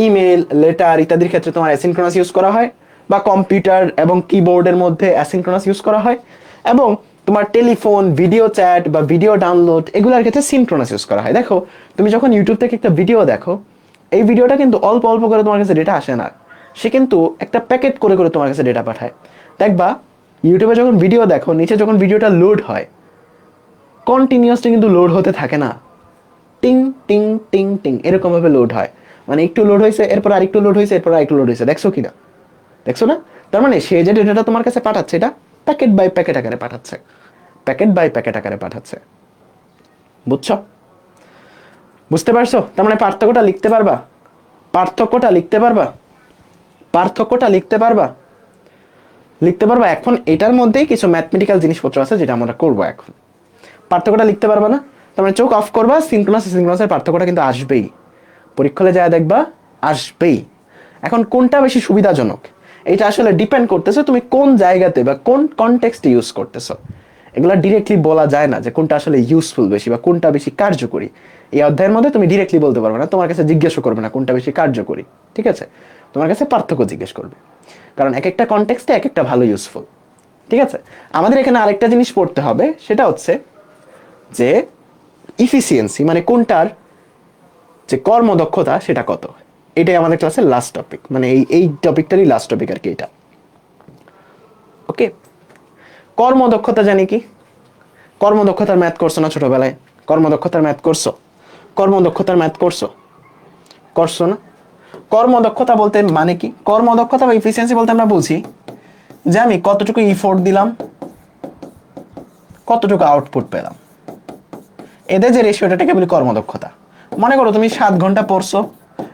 ইমেল, লেটার ইত্যাদির ক্ষেত্রে তোমার অ্যাসিনক্রোনাস ইউজ করা হয়, বা কম্পিউটার এবং কিবোর্ডের মধ্যে অ্যাসিনক্রোনাস ইউজ করা হয়, এবং তোমার টেলিফোন, ভিডিও চ্যাট বা ভিডিও ডাউনলোড এগুলোর ক্ষেত্রে সিনক্রোনাস ইউজ করা হয়। দেখো তুমি যখন ইউটিউব থেকে একটা ভিডিও দেখো, এই ভিডিওটা কিন্তু অল্প অল্প করে তোমার কাছে ডেটা আসে না, সে কিন্তু একটা প্যাকেট করে করে তোমার কাছে ডেটা পাঠায়। দেখবা ইউটিউবে যখন ভিডিও দেখো, নিচে যখন ভিডিওটা লোড হয়, কন্টিনিউয়াসলি কিন্তু লোড হতে থাকে না, টিং টিং টিং টিং এরকম ভাবে লোড হয়। মানে একটু লোড হয়েছে, এরপর আরেকটু লোড হয়েছে, এরপর আরেকটু লোড হয়েছে। দেখছো কিনা? দেখছো না? তার মানে সে যে ডেটাটা তোমার কাছে পাঠাচ্ছে, এটা প্যাকেট বাই প্যাকেট আকারে পাঠাচ্ছে, প্যাকেট বাই প্যাকেট আকারে পাঠাচ্ছে। বুঝছো? বুঝতে পারছো? তার মানে পার্থক্যটা লিখতে পারবা? পার্থক্যটা লিখতে পারবা? পার্থক্যটা লিখতে পারবা? লিখতে পারবা? এখন এটার মধ্যেই কিছু ম্যাথমেটিক্যাল জিনিসপত্র আছে যেটা আমরা করবো এখন। পার্থক্যটা লিখতে পারবা না? তার মানে চোখ অফ করবা, সিনক্রোনাস সিনক্রোনাসের পার্থক্যটা কিন্তু আসবেই, পরীক্ষা হলে যায় দেখবা আসবেই। এখন কোনটা বেশি সুবিধাজনক এটা আসলে ডিপেন্ড করতেছে তুমি কোন জায়গাতে বা কোন কনটেক্সটে ইউজ করতেছো। এগুলা ডিরেক্টলি বলা যায় না যে কোনটা আসলে ইউজফুল বেশি বা কোনটা বেশি কার্যকরী। এই অধ্যায়ের মধ্যে তুমি ডিরেক্টলি বলতে পারবে না, তোমার কাছে জিজ্ঞেসও করবে না কোনটা বেশি কার্যকরী, ঠিক আছে? তোমার কাছে পার্থক্য জিজ্ঞেস করবে, কারণ এক একটা কনটেক্সটে এক একটা ভালো ইউজফুল, ঠিক আছে? আমাদের এখানে আরেকটা জিনিস পড়তে হবে, সেটা হচ্ছে যে ইফিসিয়েন্সি মানে কোনটার যে কর্মদক্ষতা সেটা কত। এটাই আমাদের ক্লাসের লাস্ট টপিক, মানে এই টপিকটারই লাস্ট টপিক আর কি এটা। ওকে, কর্মদক্ষতা জানি কি? কর্মদক্ষতার ম্যাথ করছো না ছোটবেলায়? কর্মদক্ষতার ম্যাথ করছো? কর্মদক্ষতার ম্যাথ করছো? করছো না? কর্মদক্ষতা বলতে মানে কি? কর্মদক্ষতা বা ইফিসিয়েন্সি বলতে আমরা বুঝি যে আমি কতটুকু ইফোর্ট দিলাম, কতটুকু আউটপুট পেলাম, এদের যে রেশিওটাকে বলি কর্মদক্ষতা। মনে করো তুমি 7 ঘন্টা পড়ছো,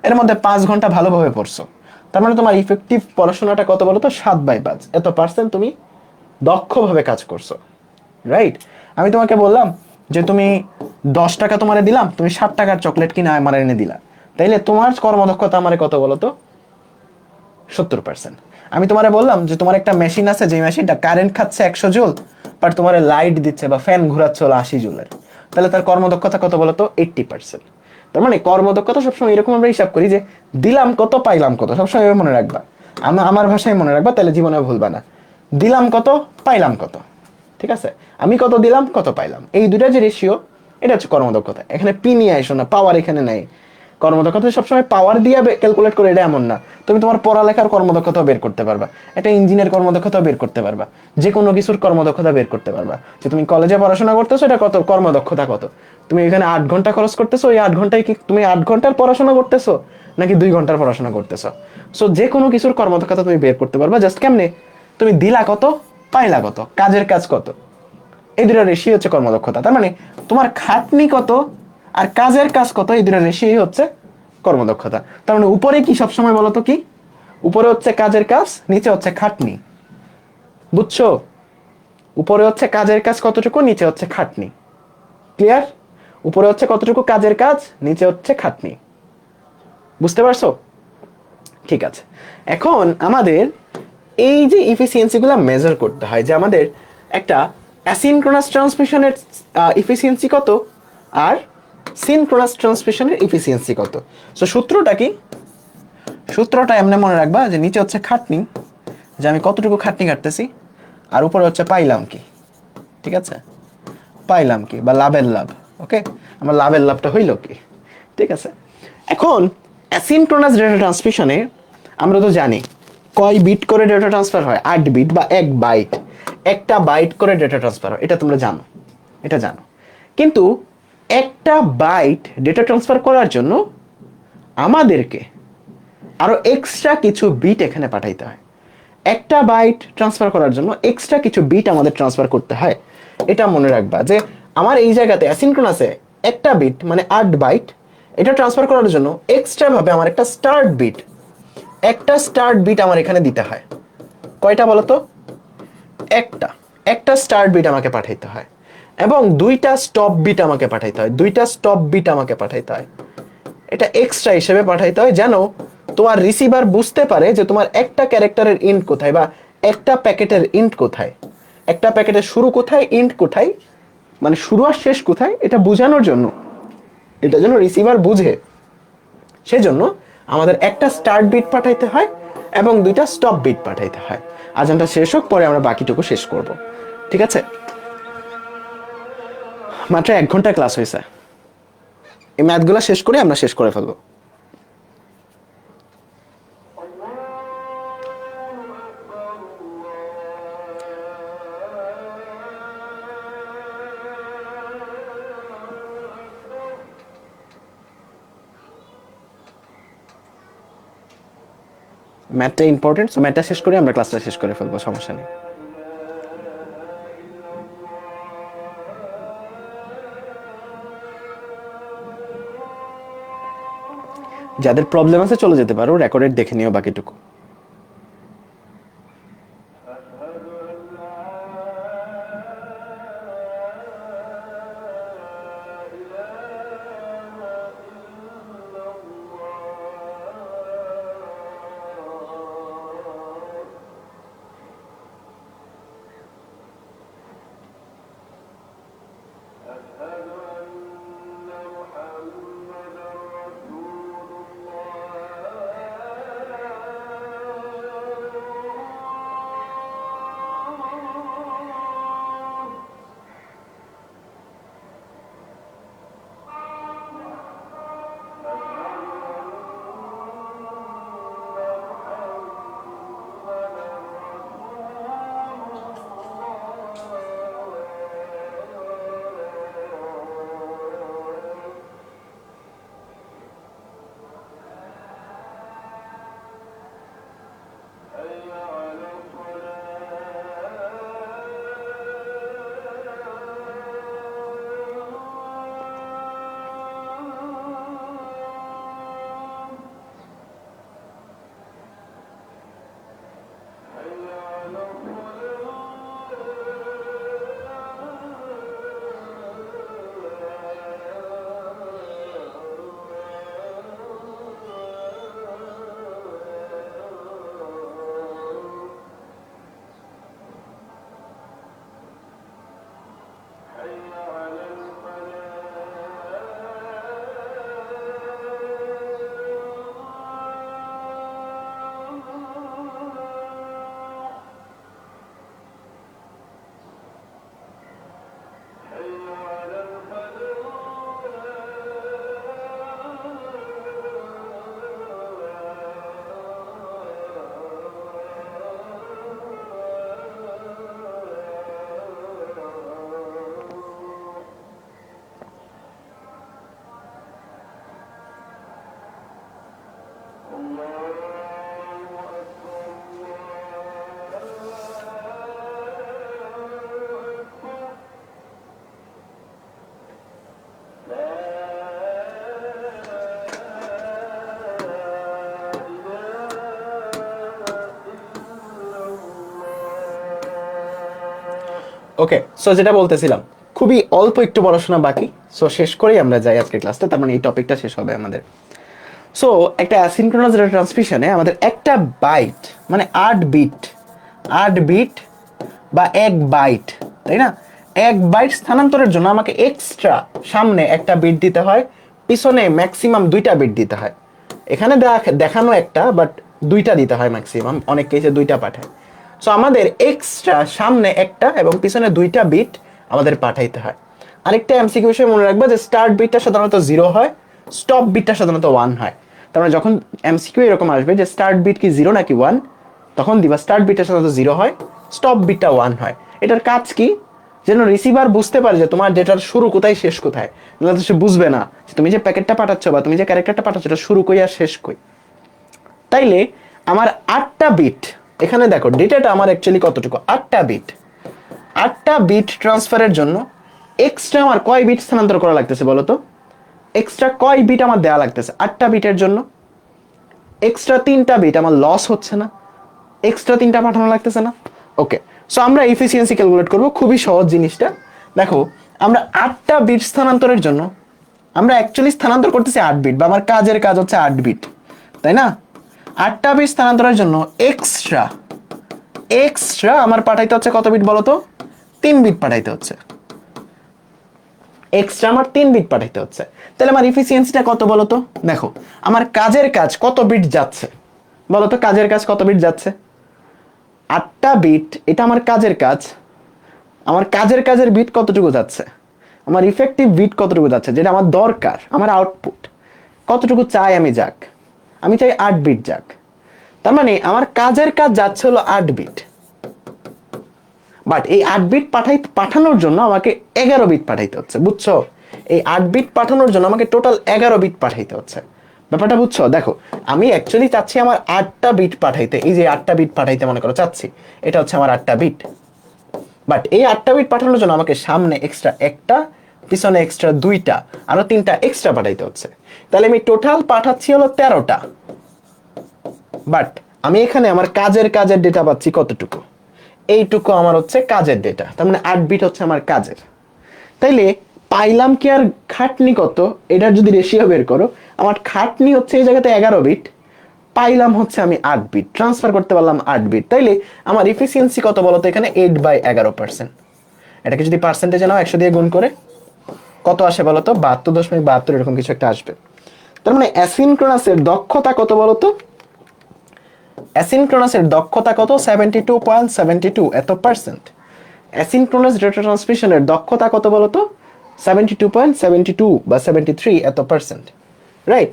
এর মধ্যে 5 ঘন্টা ভালোভাবে পড়ছো, তার মানে তোমার ইফেক্টিভ পড়াশোনাটা কত বলো তো? 7/5, এত পার্সেন্ট তুমি দক্ষভাবে কাজ করছো, রাইট? আমি তোমাকে বললাম যে তুমি 10 টাকা তোমারে দিলাম, তুমি 60 টাকার চকলেট কিনে আমার এনে দিলা, তাইলে তোমার কর্মদক্ষতা আমারে কত বলো তো? 70%। আমি তোমারে বললাম যে তোমার একটা মেশিন আছে, যে মেশিনটা কারেন্ট খাচ্ছে 100 জুল, বাট তোমার লাইট দিচ্ছে বা ফ্যান ঘোরাচ্ছে হলো 80 জুলের, তাহলে তার কর্মদক্ষতা কত বলো তো? 80%। তার মানে কর্মদক্ষতা সবসময় এরকম আমরা হিসাব করি যে দিলাম কত পাইলাম কত, সবসময় মনে রাখবা, আমার ভাষায় মনে রাখবা, তাহলে জীবনে ভুলবা না। দিলাম কত পাইলাম কত, ঠিক আছে? আমি কত দিলাম কত পাইলাম, এই দুটা যে রেশিও, এটা হচ্ছে কর্মদক্ষতা। এখানে পি নিয়ে আসো না, পাওয়ার এখানে নাই। কর্মদক্ষতা সবসময় পাওয়ার দিয়ে ক্যালকুলেট করে এটা এমন না। তুমি তোমার পড়ালেখার কর্মদক্ষতা বের করতে পারবা, একটা ইঞ্জিনিয়ার কর্মদক্ষতা বের করতে পারবা, যে কোনো কিছুর কর্মদক্ষতা বের করতে পারবা। যে তুমি কলেজে পড়াশোনা করতেছো, এটা কত কর্মদক্ষতা কত? তুমি এখানে 8 ঘন্টা খরচ করতেছো, ওই 8 ঘন্টায় কি তুমি 8 ঘন্টার পড়াশোনা করতেছো নাকি 2 ঘন্টার পড়াশোনা করতেছো? সো যে কোনো কিছুর কর্মদক্ষতা তুমি বের করতে পারবা। জাস্ট কেমনে? তুমি দিলা কত পাইলা কত, কাজের কাজ কত, এই দুটো রেশিও হচ্ছে কর্মদক্ষতা। তার মানে তোমার খাটনি কত আর কাজের কাজ কত, এই দুটো রেশিও হচ্ছে কর্মদক্ষতা। তার মানে উপরে কি সবসময় বলো তো কি? উপরে হচ্ছে কাজের কাজ, নিচে হচ্ছে খাটনি, বুঝছো? উপরে হচ্ছে কাজের কাজ কতটুকু, নিচে হচ্ছে খাটনি। ক্লিয়ার? উপরে হচ্ছে কতটুকু কাজের কাজ, নিচে হচ্ছে খাটনি। বুঝতে পারছো? ঠিক আছে। এখন আমাদের এই যে ইফিসিয়েন্সি গুলা মেজার করতে হয়, যে আমাদের একটা অ্যাসিনক্রোনাস ট্রান্সমিশনের ইফিসিয়েন্সি কত আর সিনক্রোনাস ট্রান্সমিশনের ইফিসিয়েন্সি কত। সো সূত্রটা কি? সূত্রটা এমনি মনে রাখবা যে নিচে হচ্ছে খাটনি, যে আমি কতটুকু খাটনি কাটতেছি, আর উপরে হচ্ছে পাইলাম কি, ঠিক আছে? পাইলাম কি বা লাভের লাভ। ওকে, আমার লাভের লাভটা হইল কি, ঠিক আছে? এখন অ্যাসিনক্রোনাস ডেটা ট্রান্সমিশনে আমরা তো জানি কয় বিট করে ডেটা ট্রান্সফার হয়? 8 বিট বা 1 বাইট, একটা বাইট করে ডেটা ট্রান্সফার হয়, এটা তোমরা জানো, এটা জানো। কিন্তু একটা বাইট ডেটা ট্রান্সফার করার জন্য আমাদেরকে আরো এক্সট্রা কিছু বিট এখানে পাঠাইতে হয়। একটা বাইট ট্রান্সফার করার জন্য এক্সট্রা কিছু বিট আমাদের ট্রান্সফার করতে হয়। এটা মনে রাখবা যে আমার এই জায়গাতে অ্যাসিনক্রোনাসে একটা বিট মানে 8 বাইট, এটা ট্রান্সফার করার জন্য এক্সট্রা ভাবে আমার একটা স্টার্ট বিট, একটা স্টার্ট বিট আমার এখানে দিতে হয়। কয়টা বলো তো? একটা, একটা স্টার্ট বিট আমাকে পাঠাইতে হয়, এবং দুইটা স্টপ বিট আমাকে পাঠাইতে হয়, দুইটা স্টপ বিট আমাকে পাঠাইতে হয়। এটা এক্সট্রা হিসেবে পাঠাইতে হয় যেন তোমার রিসিভার বুঝতে পারে যে তোমার একটা ক্যারেক্টারের ইন্ট কোথায় বা একটা প্যাকেটের ইন্ট কোথায়, একটা প্যাকেটের শুরু কোথায় ইন্ট কোথায়, মানে শুরু আর শেষ কোথায়, এটা বোঝানোর জন্য, এটা যেন রিসিভার বুঝে, সেজন্য আমাদের একটা স্টার্ট বিট পাঠাইতে হয় এবং দুইটা স্টপ বিট পাঠাইতে হয়। আজানটা শেষ হোক, পরে আমরা বাকিটুকু শেষ করব, ঠিক আছে? মাত্র 1 ঘন্টা ক্লাস হয়েছে, এই ম্যাথগুলো শেষ করে আমরা শেষ করে ফেলবো। ম্যাথটা ইম্পর্টেন্ট, সো ম্যাথটা শেষ করে আমরা ক্লাসটা শেষ করে ফেলবো, সমস্যা নেই। যাদের প্রবলেম আছে চলে যেতে পারো, রেকর্ডেড দেখে নিও বাকিটুকু। ওকে, সো যেটা বলতেছিলাম, খুবই অল্প একটু পড়াশোনা বাকি, সো শেষ করেই আমরা যাই আজকের ক্লাসটা, তার মানে এই টপিকটা শেষ হবে আমাদের। সো একটা অ্যাসিনক্রোনাস ডেটা ট্রান্সমিশনে আমাদের একটা বাইট মানে 8 বিট বা 1 বাইট, তাই না? 1 বাইট স্থানান্তরের জন্য আমাকে এক্সট্রা সামনে একটা বিট দিতে হয়, পিছনে ম্যাক্সিমাম 2টা বিট দিতে হয়। এখানে দেখানো একটা, বাট 2টা দিতে হয় ম্যাক্সিমাম, অনেক কেসে 2টা পাঠায়। সো আমাদের এক্সট্রা সামনে একটা এবং পিছনে 2টা বিট আমাদের পাঠাইতে হয়। আরেকটা এমসিকিউ বিষয় মনে রাখবা যে স্টার্ট বিটটা সাধারণত 0 হয়, স্টপ বিটটা সাধারণত 1 হয়। তার মানে যখন এমসিকিউ এরকম আসবে যে স্টার্ট বিট কি 0 নাকি 1, তখন দিবা স্টার্ট বিটটা সাধারণত 0 হয়, স্টপ বিটটা 1 হয়। এটার কাজ কি? যেন রিসিভার বুঝতে পারে যে তোমার ডেটার শুরু কোথায় শেষ কোথায়, নাহলে সে বুঝবে না যে তুমি যে প্যাকেটটা পাঠাচ্ছ বা তুমি যে ক্যারেক্টারটা পাঠাচ্ছ এটা শুরু কই আর শেষ কই। তাইলে আমার 8টা বিট, এখানে দেখো ডেটাটা আমার অ্যাকচুয়ালি কতটুকু, 8টা বিট। 8টা বিট ট্রান্সফারের জন্য এক্সট্রা আমার কয় বিট স্থানান্তর করা লাগতেছে বলো তো? এক্সট্রা কয় বিট আমার দেওয়া লাগতেছে 8টা বিটের জন্য? এক্সট্রা 3টা বিট আমার লস হচ্ছে না? এক্সট্রা 3টা পাঠানো লাগতেছে না? ওকে, সো আমরা এফিসিয়েন্সি ক্যালকুলেট করব, খুবই সহজ জিনিসটা। দেখো আমরা 8টা বিট স্থানান্তরের জন্য আমরা অ্যাকচুয়ালি স্থানান্তর করতেছি 8 বিট, বা আমার কাজের কাজ হচ্ছে 8 বিট, তাই না? 8টা বিট স্থানান্তরের জন্য এক্সট্রা আমার পাঠাইতে হচ্ছে কত বিট বলো তো? 3 বিট পাঠাইতে হচ্ছে। এক্সট্রা আমার 3 বিট পাঠাইতে হচ্ছে। তাহলে আমার এফিসিয়েন্সিটা কত বলো তো? দেখো আমার কাজের কাজ কত বিট যাচ্ছে বলো তো? কাজের কাজ কত বিট যাচ্ছে? 8টা বিট, এটা আমার কাজের কাজ। আমার কাজের বিট কতটুকু যাচ্ছে? আমার ইফেক্টিভ বিট কতটুকু যাচ্ছে, যেটা আমার দরকার, আমার আউটপুট কতটুকু চাই আমি যাক? আমি চাই 8 বিট যাক। তার মানে আমার কাজের কাজ যাচ্ছে হলো 8 বিট, বাট এই 8 বিট পাঠানোর জন্য আমাকে 11 বিট পাঠাইতে হচ্ছে, বুঝছো? এই 8 বিট পাঠানোর জন্য আমাকে টোটাল 11 বিট পাঠাইতে হচ্ছে। ব্যাপারটা বুঝছো? দেখো আমি অ্যাকচুয়ালি চাচ্ছি আমার 8টা বিট পাঠাইতে, এই যে 8টা বিট পাঠাইতে মনে করো চাচ্ছি, এটা হচ্ছে আমার 8টা বিট। বাট এই 8টা বিট পাঠানোর জন্য আমাকে সামনে এক্সট্রা একটা, পিছনে এক্সট্রা 2টা, আরো 3টা এক্সট্রা পাঠাইতে হচ্ছে। তাহলে আমি টোটাল পাঠাচ্ছি হলো 13টা, বাট আমি এখানে আমার কাজের ডেটা পাচ্ছি কতটুকু, এইটুকু আমার হচ্ছে কাজের ডেটা, তার মানে 8 বিট হচ্ছে আমার কাজের। তাইলে পাইলাম কি আর খাটনি কত, এটার যদি রেশিও বের করো, আমার খাটনি হচ্ছে এই জায়গাতে 11 বিট, পাইলাম হচ্ছে আমি 8 বিট, ট্রান্সফার করতে পারলাম 8 বিট। তাইলে আমার এফিসিয়েন্সি কত বলতো এখানে 8/11%। এটাকে যদি পার্সেন্টেজে নাও 100 দিয়ে গুণ করে কত আসে বলতো, 72.72 এরকম কিছু একটা আসবে। তার মানে অ্যাসিনক্রোনাসের দক্ষতা কত বলতো, অ্যাসিনক্রোনাসের দক্ষতা কত 72.72 এত পার্সেন্ট। অ্যাসিনক্রোনাস ডেটা ট্রান্সমিশনের দক্ষতা কত বলতো 72.72 বা 73 এত পার্সেন্ট, রাইট?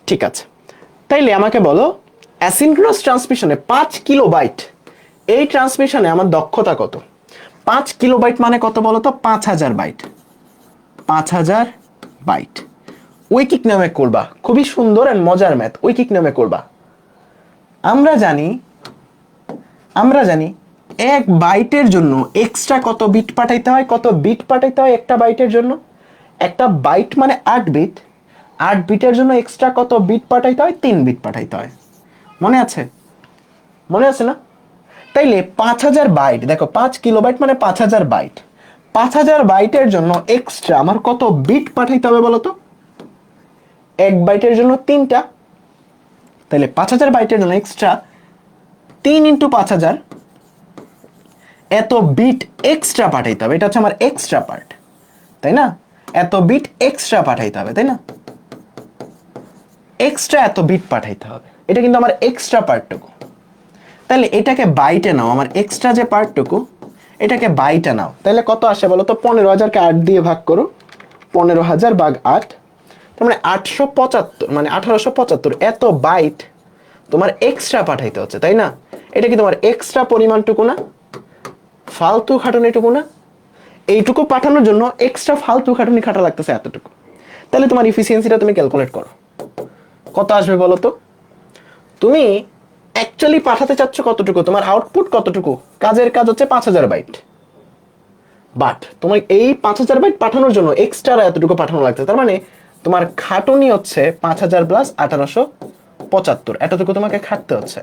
ঠিক আছে, তাইলে আমাকে বলো অ্যাসিনক্রোনাস ট্রান্সমিশনে 5 কিলোবাইট, এই ট্রান্সমিশনে আমার দক্ষতা কত? 5 কিলোবাইট মানে কত বলতো 5000 বাইট, 5000 বাইট। উইকিক নামে করবা, খুবই সুন্দর এন্ড মজার ম্যাথ, উইকিক নামে করবা। আমরা জানি 1 বাইটের জন্য এক্সট্রা কত বিট পাঠাইতে হয়, কত বিট পাঠাইতে হয় একটা বাইটের জন্য? একটা বাইট মানে 8 বিট, 8 বিটের জন্য এক্সট্রা কত বিট পাঠাইতে হয়? 3 বিট পাঠাইতে হয়। মনে আছে? মনে আছে না? তাইলে 5000 বাইট, দেখো 5 কিলোবাইট মানে 5000 বাইট, 5000 বাইটের জন্য এক্সট্রা আমার কত বিট পাঠাইতে হবে বলো তো? 1 বাইটের জন্য 3টা, তাহলে 5000 বাইটের জন্য এক্সট্রা 3 ইন্টু 5000 এত বিট এক্সট্রা পাঠাইতে হবে, এটা হচ্ছে আমার এক্সট্রা পার্ট, তাই না? এত বিট এক্সট্রা পাঠাইতে হবে, তাই না? এক্সট্রা এত বিট পাঠাইতে হবে, এটা কিন্তু আমার এক্সট্রা পার্টটুকু। তাহলে এটাকে বাইটে নাও, আমার এক্সট্রা যে পার্টটুকু এটাকে বাইটে নাও, তাহলে কত আসে বলো তো? 15000কে 8 দিয়ে ভাগ করো, 15000 ভাগ 8, তার মানে 875 মানে 1875 এত বাইট তোমার এক্সট্রা পাঠাইতে হচ্ছে, তাই না? এটা কি তোমার এক্সট্রা পরিমাণটুকু না? ফালতু খাটুনিটুকু না? এইটুকু পাঠানোর জন্য এক্সট্রা ফালতু খাটুনি খাটা লাগতেছে এতটুকু। তাহলে তোমার ইফিসিয়েন্সিটা তুমি ক্যালকুলেট করো, কত আসবে বলো তো? তুমি অ্যাকচুয়ালি পাঠাতে চাচ্ছ কতটুকু, তোমার আউটপুট কতটুকু, কাজের কাজ হচ্ছে 5000 বাইট, বাট তোমার এই 5000 বাইট পাঠানোর জন্য এক্সট্রা এতটুকু পাঠানো লাগছে, তার মানে তোমার খাটুনি হচ্ছে 5000 প্লাস 1875, এতটুকু তোমাকে খাটতে হচ্ছে।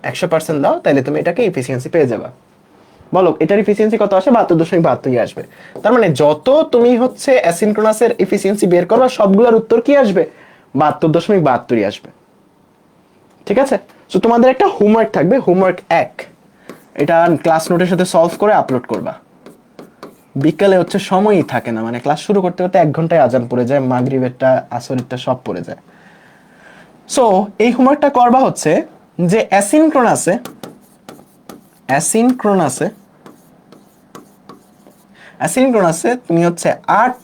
100% দাও, তাহলে তুমি এটাকে এফিসিয়েন্সি পেয়ে যাবে। বলো এটার এফিসিয়েন্সি কত আসে? 72.72 আসবে। তার মানে যত তুমি হচ্ছে অ্যাসিনক্রোনাসের এফিসিয়েন্সি বের করবা সবগুলোর উত্তর কি আসবে? 72.72 আসবে। ঠিক আছে, সো তোমাদের একটা হোমওয়ার্ক থাকবে, হোমওয়ার্ক 1, এটা ক্লাস নোটের সাথে সলভ করে আপলোড করবা। বিকালে হচ্ছে সময়ই থাকে না, মানে ক্লাস শুরু করতে করতে 1 ঘন্টায় আজান পড়ে যায়, মাগরিবেরটা আসরেরটা সব পড়ে যায়। সো এই হোমওয়ার্কটা করবা হচ্ছে যে অ্যাসিনক্রোনাসে তুমি হচ্ছে 8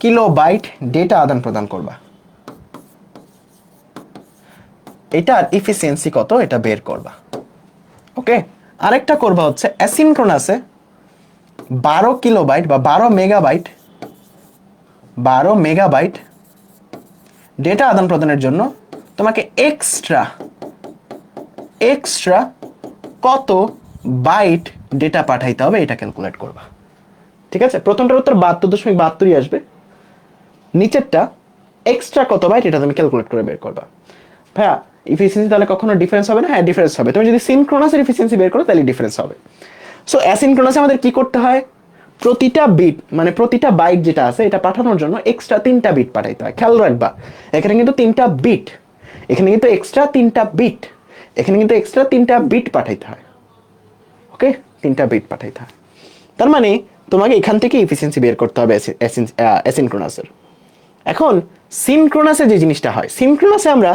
কিলোবাইট ডেটা আদান প্রদান করবা, এটার এফিসিয়েন্সি কত এটা বের করবা। ওকে, আরেকটা করবা হচ্ছে অ্যাসিনক্রোনাসে 12 কিলোবাইট বা 12 মেগাবাইট ডেটা আদান প্রদানের জন্য তোমাকে এক্সট্রা কত বাইট ডেটা পাঠাইতে হবে এটা ক্যালকুলেট করবা। ঠিক আছে, প্রথমটার উত্তর 72.72 আসবে, নিচেরটা এক্সট্রা কত বাইট এটা তুমি ক্যালকুলেট করে বের করবা। ভাইয়া এফিসিয়েন্সি তাহলে কখনো ডিফারেন্স হবে না? হ্যাঁ ডিফারেন্স হবে, তুমি যদি সিনক্রোনাসের এফিসিয়েন্সি বের করো তাহলে ডিফারেন্স হবে। সো অ্যাসিনক্রোনাসে আমাদের কি করতে হয়? প্রতিটা বিট মানে প্রতিটা বাইট যেটা আছে এটা পাঠানোর জন্য এক্সট্রা 3টা বিট পাঠাইতে হয়। খেয়াল রাখবা এখানে কিন্তু 3টা বিট, এখানে কিন্তু এক্সট্রা 3টা বিট, এখানে কিন্তু এক্সট্রা 3টা বিট পাঠাইতে হয়। ওকে, 3টা বিট পাঠাইতে হয়, তার মানে তোমাকে এখান থেকে এফিসিয়েন্সি বের করতে হবে অ্যাসিনক্রোনাসের। এখন সিনক্রোনাসে যে জিনিসটা হয়, সিনক্রোনাসে আমরা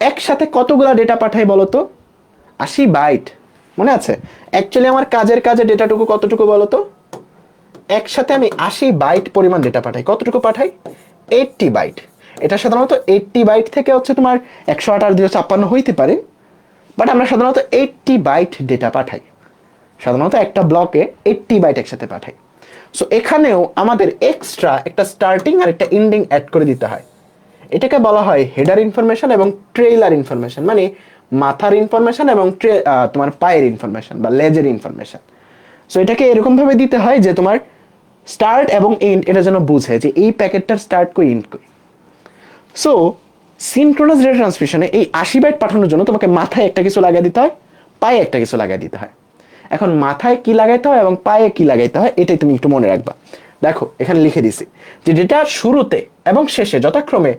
একসাথে কতগুলা ডেটা পাঠাই বলতো? 80 বাইট। মনে আছে? অ্যাকচুয়ালি আমার কাজের ডেটাটুকু কতটুকু বলতো? একসাথে আমি 80 বাইট পরিমাণ ডেটা পাঠাই। কতটুকু পাঠাই? 80 বাইট। এটা সাধারণত 80 বাইট থেকে হচ্ছে তোমার 128 256 হইতে পারে, বাট আমরা সাধারণত 80 বাইট ডেটা পাঠাই। সাধারণত একটা ব্লকে 80 বাইট একসাথে পাঠাই। সো এখানেও আমাদের এক্সট্রা একটা স্টার্টিং আর একটা এন্ডিং অ্যাড করে দিতে হয়। এটাকে বলা হয় হেডার ইনফরমেশন এবং ট্রেইলার ইনফরমেশন, মানে মাথার ইনফরমেশন এবং তোমার পায়ের ইনফরমেশন বা লেজের ইনফরমেশন। সো এটাকে এরকম ভাবে দিতে হয় যে তোমার স্টার্ট এবং এন্ড এটা যেন বুঝে যে এই প্যাকেটটার স্টার্ট কই এন্ড কই। সো সিনক্রোনাস ডেটা ট্রান্সমিশনে এই 80 বাইট পাঠানোর জন্য তোমাকে মাথায় একটা কিছু লাগিয়ে দিতে হয়, পায়ে একটা কিছু লাগিয়ে দিতে হয়। এখন মাথায় কি লাগাইতে হয় এবং পায়ে কি লাগাইতে হয় এটাই তুমি একটু মনে রাখবা। দেখো এখানে লিখে দিছি যে ডেটার শুরুতে এবং শেষে যথাক্রমে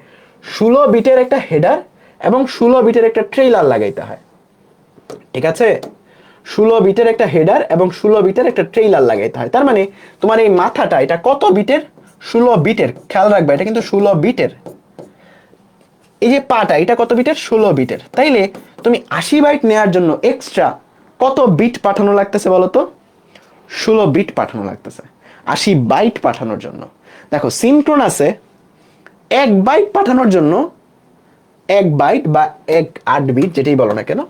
16 বিটের একটা হেডার এবং 16 বিটের একটা ট্রেইলার লাগাইতে হয়। ঠিক আছে, 16 বিটের একটা হেডার এবং 16 বিটের একটা ট্রেইলার লাগাইতে হয়। তার মানে তোমার এই মাথাটা এটা কত বিটের? 16 বিটের। খেয়াল রাখবে এটা কিন্তু 16 বিটের। এই যে পাটা এটা কত বিটের? 16 বিটের। তাইলে তুমি 80 বাইট নেওয়ার জন্য এক্সট্রা কত বিট পাঠানো লাগতেছে বলো তো? 16 বিট পাঠানো লাগতেছে 80 বাইট পাঠানোর জন্য। দেখো সিনক্রোনাসে 1 বাইট পাঠানোর জন্য 1 বাইট বা 8 বিট যেটাই বলো না কেন,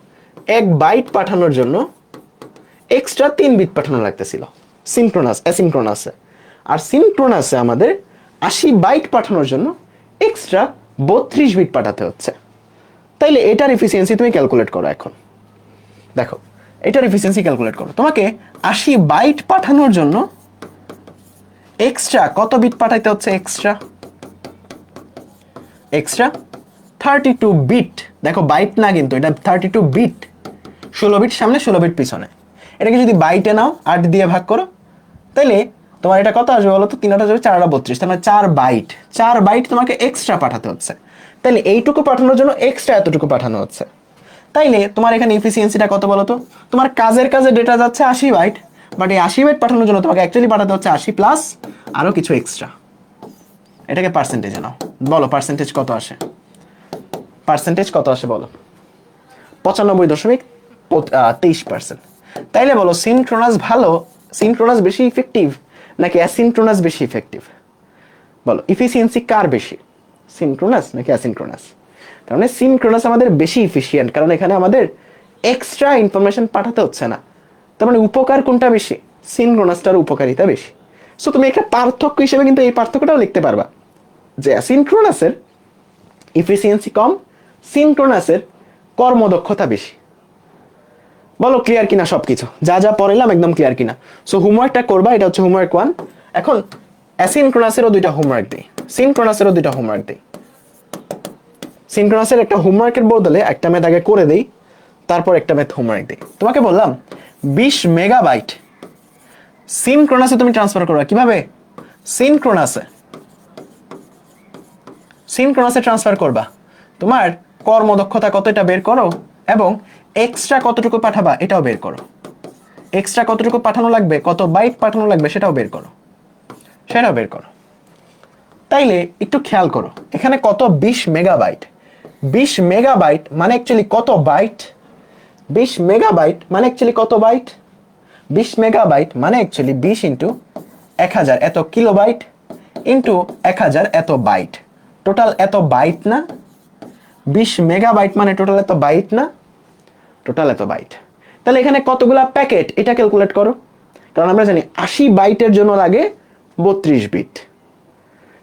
1 বাইট পাঠানোর জন্য এক্সট্রা 3 বিট পাঠানো লাগতেছিল অ্যাসিনক্রোনাসে। আর সিনক্রোনাসে আমাদের 80 বাইট পাঠানোর জন্য এক্সট্রা 32 বিট পাঠাতে হচ্ছে। তাইলে এটার এফিসিয়েন্সি তুমি ক্যালকুলেট করো। এখন দেখো এটার এফিসিয়েন্সি ক্যালকুলেট করো। তোমাকে 80 বাইট পাঠানোর জন্য এক্সট্রা কত বিট পাঠাইতে হচ্ছে? Extra 32 bit. দেখো বাইট না কিন্তু, এটা 32 বিট। 16 বিট সামনে 16 বিট পিছনে। এটাকে যদি বাইটে নাও 8 দিয়ে ভাগ করো, তাইলে তোমার এটা কত আসবে বলো তো? 3 8 যাবে 4 8 32, তার মানে 4 বাইট তোমাকে এক্সট্রা পাঠাতে হচ্ছে। তাইলে এইটুকু পাঠানোর জন্য এক্সট্রা এতটুকু পাঠানো হচ্ছে। তাইলে তোমার এখানে এফিসিয়েন্সিটা কত বলো তো? তোমার কাজের কাজে ডেটা যাচ্ছে 80 বাইট, বাট এই 80 বাইট পাঠানোর জন্য তোমাকে অ্যাকচুয়ালি পাঠাতে হচ্ছে 80 প্লাস আরো কিছু এক্সট্রা। এটাকে পার্সেন্টেজে নাও, বলো পার্সেন্টেজ কত আসে? বলো? 95.23%। তাইলে বলো সিনক্রোনাস ভালো, সিনক্রোনাস বেশি ইফেক্টিভ নাকি অ্যাসিনক্রোনাস বেশি ইফেক্টিভ? বলো ইফিসিয়েন্সি কার বেশি, সিনক্রোনাস নাকি অ্যাসিনক্রোনাস? তার মানে সিনক্রোনাস আমাদের বেশি ইফিশিয়েন্ট, কারণ এখানে আমাদের এক্সট্রা ইনফরমেশন পাঠাতে হচ্ছে না। তার মানে উপকার কোনটা বেশি? সিনক্রোনাসটার উপকারিতা বেশি। সো তুমি একটা পার্থক্য হিসেবে কিন্তু এই পার্থক্যটাও লিখতে পারবা যে অ্যাসিনক্রোনাসের ইফিসিয়েন্সি কম, সিনক্রোনাসের কর্মদক্ষতা বেশি। বলো ক্লিয়ার কিনা সবকিছু? যা যা পড়াইলাম একদম ক্লিয়ার কিনা? সো হোমওয়ার্কটা করবা, এটা হচ্ছে হোমওয়ার্ক 1। এখন অ্যাসিনক্রোনাসেরও 2টা হোমওয়ার্ক দেই, সিনক্রোনাসেরও 2টা হোমওয়ার্ক দেই। সিনক্রোনাসের একটা হোমওয়ার্কের বদলে একটা ম্যাথ আগে করে দেই, তারপর একটা ম্যাথ হোমওয়ার্ক দেই। তোমাকে বললাম 20 মেগাবাইট সিনক্রোনাসে তুমি ট্রান্সফার করবা। কিভাবে? সিনক্রোনাসে ট্রান্সফার করবা। তোমার কর্মদক্ষতা কত এটা বের করো, এবং এক্সট্রা কতটুকু পাঠাবা এটাও বের করো। এক্সট্রা কতটুকু পাঠানো লাগবে, কত বাইট পাঠানো লাগবে সেটাও বের করো। তাইলে একটু খেয়াল করো এখানে কত? 20 মেগাবাইট। 20 মেগাবাইট মানে অ্যাকচুয়ালি কত বাইট? 20 মেগাবাইট মানে অ্যাকচুয়ালি কত বাইট? 20 মেগাবাইট মানে অ্যাকচুয়ালি 20 ইন্টু 1000 এত কিলোবাইট ইন্টু 1000 এত বাইট। টোটাল এত বাইট না? 20 মেগাবাইট মানে টোটাল এত বাইট না? টোটাল এত বাইট। তাহলে এখানে কতগুলা প্যাকেট এটা ক্যালকুলেট করো, কারণ আমরা জানি 80 বাইটের জন্য লাগে 32 বিট।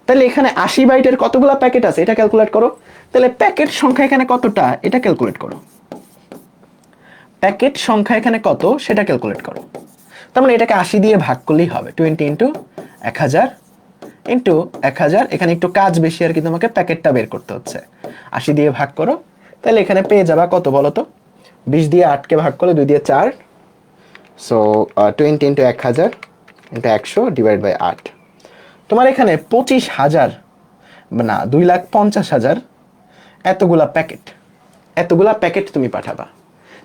তাহলে এখানে 80 বাইটের কতগুলা প্যাকেট আছে এটা ক্যালকুলেট করো। তাহলে প্যাকেট সংখ্যা এখানে কতটা এটা ক্যালকুলেট করো। প্যাকেট সংখ্যা এখানে কত সেটা ক্যালকুলেট করো। তার মানে এটাকে 80 দিয়ে ভাগ করলেই হবে। 20 ইন্টু 1000 ইন্টু 1000, এখানে একটু কাজ বেশি আর কি, তোমাকে প্যাকেটটা বের করতে হচ্ছে। 80 দিয়ে ভাগ করো, তাহলে এখানে পেয়ে যাবা কত বলো তো? 20 দিয়ে 8কে ভাগ করলে 2 দিয়ে 4, so 20 into 1000 into 100 divide by 8। তোমার এখানে 25,000 না 2,50,000 এতগুলা প্যাকেট তুমি পাঠাবা।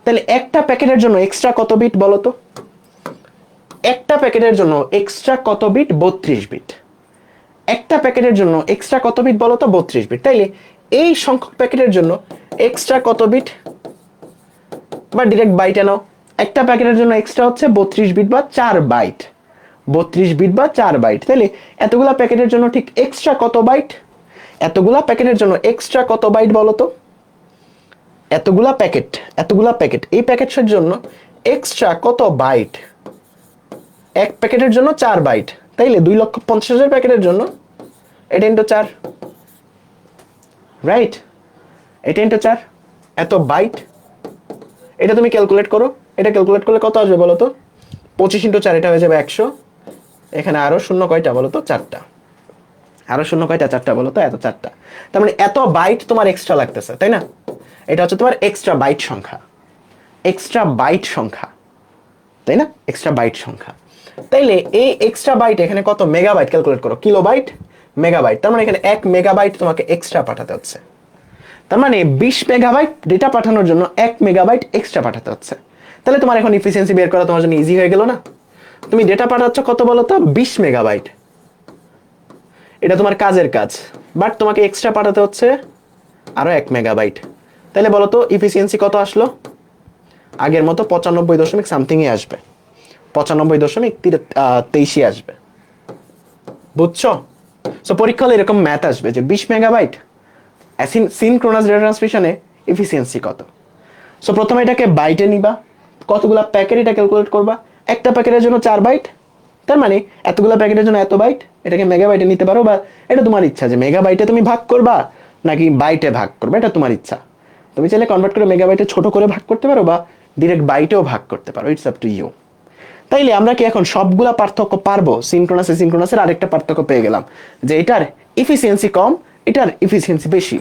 তাহলে একটা প্যাকেটের জন্য এক্সট্রা কত বিট বলো তো? একটা প্যাকেটের জন্য এক্সট্রা কত বিট? 32 বিট। একটা প্যাকেটের জন্য এক্সট্রা কত বিট বলো তো? 32 বিট। তাইলে এই সংখ্যক প্যাকেটের জন্য এক্সট্রা কত বিট, বা ডিরেক্ট বাইটে নাও। একটা প্যাকেটের জন্য এক্সট্রা হচ্ছে 32 বিট বা 4 বাইট। 32 বিট বা 4 বাইট। তাহলে এতগুলা প্যাকেটের জন্য ঠিক এক্সট্রা কত বাইট? এতগুলা প্যাকেটের জন্য এক্সট্রা কত বাইট বলো তো? এতগুলা প্যাকেট এই প্যাকেটের জন্য এক্সট্রা কত বাইট? এক প্যাকেটের জন্য 4 বাইট। তাইলে 2,50,000 প্যাকেটের জন্য এটা ইন্টু 4, রাইট? এটা ইন্টু 4 এত বাইট। এটা তুমি ক্যালকুলেট করো। এটা ক্যালকুলেট করলে কত আসবে বলো তো? 25 ইন্টু 4 এটা হয়ে যাবে 100, এখানে আরো শূন্য কয়টা বলো তো? 4টা। আরো শূন্য কয়টা? 4টা বলো তো? এত 4টা। তার মানে এত বাইট তোমার এক্সট্রা লাগতেছে, তাই না? এটা হচ্ছে তোমার এক্সট্রা বাইট সংখ্যা, এক্সট্রা বাইট সংখ্যা, তাই না? এক্সট্রা বাইট সংখ্যা। তাইলে এই এক্সট্রা বাইট এখানে কত? মেগাবাইট। ক্যালকুলেট করো, কিলোবাইট, মেগাবাইট। তার মানে এখানে 1 মেগাবাইট তোমাকে এক্সট্রা পাঠাতে হচ্ছে। তার মানে 20 মেগাবাইট ডেটা পাঠানোর জন্য 1 মেগাবাইট এক্সট্রা পাঠাতে হচ্ছে। তাহলে তোমার এখন ইফিসিয়েন্সি বের করা তোমার জন্য ইজি হয়ে গেল না? তুমি ডেটা পাঠাচ্ছ কত বলো তো? 20 মেগাবাইট। এটা তোমার কাজের কাজ, বাট তোমাকে এক্সট্রা পাঠাতে হচ্ছে আরো 1 মেগাবাইট। তাহলে বলো তো ইফিসিয়েন্সি কত আসলো? আগের মতো 95 দশমিক সামথিং এ আসবে, 95.23 আসবে। বুঝছো? সো পরীক্ষা হলে এরকম ম্যাথ আসবে যে 20 মেগাবাইট সিনক্রোনাস ডেটা ট্রান্সমিশনে এফিসিয়েন্সি কত। সো প্রথমে এটাকে বাইটে নিবা, কতগুলা প্যাকেট এটা ক্যালকুলেট করবা। একটা প্যাকেটের জন্য 4 বাইট, তার মানে এতগুলা প্যাকেটের জন্য এত বাইট। এটাকে মেগাবাইটে নিতে পারো, বা এটা তোমার ইচ্ছা যে মেগাবাইটে তুমি ভাগ করবা নাকি বাইটে ভাগ করবে, এটা তোমার ইচ্ছা। তুমি চাইলে কনভার্ট করে মেগাবাইটে ছোট করে ভাগ করতে পারো, বা ডিরেক্ট বাইটেও ভাগ করতে পারো, ইটস আপ টু ইউ। তাইলে আমরা কি এখন সবগুলা পার্থক্য পারবো? সিনক্রোনাস এসিনক্রোনাসের আরেকটা পার্থক্য পেয়ে গেলাম যে এটার ইফিসিয়েন্সি কম, এটার ইফিসিয়েন্সি বেশি।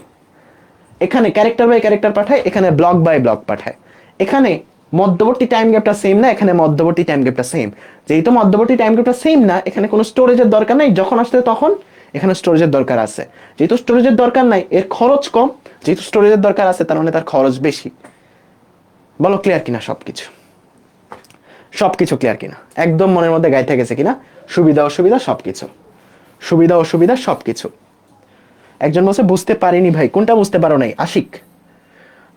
এখানে ক্যারেক্টার বাই ক্যারেক্টার পাঠায়, এখানে ব্লক বাই ব্লক পাঠায়। এখানে মধ্যবর্তী টাইম গ্যাপটা সেম না, এখানে মধ্যবর্তী টাইম গ্যাপটা সেম। যেহেতু মধ্যবর্তী টাইম গ্যাপটা সেম না, এখানে কোনো স্টোরেজের দরকার নাই, যখন আসছে তখন এখানে স্টোরেজের দরকার আছে। যেহেতু স্টোরেজের দরকার নাই, এর খরচ কম। যেহেতু স্টোরেজের দরকার আছে, তার মানে তার খরচ বেশি। বলো ক্লিয়ার কিনা সবকিছু? সবকিছু ক্লিয়ার কিনা? একদম মনের মধ্যে গাইতে গেছে কিনা? সুবিধা অসুবিধা সবকিছু, সুবিধা অসুবিধা সবকিছু। একজন বলছে বুঝতে পারিনি ভাই। কোনটা বুঝতে পারো নাই? আশিক,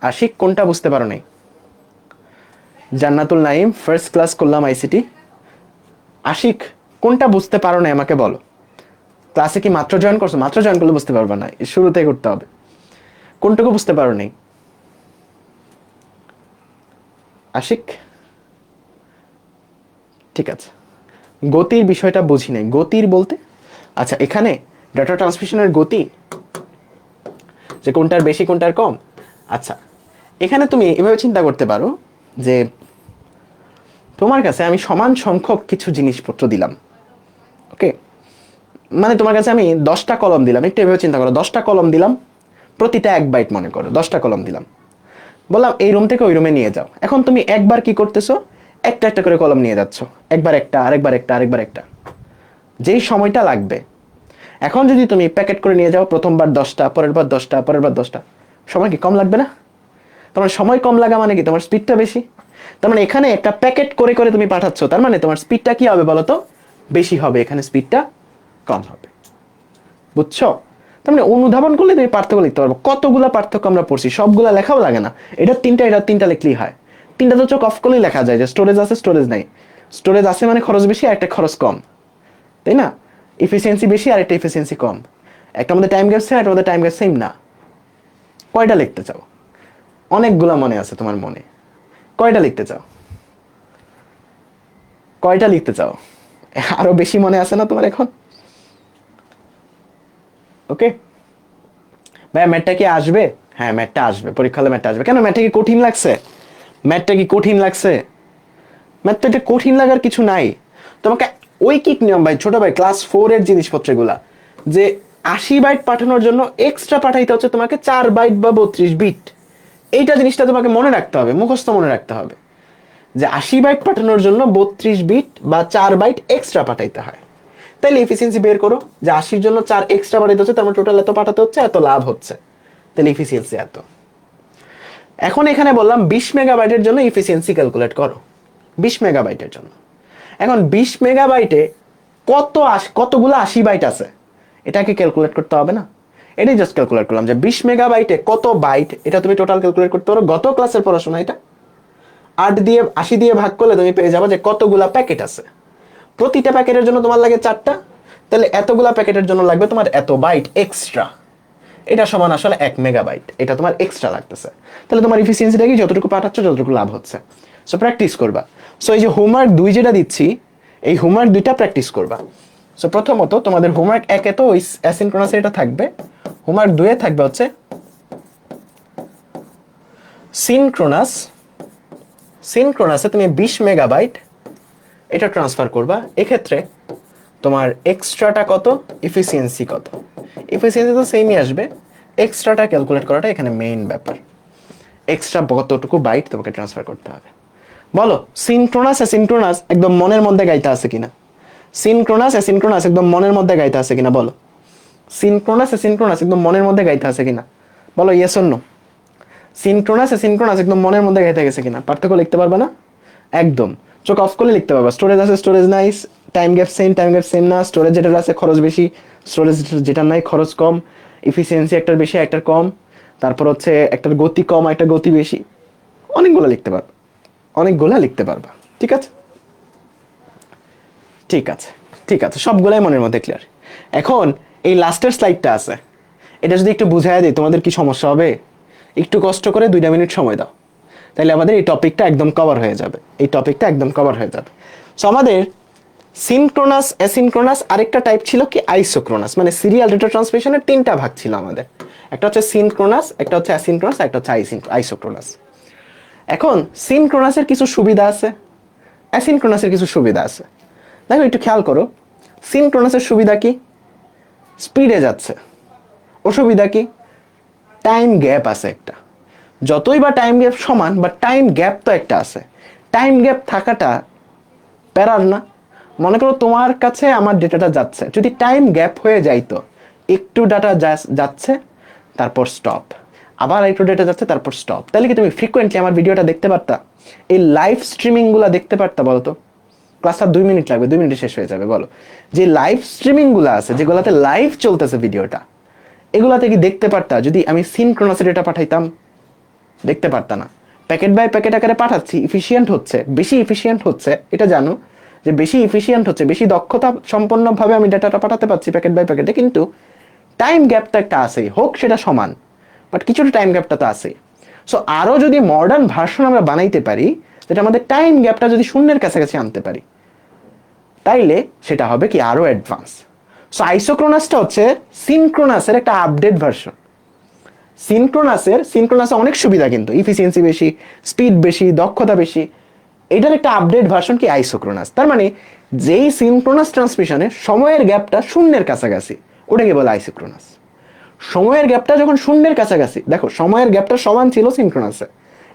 আশিক কোনটা বুঝতে পারো নাই? জান্নাতুল নাইম, ফার্স্ট ক্লাস করলাম আইসিটি। আশিক কোনটা বুঝতে পারো নাই আমাকে বলো। ক্লাসে কি মাত্র জয়েন করছো? মাত্র জয়েন করলে বুঝতে পারবে না, শুরুতে করতে হবে। কোনটুকু বুঝতে পারো নাই আশিক? ঠিক আছে, গতির বিষয়টা বুঝি নাই। গতির বলতে আচ্ছা, এখানে ডাটা ট্রান্সমিশনের গতি, যে কোনটার বেশি কোনটার কম। আচ্ছা, এখানে তুমি এভাবে চিন্তা করতে পারো যে তোমার কাছে আমি সমান সংখ্যক কিছু জিনিসপত্র দিলাম, ওকে? মানে তোমার কাছে আমি 10টা কলম দিলাম, একটু এভাবে চিন্তা করো। 10টা কলম দিলাম, প্রতিটা 1 বাইট মনে করো। 10টা কলম দিলাম, বললাম এই রুম থেকে ওই রুমে নিয়ে যাও। এখন তুমি একবার কি করতেছো? একটা একটা করে কলম নিয়ে যাচ্ছ, একবার একটা, আরেকবার একটা, আরেকবার একটা, যেই সময়টা লাগবে। এখন যদি তুমি প্যাকেট করে নিয়ে যাও, প্রথমবার 10টা, পরের বার 10টা, পরের বার 10টা, সময় কি কম লাগবে না? তোমার সময় কম লাগা মানে কি তোমার স্পিডটা বেশি? তার মানে এখানে একটা প্যাকেট করে করে তুমি পাঠাচ্ছ, তার মানে তোমার স্পিডটা কি হবে বলো তো? বেশি হবে। এখানে স্পিডটা কম হবে। বুঝছো? তার মানে অনুধাবন করলে তুমি পার্থক্য লিখতে পারবো। কতগুলা পার্থক্য আমরা পড়ছি, সবগুলা লেখাও লাগে না। এটা তিনটা লিখলেই হয়। তিনটা তো চোখ অফ করলেই লেখা যায় যে স্টোরেজ আছে, স্টোরেজ নাই। স্টোরেজ আছে মানে খরচ বেশি, আর একটা খরচ কম, তাই না? ইফিসিয়েন্সি বেশি, আর একটা ইফিসিয়েন্সি কম। একটা মধ্যে টাইম গ্যাপ সেম, একটা মধ্যে টাইম গ্যাপ সেম না। কয়টা লিখতে চাও? অনেকগুলা মনে আছে তোমার মনে। কয়টা লিখতে চাও? কয়টা লিখতে চাও? আরো বেশি মনে আছে না তোমার এখন? ওকে ভাইয়া, ম্যাথটা কি আসবে? হ্যাঁ, ম্যাথটা আসবে, পরীক্ষা হলে ম্যাথটা আসবে। কেন, ম্যাথটা কি কঠিন লাগছে? ম্যাথটা কি কঠিন লাগছে? ম্যাথটা এটা কঠিন লাগার কিছু নাই। তোমাকে ঐকিক নিয়ম ভাই, ছোট ভাই, ক্লাস 4 এর জিনিসপত্রগুলা, যে 80 বাইট পাঠানোর জন্য এক্সট্রা পাঠাইতে হচ্ছে তোমাকে 4 বাইট বা 32 বিট। এইটা জিনিসটা তোমাকে মনে রাখতে হবে, মুখস্থ মনে রাখতে হবে, যে 80 বাইট পাঠানোর জন্য 32 বিট বা 4 বাইট এক্সট্রা পাঠাইতে হয়। তাইলে এফিসিয়েন্সি বের করো, যে 80-র জন্য 4 এক্সট্রা পাঠাইতে হচ্ছে, তার মানে টোটাল এত পাঠাতে হচ্ছে, এত লাভ হচ্ছে। তাহলে এফিসিয়েন্সি এত। এখন এখানে বললাম 20 মেগাবাইটের জন্য এফিসিয়েন্সি ক্যালকুলেট করো। 20 মেগাবাইটের জন্য। এখন 20 মেগাবাইটে কতগুলো 80 বাইট আছে, এটাকে ক্যালকুলেট করতে হবে না? এটাই জাস্ট ক্যালকুলেট করলাম যে 20 মেগাবাইটে কত বাইট, এটা তুমি টোটাল ক্যালকুলেট করতে পারো। গত ক্লাসের পড়াশোনা এটা। 8 দিয়ে 80 দিয়ে ভাগ করলে তুমি পেয়ে যাবে যে কতগুলা প্যাকেট আছে। প্রতিটা প্যাকেটের জন্য তোমার লাগে 4টা, তাহলে এতগুলা প্যাকেটের জন্য লাগবে তোমার এত বাইট এক্সট্রা। এটা সমান আসলে 1 মেগাবাইট, এটা তোমার এক্সট্রা লাগতেছে। তাহলে তোমার এফিসিয়েন্সিটা কি? যতটুকু পাঠাচ্ছ যতটুকু লাভ হচ্ছে। সো প্র্যাকটিস করবা। সো এই যে হোমওয়ার্ক 2 যেটা দিচ্ছি, এই হোমওয়ার্ক 2টা প্র্যাকটিস করবা। সো প্রথমত তোমাদের হোমওয়ার্ক 1-এ তো ওই অ্যাসিনক্রোনাস এটা থাকবে। হোমওয়ার্ক 2-এ থাকবে হচ্ছে সিনক্রোনাস। সিনক্রোনাসে তুমি 20 মেগাবাইট এটা ট্রান্সফার করবা। এক্ষেত্রে তোমার এক্সট্রাটা কত, এফিসিয়েন্সি কত। এফিসিয়েন্সি তো সেমই আসবে, এক্সট্রাটা ক্যালকুলেট করাটা এখানে মেইন ব্যাপার। এক্সট্রা কতটুকু বাইট তোমাকে ট্রান্সফার করতে হবে। বলো সিনক্রোনাস অ্যাসিনক্রোনাস একদম মনের মধ্যে গাইতে আছে কিনা? সিনক্রোনাস অ্যাসিনক্রোনাস একদম মনের মধ্যে গাইতে আছে কিনা বলো? সিনক্রোনাস অ্যাসিনক্রোনাস একদম মনের মধ্যে গাইতে আছে কিনা বলো, yes or no? Synchronous asynchronous একদম মনের মধ্যে গাইতে গেছে কিনা? পার্থক্য লিখতে পারবে না? একদম চোখ অফ করে লিখতে পারবা। স্টোরেজ আছে, স্টোরেজ নাই, time gap same, time gap same না। স্টোরেজ যেটা আছে খরচ বেশি, স্টোরেজ যেটা নাই খরচ কম। ইফিসিয়েন্সি একটার বেশি একটার কম, তারপর হচ্ছে একটার গতি কম একটার গতি বেশি। অনেকগুলো লিখতে পারবা, অনেকগুলা লিখতে পারবা। ঠিক আছে, ঠিক আছে, ঠিক আছে, সবগুলাই মনের মধ্যে ক্লিয়ার। এখন এই লাস্টের স্লাইডটা আছে, এটা যদি একটু বুঝাই দিই তোমাদের কি সমস্যা হবে? একটু কষ্ট করে 2 মিনিট সময় দাও, তাহলে আমাদের এই টপিকটা একদম কভার হয়ে যাবে। এই টপিকটা একদম কভার হয়ে যাবে। সো আমাদের সিনক্রোনাস অ্যাসিনক্রোনাস, আরেকটা টাইপ ছিল কি আইসোক্রোনাস। মানে সিরিয়াল ডেটা ট্রান্সমিশনের 3টা ভাগ ছিল আমাদের। একটা হচ্ছে সিনক্রোনাস, একটা হচ্ছে অ্যাসিনক্রোনাস, একটা হচ্ছে আইসোক্রোনাস। এখন সিনক্রোনাসের কিছু সুবিধা আছে, অ্যাসিনক্রোনাসের কিছু সুবিধা আছে। দেখো একটু খেয়াল করো, সিনক্রোনাসের সুবিধা কি? স্পিডে যাচ্ছে। অসুবিধা কি? টাইম গ্যাপ আছে একটা। যতই বা টাইম গ্যাপ সমান, বা টাইম গ্যাপ তো একটা আছে। টাইম গ্যাপ থাকাটা প্যারার না? মনে করো তোমার কাছে আমার ডেটাটা যাচ্ছে, যদি টাইম গ্যাপ হয়ে যাইতো, একটু ডাটা যাচ্ছে তারপর স্টপ, আবার একটু ডেটা যাচ্ছে তারপর স্টপ, তাহলে কি তুমি ফ্রিকোয়েন্টলি আমার ভিডিওটা দেখতে পারতা? এই লাইভ স্ট্রিমিংগুলো দেখতে পারতা? বলো তো, ক্লাসটা 2 মিনিট লাগবে, 2 মিনিটে শেষ হয়ে যাবে। বলো, যে লাইভ স্ট্রিমিংগুলো আছে যেগুলোতে লাইভ চলতেছে ভিডিওটা, এগুলাতে কি দেখতে পারতা যদি আমি সিনক্রোনাসে ডেটা পাঠাইতাম? দেখতে পারতা না। প্যাকেট বাই প্যাকেট আকারে পাঠাচ্ছি, ইফিসিয়েন্ট হচ্ছে, বেশি ইফিসিয়েন্ট হচ্ছে, এটা জানো যে বেশি ইফিসিয়েন্ট হচ্ছে, বেশি দক্ষতা সম্পন্নভাবে আমি ডেটাটা পাঠাতে পারছি প্যাকেট বাই প্যাকেটে, কিন্তু টাইম গ্যাপটা একটা আছেই, হোক সেটা সমান, বাট কিছুটা টাইম গ্যাপটা তো আছেই। সো আরও যদি মডার্ন ভার্সন আমরা বানাইতে পারি, যেটা আমাদের টাইম গ্যাপটা যদি শূন্যের কাছাকাছি আনতে পারি, তাইলে সেটা হবে কি আরো অ্যাডভান্স। সো আইসোক্রোনাসটা হচ্ছে সিনক্রোনাসের একটা আপডেট ভার্সন। সিনক্রোনাসে অনেক সুবিধা, কিন্তু ইফিসিয়েন্সি বেশি, স্পিড বেশি, দক্ষতা বেশি। এটার একটা আপডেট ভার্সন কি আইসোক্রোনাস। তার মানে যেই সিনক্রোনাস ট্রান্সমিশনে সময়ের গ্যাপটা শূন্যের কাছাকাছি, ওটাকে বলে আইসোক্রোনাস। সময়ের গ্যাপটা যখন শূন্যের কাছাকাছি, দেখো সময়ের গ্যাপটা সমান ছিল সিনক্রোনাসে,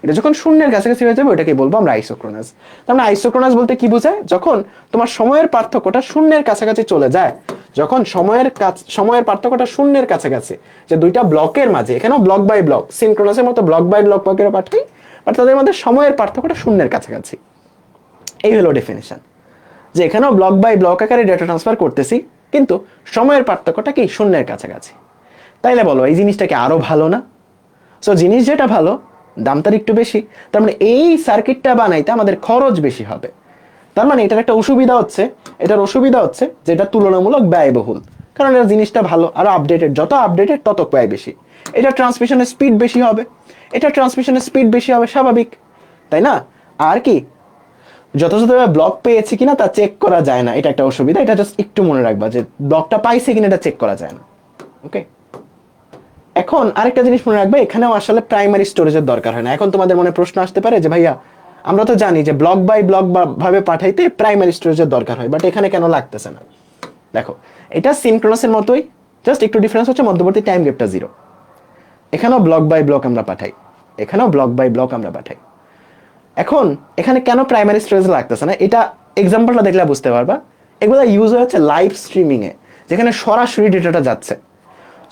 এটা যখন শূন্যের কাছাকাছি হয়ে যাবে ওটাকে বলবো আমরা আইসোক্রোনাস। তার মানে আইসোক্রোনাস বলতে কি বোঝায়? যখন তোমার সময়ের পার্থক্যটা শূন্যের কাছাকাছি চলে যায়, যখন সময়ের পার্থক্যটা শূন্যের কাছাকাছি, যে দুইটা ব্লকের মাঝে, এখানেও ব্লক বাই ব্লক, সিনক্রোনাসের মতো ব্লক বাই ব্লক করে পাঠাই, বাট তাদের মধ্যে সময়ের পার্থক্যটা শূন্যের কাছাকাছি। এই হলো ডেফিনেশন, যে এখানেও ব্লক বাই ব্লক আকারে ডেটা ট্রান্সফার করতেছি, কিন্তু সময়ের পার্থক্যটা কি শূন্যের কাছাকাছি। তাইলে বলো এই জিনিসটা কি আরো ভালো না? সো জিনিস যেটা ভালো, দাম তার একটু বেশি, তার মানে এই সার্কিটটা বানাইতে আমাদের খরচ বেশি হবে। তার মানে এটার একটা অসুবিধা হচ্ছে, এটার অসুবিধা হচ্ছে যে এটা তুলনামূলক ব্যয়বহুল, কারণ এটা জিনিসটা ভালো, আরো আপডেটেড, যত আপডেটেড তত ব্যয় বেশি। এটা ট্রান্সমিশনের স্পিড বেশি হবে, এটা ট্রান্সমিশনের স্পিড বেশি হবে, স্বাভাবিক, তাই না? আর কি, যথাযথভাবে ব্লক পেয়েছি কিনা তা চেক করা যায় না, এটা একটা অসুবিধা। এটা জাস্ট একটু মনে রাখবা যে ব্লকটা পাইছে কিনা এটা চেক করা যায় না। ওকে, এখন আরেকটা জিনিস মনে রাখবে, এখানেও আসলে প্রাইমারি স্টোরেজের দরকার হয় না। এখন তোমাদের মনে প্রশ্ন আসতে পারে যে ভাইয়া আমরা তো জানি যে ব্লক বাই ব্লক ভাবে পাঠাইতে প্রাইমারি স্টোরেজের দরকার হয়, বাট এখানে কেন লাগতেছে না? দেখো, এটা সিনক্রোনাসের মতোই, জাস্ট একটু ডিফারেন্স হচ্ছে মধ্যবর্তী টাইম গ্যাপটা 0। এখানেও ব্লক বাই ব্লক আমরা পাঠাই, এখানেও ব্লক বাই ব্লক আমরা পাঠাই। এখন এখানে কেন প্রাইমারি স্টোরেজ লাগতেছে না, এটা এক্সাম্পলটা দেখলে বুঝতে পারবা। এগুলো ইউজ হচ্ছে লাইভ স্ট্রিমিং এ, যেখানে সরাসরি ডেটাটা যাচ্ছে।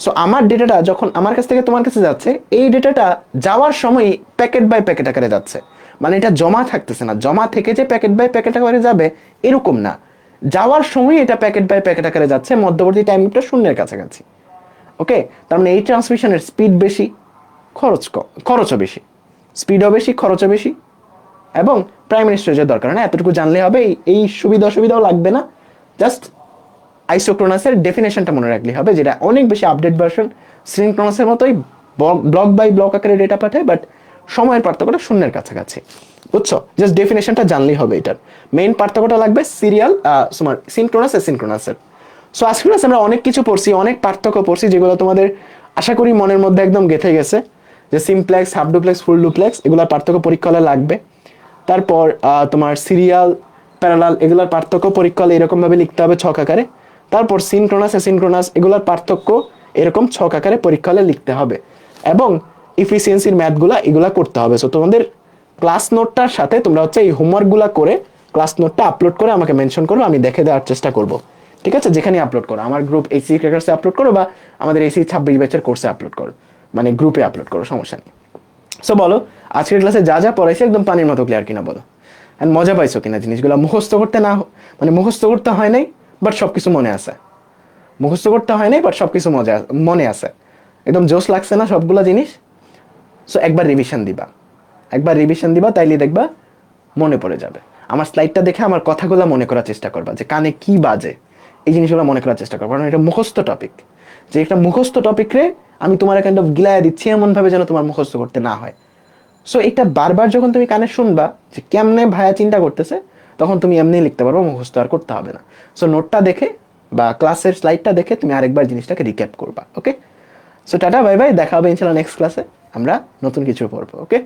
সো আমার ডেটাটা যখন আমার কাছ থেকে তোমার কাছে যাচ্ছে, এই ডেটাটা যাওয়ার সময় প্যাকেট বাই প্যাকেট আকারে যাচ্ছে, মানে এটা জমা থাকতেছে না, জমা থেকে যে প্যাকেট বাই প্যাকেট আকারে যাবে এরকম না, যাওয়ার সময় এটা প্যাকেট বাই প্যাকেট আকারে যাচ্ছে, মধ্যবর্তী টাইমটা শূন্যের কাছাকাছি। ওকে, তার মানে এই ট্রান্সমিশনের স্পিড বেশি, খরচও বেশি, স্পিডও বেশি, খরচও বেশি, এবং প্রাইমারি স্টোরেজের দরকার না। এতটুকু জানলে হবে, এই সুবিধা অসুবিধাও লাগবে না, জাস্ট আইসোক্রোনাসের ডেফিনেশনটা মনে রাখলে হবে, যেটা অনেক বেশি আপডেট ভার্সন। সিনক্রোনাসের মতোই ব্লক বাই ব্লক আকারে ডেটা পাঠায়, বাট সময়ের পার্থক্যটা শূন্যের কাছাকাছি। বুঝছো? জাস্ট ডেফিনেশনটা জানলেই হবে। এটার মেইন পার্থক্যটা লাগবে সিরিয়াল তোমার সিনক্রোনাস অ্যাসিনক্রোনাসের। সো আজকে আমরা অনেক কিছু পড়ছি, অনেক পার্থক্য পড়ছি, যেগুলো তোমাদের আশা করি মনের মধ্যে একদম গেঁথে গেছে, যে simplex, half duplex, full duplex, এগুলোর পার্থক্য পরীক্ষা হলে লাগবে। তারপর তোমার সিরিয়াল, প্যারালাল এগুলোর পার্থক্য পরীক্ষা হলে এরকম ভাবে লিখতে হবে ছক আকারে। তারপর সিনক্রোনাস অ্যাসিনক্রোনাস এগুলোর পার্থক্য এরকম ছক আকারে পরীক্ষা হলে লিখতে হবে, এবং ইফিসিয়েন্সির ম্যাথগুলা এগুলা করতে হবে। সো তোমাদের ক্লাস নোটটার সাথে তোমরা হচ্ছে এই হোমওয়ার্কগুলা করে ক্লাস নোটটা আপলোড করে আমাকে মেনশন করো, আমি দেখে দেওয়ার চেষ্টা করব। ঠিক আছে, যেখানে আপলোড করো, আমার গ্রুপ এসি ক্র্যাকার্সে আপলোড করো বা আমাদের এসি 26 ব্যাচের কোর্সে আপলোড করো, মানে গ্রুপে আপলোড করো, সমস্যা নেই। সো বলো আজকের ক্লাসে যা যা পড়াইছি একদম পানির মতো ক্লিয়ার কিনা বলো, এন্ড মজা পাইছো কিনা, জিনিসগুলো মুখস্থ করতে না মানে মুখস্থ করতে হয় নাই বাট সবকিছু মনে আছে, মুখস্থ করতে হয় নাই বাট সবকিছু মনে আছে, একদম জোশ লাগছে না সবগুলা জিনিস। সো একবার রিভিশন দিবা, একবার রিভিশন দিবা, তাইলে দেখবা মনে পড়ে যাবে। আমার স্লাইডটা দেখে আমার কথাগুলো মনে করার চেষ্টা করবা, যে কানে কি বাজে এই জিনিসগুলো মনে করার চেষ্টা করবা, কারণ এটা মুখস্থ টপিক। যে একটা মুখস্থ টপিক রে আমি তোমার কাইন্ড অফ গিলায়া দিচ্ছি এমন ভাবে যেন তোমার মুখস্থ করতে না হয়। সো এটা বারবার যখন তুমি কানে শুনবা যে কেমনে ভাইয়া চিন্তা করতেছে, তখন তুমি এমনি লিখতে পারবো, মুখস্থ আর করতে হবে না। সো নোটটা দেখে বা ক্লাসের স্লাইডটা দেখে তুমি আরেকবার জিনিসটাকে রিক্যাপ করবা। ওকে, সো টাটা বাই বাই, দেখা হবে ইনশাআল্লাহ নেক্সট ক্লাসে, আমরা নতুন কিছু পড়বো। ওকে,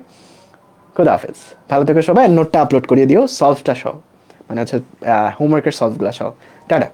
খোদা হাফেজ, ভালো থেকো সবাই। নোটটা আপলোড করিয়ে দিও সলভটা সহ, মানে হচ্ছে হোমওয়ার্কের সলভগুলো সহ। টাটা।